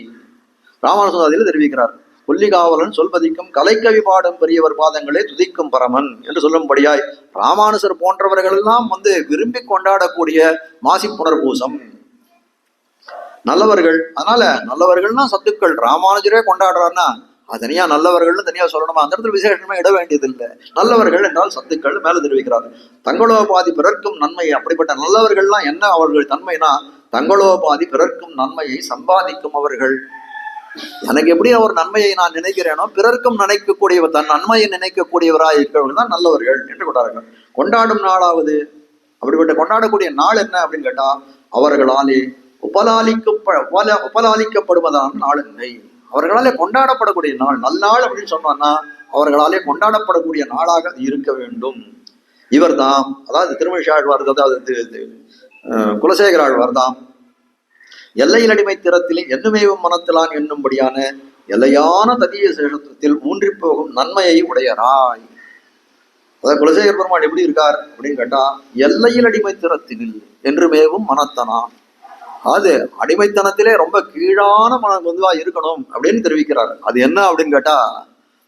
ராமானுஜாதியில் தெரிவிக்கிறார். கொல்லிகாவலன் சொல்வதிக்கும் கலைக்கவி பாடும் பெரியவர் பாதங்களே துதிக்கும் பரமன் என்று சொல்லும்படியாய் ராமானுசர் போன்றவர்கள் எல்லாம் விரும்பி கொண்டாடக்கூடிய மாசி புனர்பூசம் நல்லவர்கள். அதனால நல்லவர்கள்னா சத்துக்கள். ராமானுஜரே கொண்டாடுறாருன்னா அது தனியா நல்லவர்கள்னு தனியா சொல்லணுமா, அந்த இடத்துல விசேஷமே இட வேண்டியதில்லை. நல்லவர்கள் என்றால் சத்துக்கள் மேல தெரிவிக்கிறார்கள். தங்களோபாதி பிறர்க்கும் நன்மை. அப்படிப்பட்ட நல்லவர்கள்லாம் என்ன அவர்கள் தன்மைனா, தங்களோபாதி பிறர்க்கும் நன்மையை சம்பாதிக்கும் அவர்கள். எனக்கு எப்படி ஒரு நன்மையை நான் நினைக்கிறேனோ பிறர்க்கும் நினைக்கக்கூடியவர், தன் நன்மையை நினைக்கக்கூடியவராக இருக்கிறவர்கள் தான் நல்லவர்கள் என்று கொண்டாடுறார்கள். கொண்டாடும் நாளாவது அப்படிப்பட்ட கொண்டாடக்கூடிய நாள் என்ன அப்படின்னு கேட்டா, அவர்களாலே உபலாலிக்கப்படுவதான நாள் இல்லை. அவர்களாலே கொண்டாடப்படக்கூடிய நாள், நல்லாள் அப்படின்னு சொன்னோம்னா அவர்களாலே கொண்டாடப்படக்கூடிய நாளாக இருக்க வேண்டும். இவர் தாம், அதாவது திருமழிசாழ்வார், அதாவது குலசேகர ஆழ்வார் தாம் எல்லையில் அடிமை திறத்திலே என்னுமேவும் மனத்திலான் என்னும்படியான எல்லையான ததிய சேஷத்தில் ஊன்றி போகும் நன்மையை உடையராய். அதாவது குலசேகர பெருமாள் எப்படி இருக்கார் அப்படின்னு கேட்டா, எல்லையில் அடிமை திறத்தினில் என்றுமேவும் மனத்தனான். அது அடிமைத்தனத்திலே ரொம்ப கீழான மனம் இருக்கணும் அப்படின்னு தெரிவிக்கிறார். அது என்ன அப்படின்னு கேட்டா,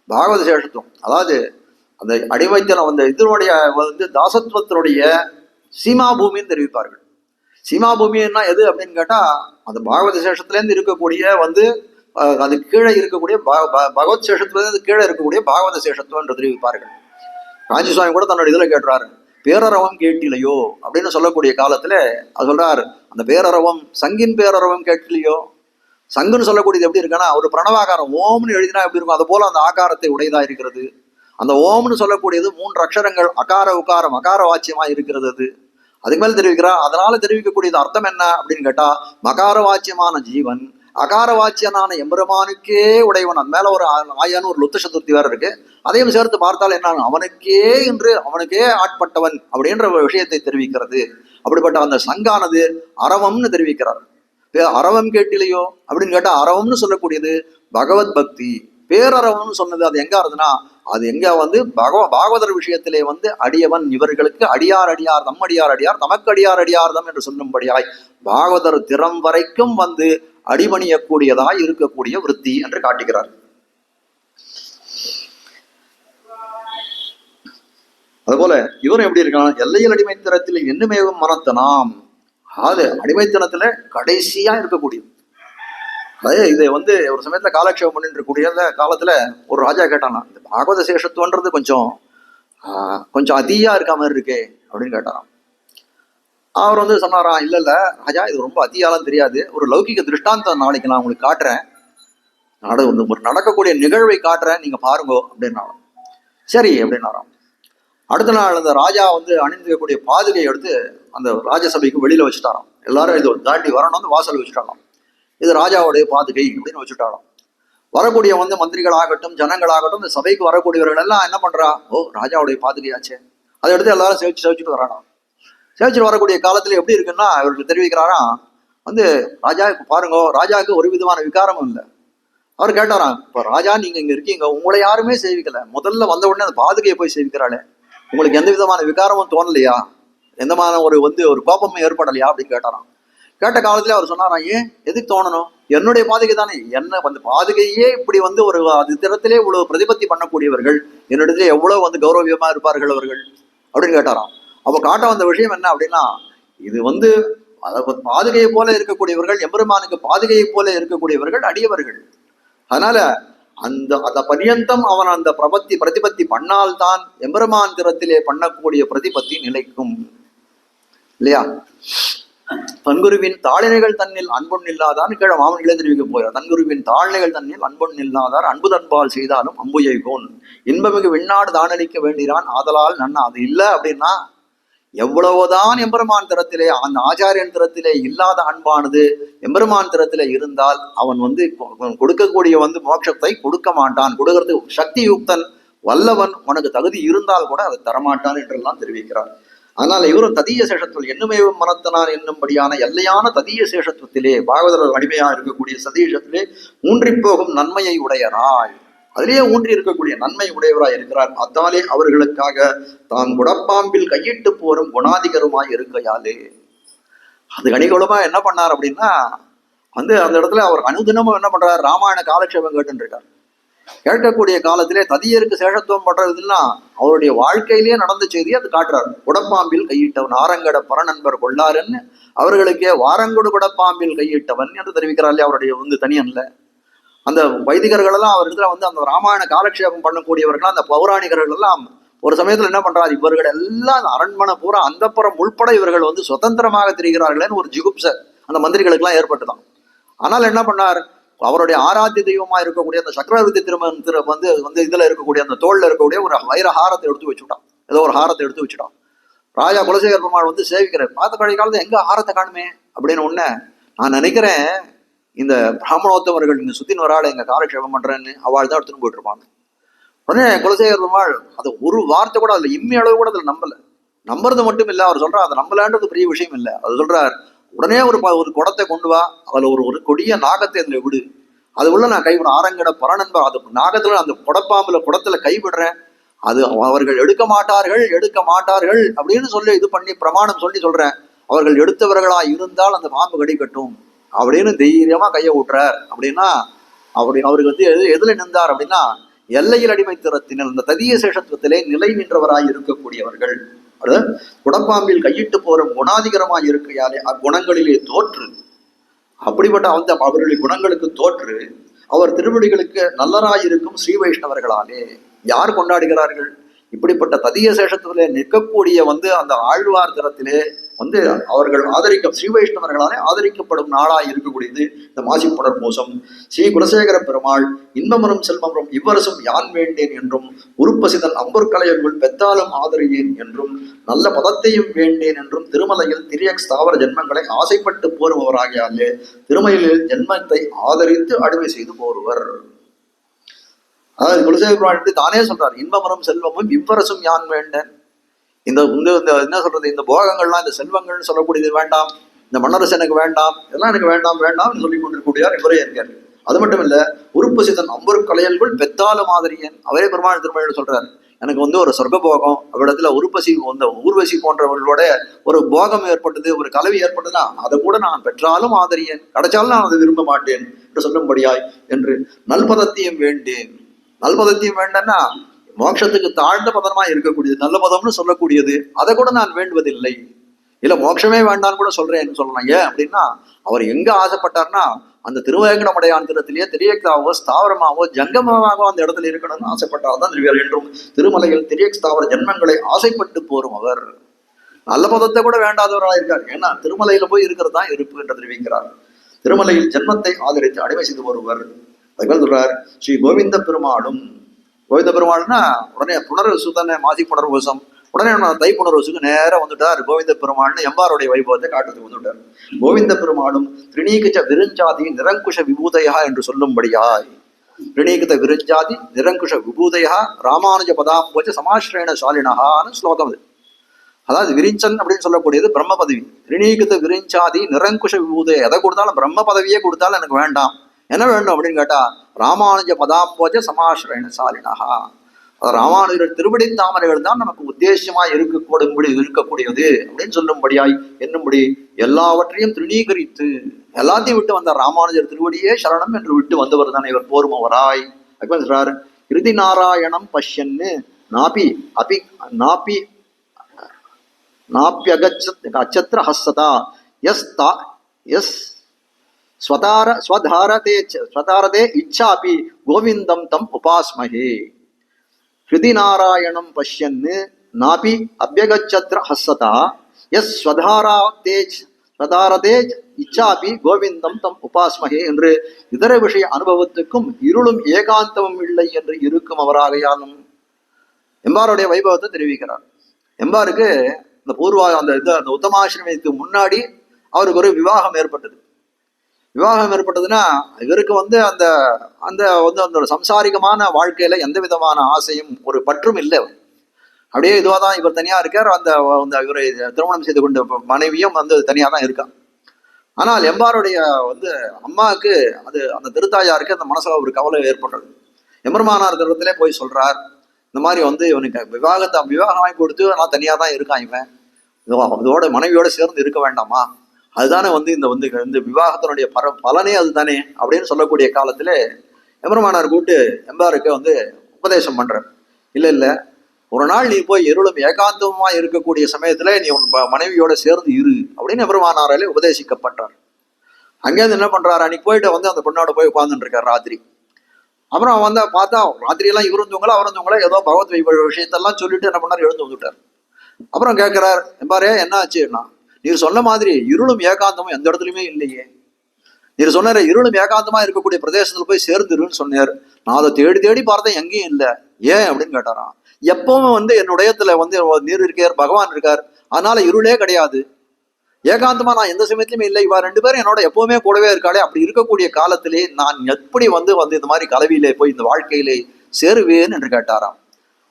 பாகவத சேஷத்துவம். அதாவது அந்த அடிமைத்தனம் இதனுடைய தாசத்துவத்தினுடைய சீமா பூமின்னு தெரிவிப்பார்கள். சீமா பூமின்னா எது அப்படின்னு கேட்டா, அந்த பாகவத சேஷத்துலேருந்து இருக்கக்கூடிய அது கீழே இருக்கக்கூடிய பகவத் சேஷத்துலேருந்து கீழே இருக்கக்கூடிய பாகவத சேஷத்துவம் என்று தெரிவிப்பார்கள். காஞ்சி சுவாமி கூட தன்னோட இதுல கேட்டுறாரு, பேரறவம் கேட்டிலையோ அப்படின்னு சொல்லக்கூடிய காலத்துல அது சொல்றாரு, அந்த பேரறவம் சங்கின் பேரறவம் கேட்டிலையோ. சங்குன்னு சொல்லக்கூடியது எப்படி இருக்குன்னா, ஒரு பிரணவாகாரம் ஓம்னு எழுதினா எப்படி இருக்கும், அது போல அந்த ஆகாரத்தை உடையதா இருக்கிறது. அந்த ஓம்னு சொல்லக்கூடியது 3 அக்ஷரங்கள், அகார உகாரம், அகார வாச்சியமா இருக்கிறது. அது அதுக்கு மேல தெரிவிக்கிறார். அதனால தெரிவிக்கக்கூடியது அர்த்தம் என்ன அப்படின்னு கேட்டா, மகார வாச்சியமான ஜீவன் அகார வாச்சியனான எம்பெருமானுக்கே உடையவன். அது மேல ஒரு ஆயான்னு ஒரு லுத்த சதுர்த்தி வேற இருக்கு. அதையும் சேர்த்து பார்த்தால் என்ன, அவனுக்கே ஆட்பட்டவன் அப்படின்ற ஒரு விஷயத்தை தெரிவிக்கிறது. அப்படிப்பட்ட அந்த சங்கானது அரவம்னு தெரிவிக்கிறார். அரவம் கேட்டிலையோ அப்படின்னு கேட்டா, அரவம்னு சொல்லக்கூடியது பகவத் பக்தி. பேரறவம்னு சொன்னது அது எங்க இருந்ததுன்னா, அது எங்க பாகவதர் விஷயத்திலே அடியவன் இவர்களுக்கு அடியார் அடியார் தம் அடியார் அடியார் தமக்கு அடியார் அடியார் தம் என்று சொல்லும்படியாய் பாகவதர் திறம் வரைக்கும் அடிபணியக்கூடியதாய் இருக்கக்கூடிய விருத்தி என்று காட்டுகிறார். அதுபோல இவரும் எப்படி இருக்கான், எல்லையில் அடிமைத்தனத்தில் என்னுமேவும் மனத்தனாம். அது அடிமைத்தனத்துல கடைசியா இருக்கக்கூடியது. அதே இதை ஒரு சமயத்துல காலக்ஷேபம் பண்ணிட்டு இருக்கக்கூடிய காலத்துல ஒரு ராஜா கேட்டானா, இந்த பாகவத சேஷத்துவன்றது கொஞ்சம் அதிகா இருக்க மாதிரி இருக்கே அப்படின்னு கேட்டாராம். அவர் சொன்னாராம், இல்ல ராஜா, இது ரொம்ப அதிகாலாம் தெரியாது, ஒரு லௌகிக திருஷ்டாந்தம் நாளைக்கு நான் உங்களுக்கு காட்டுறேன், ஒரு நடக்கக்கூடிய நிகழ்வை காட்டுறேன், நீங்க பாருங்க அப்படின்னாலும். சரி அப்படின்னாராம். அடுத்த நாள் அந்த ராஜா அணிந்துக்கூடிய பாதுகையை எடுத்து அந்த ராஜசபைக்கு வெளியில வச்சுட்டாராம். எல்லாரும் இது தாண்டி வரணும், வாசல் வச்சுட்டாராம். இது ராஜாவுடைய பாதுகை அப்படின்னு வச்சுட்டாராம். வரக்கூடிய மந்திரிகளாகட்டும் ஜனங்களாகட்டும் இந்த சபைக்கு வரக்கூடியவர்கள் எல்லாம் என்ன பண்றா, ஓ ராஜாவுடைய பாதுகையாச்சே, அதை எடுத்து எல்லாரும் சேவிச்சுட்டு வரானாம். சேவிச்சுட்டு வரக்கூடிய காலத்துல எப்படி இருக்குன்னா, அவருக்கு தெரிவிக்கிறாராம், ராஜா இப்ப பாருங்க, ராஜாவுக்கு ஒரு விதமான விகாரமும் இல்லை. அவர் கேட்டாராம், இப்ப ராஜா நீங்க இங்க இருக்கீங்க, உங்களை யாருமே சேவிக்கல, முதல்ல வந்த உடனே அந்த பாதுகையை போய் சேவிக்கிறாளே, உங்களுக்கு எந்த விதமான விகாரமும் தோணலையா, எந்த மாதிரி ஒரு கோபமும் ஏற்படலையா அப்படின்னு கேட்டாராம். கேட்ட காலத்துல அவர் சொன்னாராம், ஏன் எதுக்கு தோணணும், என்னுடைய பாதுகை தானே, என்ன பாதுகையே இப்படி ஒரு அது திறத்திலே இவ்வளவு பிரதிபத்தி பண்ணக்கூடியவர்கள் என்னிடத்துல எவ்வளவு கௌரவியமா இருப்பார்கள் அவர்கள் அப்படின்னு கேட்டாராம். அப்ப காட்ட வந்த விஷயம் என்ன அப்படின்னா, இது பாதுகையை போல இருக்கக்கூடியவர்கள், எம்பெருமானுக்கு பாதுகையை போல இருக்கக்கூடியவர்கள் அடியவர்கள். அதனால அந்த பரியந்தம் அவன் அந்த பிரதிபத்தி பண்ணால்தான் எம்பெருமான் திறத்திலே பண்ணக்கூடிய பிரதிபத்தி நிலைக்கும் இல்லையா. தன்குருவின் தாளினைகள் தன்னில் அன்பொன் இல்லாதான் கீழே மாமன்களே தெரிவிக்க போகிறார். தன்குருவின் தாளினைகள் தன்னில் அன்பொன் இல்லாதார் அன்பு தன்பால் செய்தாலும் அம்புயைகோன் இன்பமிகு விண்ணாடு தானளிக்க வேண்டிறான் ஆதலால் நன்னா. அது இல்லை அப்படின்னா எவ்வளவுதான் எம்பெருமான் திறத்திலே அந்த ஆச்சாரியன் திறத்திலே இல்லாத அன்பானது எம்பெருமான் திறத்திலே இருந்தால் அவன் கொடுக்கக்கூடிய மோட்சத்தை கொடுக்க மாட்டான். கொடுக்கறது சக்தி யுக்தன் வல்லவன் உனக்கு தகுதி இருந்தால் கூட அதை தரமாட்டான் என்றெல்லாம் தெரிவிக்கிறார். அதனால இவரும் ததிய சேஷத்துவம் என்னுமே மனத்தனான் என்னும்படியான எல்லையான ததிய சேஷத்துவத்திலே பாகவதர் அடிமையா இருக்கக்கூடிய சதீஷத்திலே ஊன்றி போகும் நன்மையை உடையராய், அதிலேயே ஊன்றி இருக்கக்கூடிய நன்மை உடையவராய் இருக்கிறார். அத்தாலே அவர்களுக்காக தான் குடப்பாம்பில் கையிட்டு போரும் குணாதிகருமாய் இருக்கையாலே அது கணிகளுமா என்ன பண்ணார் அப்படின்னா அந்த இடத்துல அவர் அனுதினமும் என்ன பண்றாரு, ராமாயண காலக்ஷேபம் கேட்டு இருக்கார். கேட்கக்கூடிய காலத்திலே ததியருக்கு சேஷத்துவம் பண்றதுன்னா அவருடைய வாழ்க்கையிலேயே நடந்த செய்தியை அது காட்டுறாரு. குடப்பாம்பில் கையிட்டவன் ஆரங்கட பரநண்பர் கொள்ளாருன்னு அவர்களுக்கே வாரங்கொடு குடப்பாம்பில் கையிட்டவன் என்று தெரிவிக்கிறார் இல்லையா அவருடைய தனியன்ல. அந்த வைதிகர்கள் எல்லாம் அவரிடத்துல அந்த ராமாயண காலக்ஷேபம் பண்ணக்கூடியவர்கள் அந்த பௌராணிகர்கள் எல்லாம் ஒரு சமயத்துல என்ன பண்றாரு, இவர்கள் எல்லாம் அரண்மனை பூரா அந்தப்புறம் உள்பட இவர்கள் சுதந்திரமாக திரிகிறார்களேன்னு ஒரு ஜிகுப்ச அந்த மந்திரிகளுக்கு எல்லாம் ஏற்பட்டுதான். ஆனால் என்ன பண்ணார், அவருடைய ஆராத்திய தெய்வமா இருக்கக்கூடிய அந்த சக்கரவர்த்தி திருமன் இதுல இருக்கக்கூடிய அந்த தோல்ல இருக்கக்கூடிய ஒரு வைர ஹாரத்தை எடுத்து வச்சுட்டான். ஏதோ ஒரு ஹாரத்தை எடுத்து வச்சுட்டான். ராஜா குலசேகர பெருமாள் சேவிக்கிறார். பார்த்த பழைய காலத்துல எங்க ஹாரத்தை காணுமே அப்படின்னு உடனே நான் நினைக்கிறேன் இந்த பிராமணோத்தவர்கள் இங்க சுத்தின் வராள் எங்க காலக்ஷேபம் பண்றேன்னு அவள் தான் எடுத்துன்னு போயிட்டு இருப்பாங்க. உடனே குலசேகர பெருமாள் அது ஒரு வார்த்தை கூட அதுல இம்மி அளவு கூட அதுல நம்புறது மட்டும் இல்லை, அவர் சொல்றார் அதை நம்பலான்றது பெரிய விஷயம் இல்லை. அது சொல்றார் உடனே ஒரு குடத்தை கொண்டு வா, அதுல ஒரு கொடிய நாகத்தை அதுல விடு, அது உள்ள நான் கைவிட ஆரங்கட பரநண்பர் அது நாகத்துல அந்த குடப்பாம்புல குடத்துல கைவிடுறேன், அது அவர்கள் எடுக்க மாட்டார்கள் அப்படின்னு சொல்லி இது பண்ணி பிரமாணம் சொல்றேன். அவர்கள் எடுத்தவர்களா இருந்தால் அந்த பாம்பு கடிக்கட்டும் அப்படின்னு தைரியமா கையை விட்டுறார். அப்படின்னா அவருக்கு எதுல நின்றார் அப்படின்னா எல்லையில் அடிமைத்தனத்தினர் இந்த ததிய சேஷத்துவத்திலே நிலை நின்றவராய் இருக்கக்கூடியவர்கள். குடப்பாம்பில் கையிட்டு போற குணாதிகரமாய் இருக்கையாலே அக்குணங்களிலே தோற்று அப்படிப்பட்ட அவர்களுடைய குணங்களுக்கு தோற்று அவர் திருவடிகளுக்கு நல்லராயிருக்கும் ஸ்ரீ வைஷ்ணவர்களாலே யார் கொண்டாடுகிறார்கள், இப்படிப்பட்ட ததிய சேஷத்திலே நிற்கக்கூடிய அந்த ஆழ்வார் தரத்திலே அவர்கள் ஸ்ரீ வைஷ்ணவர்களாலே ஆதரிக்கப்படும் நாளாய் இருக்கக்கூடியது இந்த மாசிப்புடர் பூசம். ஸ்ரீ குலசேகர பெருமாள் இன்பமரும் செல்வமரும் இவ்வரசும் யான் வேண்டேன் என்றும் உருப்பசிதன் அம்பொற்கலையர்கள் பெத்தாலும் ஆதரியேன் என்றும் நல்ல பதத்தையும் வேண்டேன் என்றும் திருமலையில் திரியக் ஸ்தாவர ஜென்மங்களை ஆசைப்பட்டு போருபவராகியாலே திருமலையில் ஜென்மத்தை ஆதரித்து அடிமை செய்து போருவர். அதாவது குலசேகர பெருமாள் தானே சொல்றார், இன்பமரும் செல்வமும் இவ்வரசும் யான் வேண்டேன். இந்த என்ன சொல்றது, இந்த போகங்கள்லாம் இந்த செல்வங்கள்னு சொல்லக்கூடியது வேண்டாம், இந்த மன்னரசு எனக்கு வேண்டாம், இதெல்லாம் எனக்கு வேண்டாம்னு சொல்லி கொண்டிருக்கக்கூடியார் இவரே இருக்காரு. அது மட்டும் இல்ல உருப்பசிதன் அம்பொற்கலையல்கள் பெத்தாலும் ஆதரியன் அவரே பெருமாள் திருமலையில் சொல்றாரு, எனக்கு ஒரு சொர்க்க போகம் அவ்விடத்துல ஊர்வசி போன்றவர்களோட ஒரு போகம் ஏற்பட்டது, ஒரு கலவி ஏற்பட்டதுன்னா அதை கூட நான் பெற்றாலும் ஆதரியன், கிடைச்சாலும் நான் அதை விரும்ப மாட்டேன் என்று சொல்லும்படியாய் என்று நல்பதத்தையும் வேண்டேன். நல்பதத்தையும் வேண்டேன்னா மோட்சத்துக்கு தாழ்ந்த பதமா இருக்கக்கூடியது நல்ல பதம்னு சொல்லக்கூடியது, அதை கூட நான் வேண்டுவதில்லை. இல்ல மோட்சமே வேண்டான்னு கூட சொல்றேன்னு சொல்லலாம். ஏன் அப்படின்னா அவர் எங்க ஆசைப்பட்டார்னா அந்த திருவேங்கடமுடையான் திறத்திலேயே திரியக்தாவோ ஸ்தாவரமாவோ ஜங்கமாவோ அந்த இடத்துல இருக்கணும்னு ஆசைப்பட்டார் தான் திருவியர் என்றும் திருமலையில் திரியக் ஸ்தாவர ஜென்மங்களை ஆசைப்பட்டு போரும் அவர். நல்ல பதத்தை கூட வேண்டாதவராக இருக்கார். ஏன்னா திருமலையில போய் இருக்கிறது தான் இருப்பு என்று தெரிவிக்கிறார். திருமலையில் ஜென்மத்தை ஆதரித்து அடிமை செய்து வருவர். அதுக்கு சொல்றார் ஸ்ரீ கோவிந்த பெருமாளும். கோவிந்த பெருமாள்னா உடனே புனர்வசு தானே, மாசி புனர்வசம். உடனே தை புனர்வசுக்கு நேரம் வந்துட்டார் கோவிந்த பெருமாள்னு எம்பாருடைய வைபவத்தை காட்டுறதுக்கு வந்துட்டார். கோவிந்த பெருமாளும் திரிணீகிச்ச விருஞ்சாதி நிரங்குஷ விபூதையா என்று சொல்லும்படியாய், திரிணீகித விருஞ்சாதி நிரங்குஷ விபூதையா ராமானுஜ பதாம்போஜ சமாஸ்ரேண சாலினஹான்னு ஸ்லோகம். அதாவது விரிஞ்சன் அப்படின்னு சொல்லக்கூடியது பிரம்ம பதவி. திரிணீகித விரிஞ்சாதி நிரங்குஷ விபூதையா, எதை கொடுத்தாலும் பிரம்ம பதவியே கொடுத்தாலும் எனக்கு வேண்டாம், என்ன வேண்டும் அப்படின்னு கேட்டா ராமானுஜ பதாம்போஜ சமாஸ்ரேண சாலினஹா. ராமானுஜர் திருவடி தாமரைகள் தான் நமக்கு உத்தேசமாய் இருக்கக்கூடியது அப்படின்னு சொல்லும்படியாய் என்னும்படி எல்லாவற்றையும் திருநீகரித்து எல்லாத்தையும் விட்டு வந்தார். ராமானுஜர் திருவடியே சரணம் என்று விட்டு வந்தவர் தான் இவர் போருமவராய். அதுக்கு சொல்றாரு கிருதி நாராயணம் பஷ்யன்னு நாபி அபி நாபி நாப்பியகச்சத்திர ஹஸ்ஸதா எஸ் ஸ்வதாரதே இச்சாபி கோவிந்தம் தம் உபாஸ்மஹே. ஹிருதி நாராயணம் பஷ்யன்னு நாபி அபியகச்சத்ர ஹஸ்ஸதா எஸ் ஸ்வதாரதே பிரதாரதே இச்சாபி கோவிந்தம் தம் உபாஸ்மகே என்று இதர விஷய அனுபவத்துக்கும் இருளும் ஏகாந்தமும் இல்லை என்று இருக்கும் அவராகையாலும் எம்பாருடைய வைபவத்தை தெரிவிக்கிறார். எம்பாருக்கு இந்த அந்த உத்தமாசிரமத்துக்கு முன்னாடி அவருக்கு ஒரு விவாகம் ஏற்பட்டது. விவாகம் ஏற்பட்டதுன்னா இவருக்கு அந்த அந்த அந்த சம்சாரிகமான வாழ்க்கையில எந்த விதமான ஆசையும் ஒரு பற்றும் இல்லை. அப்படியே இதுவாக தான் இவர் தனியா இருக்கார். இவரை திருமணம் செய்து கொண்ட மனைவியும் தனியா தான் இருக்கான். ஆனால் எம்பாருடைய அம்மாவுக்கு அந்த திருத்தாயாருக்கு அந்த மனசுல ஒரு கவலை ஏற்படுறது. எம்பெருமானார் தருவத்திலே போய் சொல்றார், இந்த மாதிரி இவனுக்கு விவாகம் வாங்கி கொடுத்து நான் தனியா தான் இருக்கான், இவன் இதோட மனைவியோட சேர்ந்து இருக்க வேண்டாமா? அதுதானே இந்த விவாகத்தினுடைய பலனே அதுதானே அப்படின்னு சொல்லக்கூடிய காலத்துல எம்பெருமானார் கூப்பிட்டு எம்பாருக்கு உபதேசம் பண்ற. இல்ல ஒரு நாள் நீ போய் இருளும் ஏகாந்தமா இருக்கக்கூடிய சமயத்துல நீ உன் மனைவியோட சேர்ந்து இரு அப்படின்னு எம்பெருமானாராலே உபதேசிக்கப்பட்டார். அங்கேருந்து என்ன பண்றாரு, அன்னைக்கு போயிட்டு அந்த பொண்ணோட போய் உட்கார்ந்துட்டு இருக்காரு ராத்திரி. அப்புறம் பார்த்தா ராத்திரி எல்லாம் இவர் இருந்தவங்களா அவர் இருந்தவங்களா ஏதோ பகவத் விஷயத்தெல்லாம் சொல்லிட்டு என்ன பண்ணாரு, எழுந்து வந்துட்டார். அப்புறம் கேட்கிறார், எம்பாரே என்ன ஆச்சுன்னா, நீர் சொன்ன மாதிரி இருளும் ஏகாந்தமும் எந்த இடத்துலயுமே இல்லையே. நீர் சொன்னார் இருளும் ஏகாந்தமா இருக்கக்கூடிய பிரதேசத்துல போய் சேர்ந்துருன்னு சொன்னார். நான் அதை தேடி தேடி பார்த்தேன், எங்கேயும் இல்லை. ஏன் அப்படின்னு கேட்டாராம். எப்பவும் என்னுடையத்துல நீர் இருக்கார், பகவான் இருக்கார், அதனால இருளே கிடையாது. ஏகாந்தமா நான் எந்த சமயத்திலுமே இல்லை. இவா ரெண்டு பேரும் என்னோட எப்பவுமே கூடவே இருக்காளே. அப்படி இருக்கக்கூடிய காலத்திலே நான் எப்படி இந்த மாதிரி கலவியிலே போய் இந்த வாழ்க்கையிலே சேருவேன் என்று கேட்டாராம்.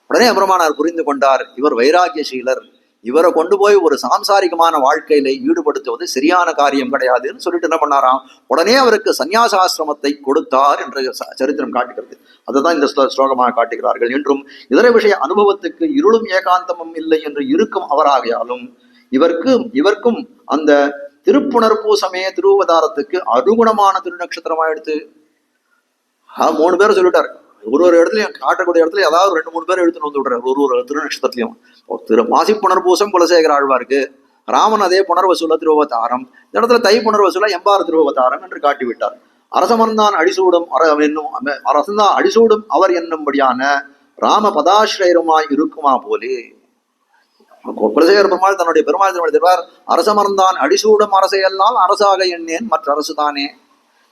உடனே எம்பெருமானார் புரிந்து கொண்டார், இவர் வைராக்கியசீலர், இவரை கொண்டு போய் ஒரு சாம்சாரிகமான வாழ்க்கையில ஈடுபடுத்துவது சரியான காரியம் கிடையாதுன்னு சொல்லிட்டு என்ன பண்ணாராம், உடனே அவருக்கு சந்நியாசாசிரமத்தை கொடுத்தார் என்று சரித்திரம் காட்டுகிறது. அதுதான் இந்த ஸ்லோகமாக காட்டுகிறார்கள். என்றும் இதர விஷய அனுபவத்துக்கு இருளும் ஏகாந்தமும் இல்லை என்று இருக்கும் அவராகையாலும் இவர்க்கும் அந்த திருப்புணர்பூ சமய திருவதாரத்துக்கு அனுகுணமான திருநட்சத்திரமாயிடுத்து. 3 பேர் சொல்லிட்டார். ஒரு இடத்துலயும் காட்டக்கூடிய இடத்துல ஏதாவது 2-3 பேர் எடுத்துன்னு வந்து விடுறாரு. ஒரு திருநட்சத்திரத்திலையும் மாசி புனர்பூசம் குலசேகர ஆழ்வாருக்கு, ராமன் அதே புனர்வசூல திருவவதாரம், இந்த இடத்துல தை புனர்வசூல எம்பார் திருவவதாரம் என்று காட்டிவிட்டார். அரசமர்ந்தான் அடிசூடும் அவர் என்னும்படியான ராம பதாஸ்ரயருமாய் இருக்குமா போலே. குலசேகர பெருமாள் தன்னுடைய பெருமாள் திருவார், அரசமர்ந்தான் அடிசூடும் அரசையெல்லாம் அரசாக எண்ணேன் மற்ற அரசு தானே.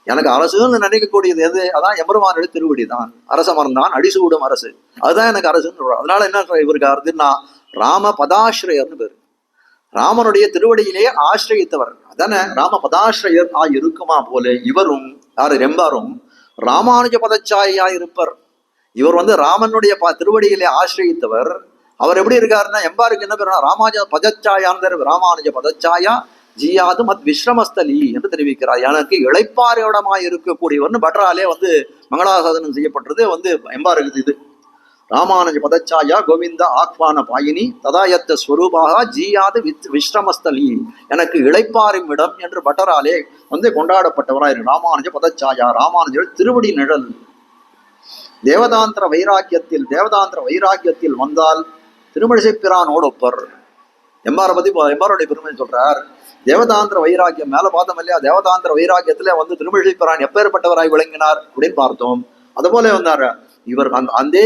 எனக்கு அரசுன்னு நினைக்கக்கூடியது எது? அதான் எம்பெருமானுடைய திருவடி தான். அரசமர்ந்தான் அடிசூடும் அரசு, அதுதான் எனக்கு அரசுன்னு சொல்றாரு. அதனால என்ன இவருக்கு அர்த்தம்னா ராம பதாஸ்ரயர்னு பேரு. ராமனுடைய திருவடியிலேயே ஆசிரியத்தவர் அதானே ராம பதாஸ்ரயர் இருக்குமா போல இவரும் எம்பாரும் ராமானுஜ பதச்சாயா இருப்பர். இவர் ராமனுடைய திருவடியிலே ஆசிரியத்தவர். அவர் எப்படி இருக்காருன்னா எம்பாருக்கு என்ன பேருனா ராமானுஜ பதச்சாயான் ராமானுஜ பதச்சாயா ஜியாது மத் விஸ்ரமஸ்தலி என்று தெரிவிக்கிறார். எனக்கு இளைப்பாறையோடமாய் இருக்கக்கூடியவர்னு பட்டராலே மங்களாசாதனம் செய்யப்பட்டது எம்பாருக்கு. இது ராமானுஜ பதச்சாயா கோவிந்த ஆக்வான பாயினி ததாயத்த ஸ்வரூபாக ஜியாது விஸ்ரமஸ்தலி, எனக்கு இளைப்பாறும் இடம் என்று பட்டராலே கொண்டாடப்பட்டவராய் ராமானுஜ பதச்சாயா, ராமானுஜர் திருவடி நிழல். தேவதாந்திர வைராக்கியத்தில் வந்தால் திருமழிசைப்பிரானோடு ஒப்பர். எம்பாருடைய பெருமை சொல்றார். தேவதாந்திர வைராக்கியம் மேல பார்த்தோம் இல்லையா, தேவதாந்திர வைராக்கியத்துல திருமழிசைப்பிரான் எப்பேற்பட்டவராய் விளங்கினார் அப்படின்னு பார்த்தோம். அதுபோல இவர் அந்த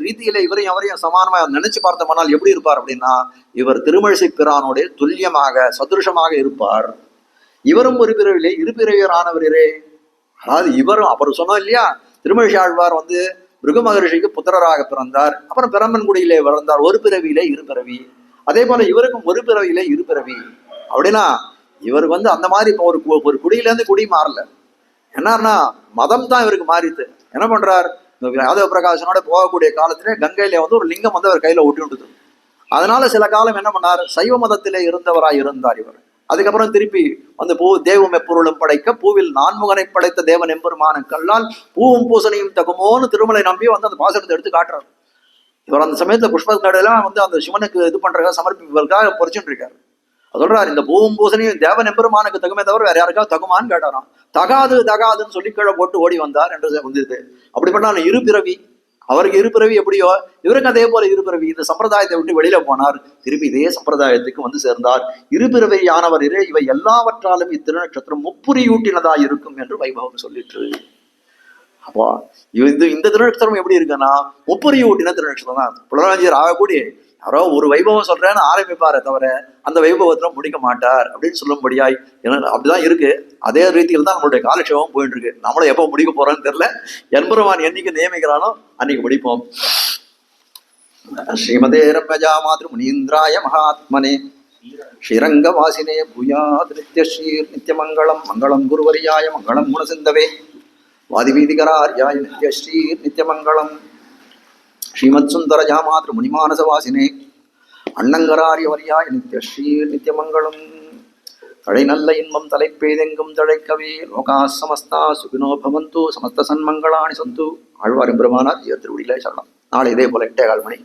ரீதியில இவரையும் அவரையும் சமானமா நினைச்சு பார்த்தோம்னால் எப்படி இருப்பார் அப்படின்னா, இவர் திருமழிசைப்பிரானோட துல்லியமாக சதுருஷமாக இருப்பார். இவரும் ஒரு பிறவிலே இரு பிறவியரானவரே. அதாவது இவரும் அவர் சொன்னோம் இல்லையா, திருமழிசாழ்வார் பிருகு மகரிஷிக்கு புத்திரராக பிறந்தார், அப்புறம் பிரம்மன்குடியிலே பிறந்தார், ஒரு பிறவியிலே இரு பிறவி. அதே போல இவருக்கும் ஒரு பிறவியிலே இரு பிறவி. அப்படின்னா இவருக்கு அந்த மாதிரி இப்போ ஒரு குடியிலேருந்து குடி மாறல. என்னன்னா மதம் தான் இவருக்கு மாறித்து. என்ன பண்றார், யாதவ பிரகாசனோட போகக்கூடிய காலத்திலே கங்கையில ஒரு லிங்கம் அவர் கையில ஒட்டி விட்டுது. அதனால சில காலம் என்ன பண்ணார், சைவ மதத்திலே இருந்தவராய் இருந்தார் இவர். அதுக்கப்புறம் திருப்பி தேவம் எப்பொருளும் படைக்க பூவில் நான்முகனை படைத்த தேவன் எம்பெருமான கல்லால் பூவும் பூசனையும் தகுமோன்னு திருமலை நம்பி அந்த பாசனத்தை எடுத்து காட்டுறாரு. இவர் அந்த சமயத்துல புஷ்ப கடையெல்லாம் அந்த சிவனுக்கு இது பண்றதுக்காக சமர்ப்பிப்பதற்காக பொறிச்சுட்டு இருக்காரு. சொல்றாரு, இந்த பூவும் பூசனையும் தேவன் எம்பெருமானுக்கு தகுமே தவிர வேற யாருக்காவது தகுமான்னு கேட்டாராம். தகாதுன்னு சொல்லி கீழே போட்டு ஓடி வந்தார் என்று வந்தது. அப்படிப்பட்ட இரு பிறவி, அவருக்கு இரு பிறவி எப்படியோ இவருக்கு அதே போல இரு பிறவி. இந்த சம்பிரதாயத்தை விட்டு வெளியில போனார், திருப்பி இதே சம்பிரதாயத்துக்கு சேர்ந்தார். இரு பிறவியானவர் இவை எல்லாவற்றாலும் இத்திருநட்சத்திரம் முப்புரியூட்டினதா இருக்கும் என்று வைபவம் சொல்லிட்டு. அப்போ இந்த திருநட்சத்திரம் எப்படி இருக்குன்னா முப்புரியூட்டின திருநட்சத்திரம் தான். புலராஞ்சியர் ஆகக்கூடிய யாரோ ஒரு வைபவம் சொல்றேன்னு ஆரம்பிப்பாரே தவிர அந்த வைபவத்தில் முடிக்க மாட்டார் அப்படின்னு சொல்லும்படியாய். ஏன்னா அப்படிதான் இருக்கு. அதே ரீதியில் தான் நம்மளுடைய காலட்சேபம் போயிட்டு இருக்கு. நம்மளும் எப்போ முடிக்க போறோன்னு தெரியல. எம்பெருமான் என்னைக்கு நியமிக்கிறானோ அன்னைக்கு முடிப்போம். ஸ்ரீமதே ரம்யஜா மாத்ரு முனீந்திராய மகாத்மனே ஸ்ரீரங்கவாசினே பூயாத் நித்யஸ்ரீர் நித்யமங்கலம் மங்களம் குருவரியாய மங்களம் குணசிந்தவே வாதிவீதிகரார்யாய நித்யஸ்ரீர் நித்யமங்கலம் ஸ்ரீமத் சுந்தரஜா மாத்ரு முனிமானசவாசினே அண்ணங்கராரியவரியாய நித்யஸ்ரீர் நித்யமங்கலம். தழை நல்ல இன்பம் தலைப்பெய்தெங்கும் தழைக்கவே லோகா சமஸ்தா சுகினோ பவந்து சமஸ்த சன்மங்களாணி சந்து. ஆழ்வார் எம்பெருமானார் திருவடியிலே சரணம். நாளை இதே போல 8:15 மணி.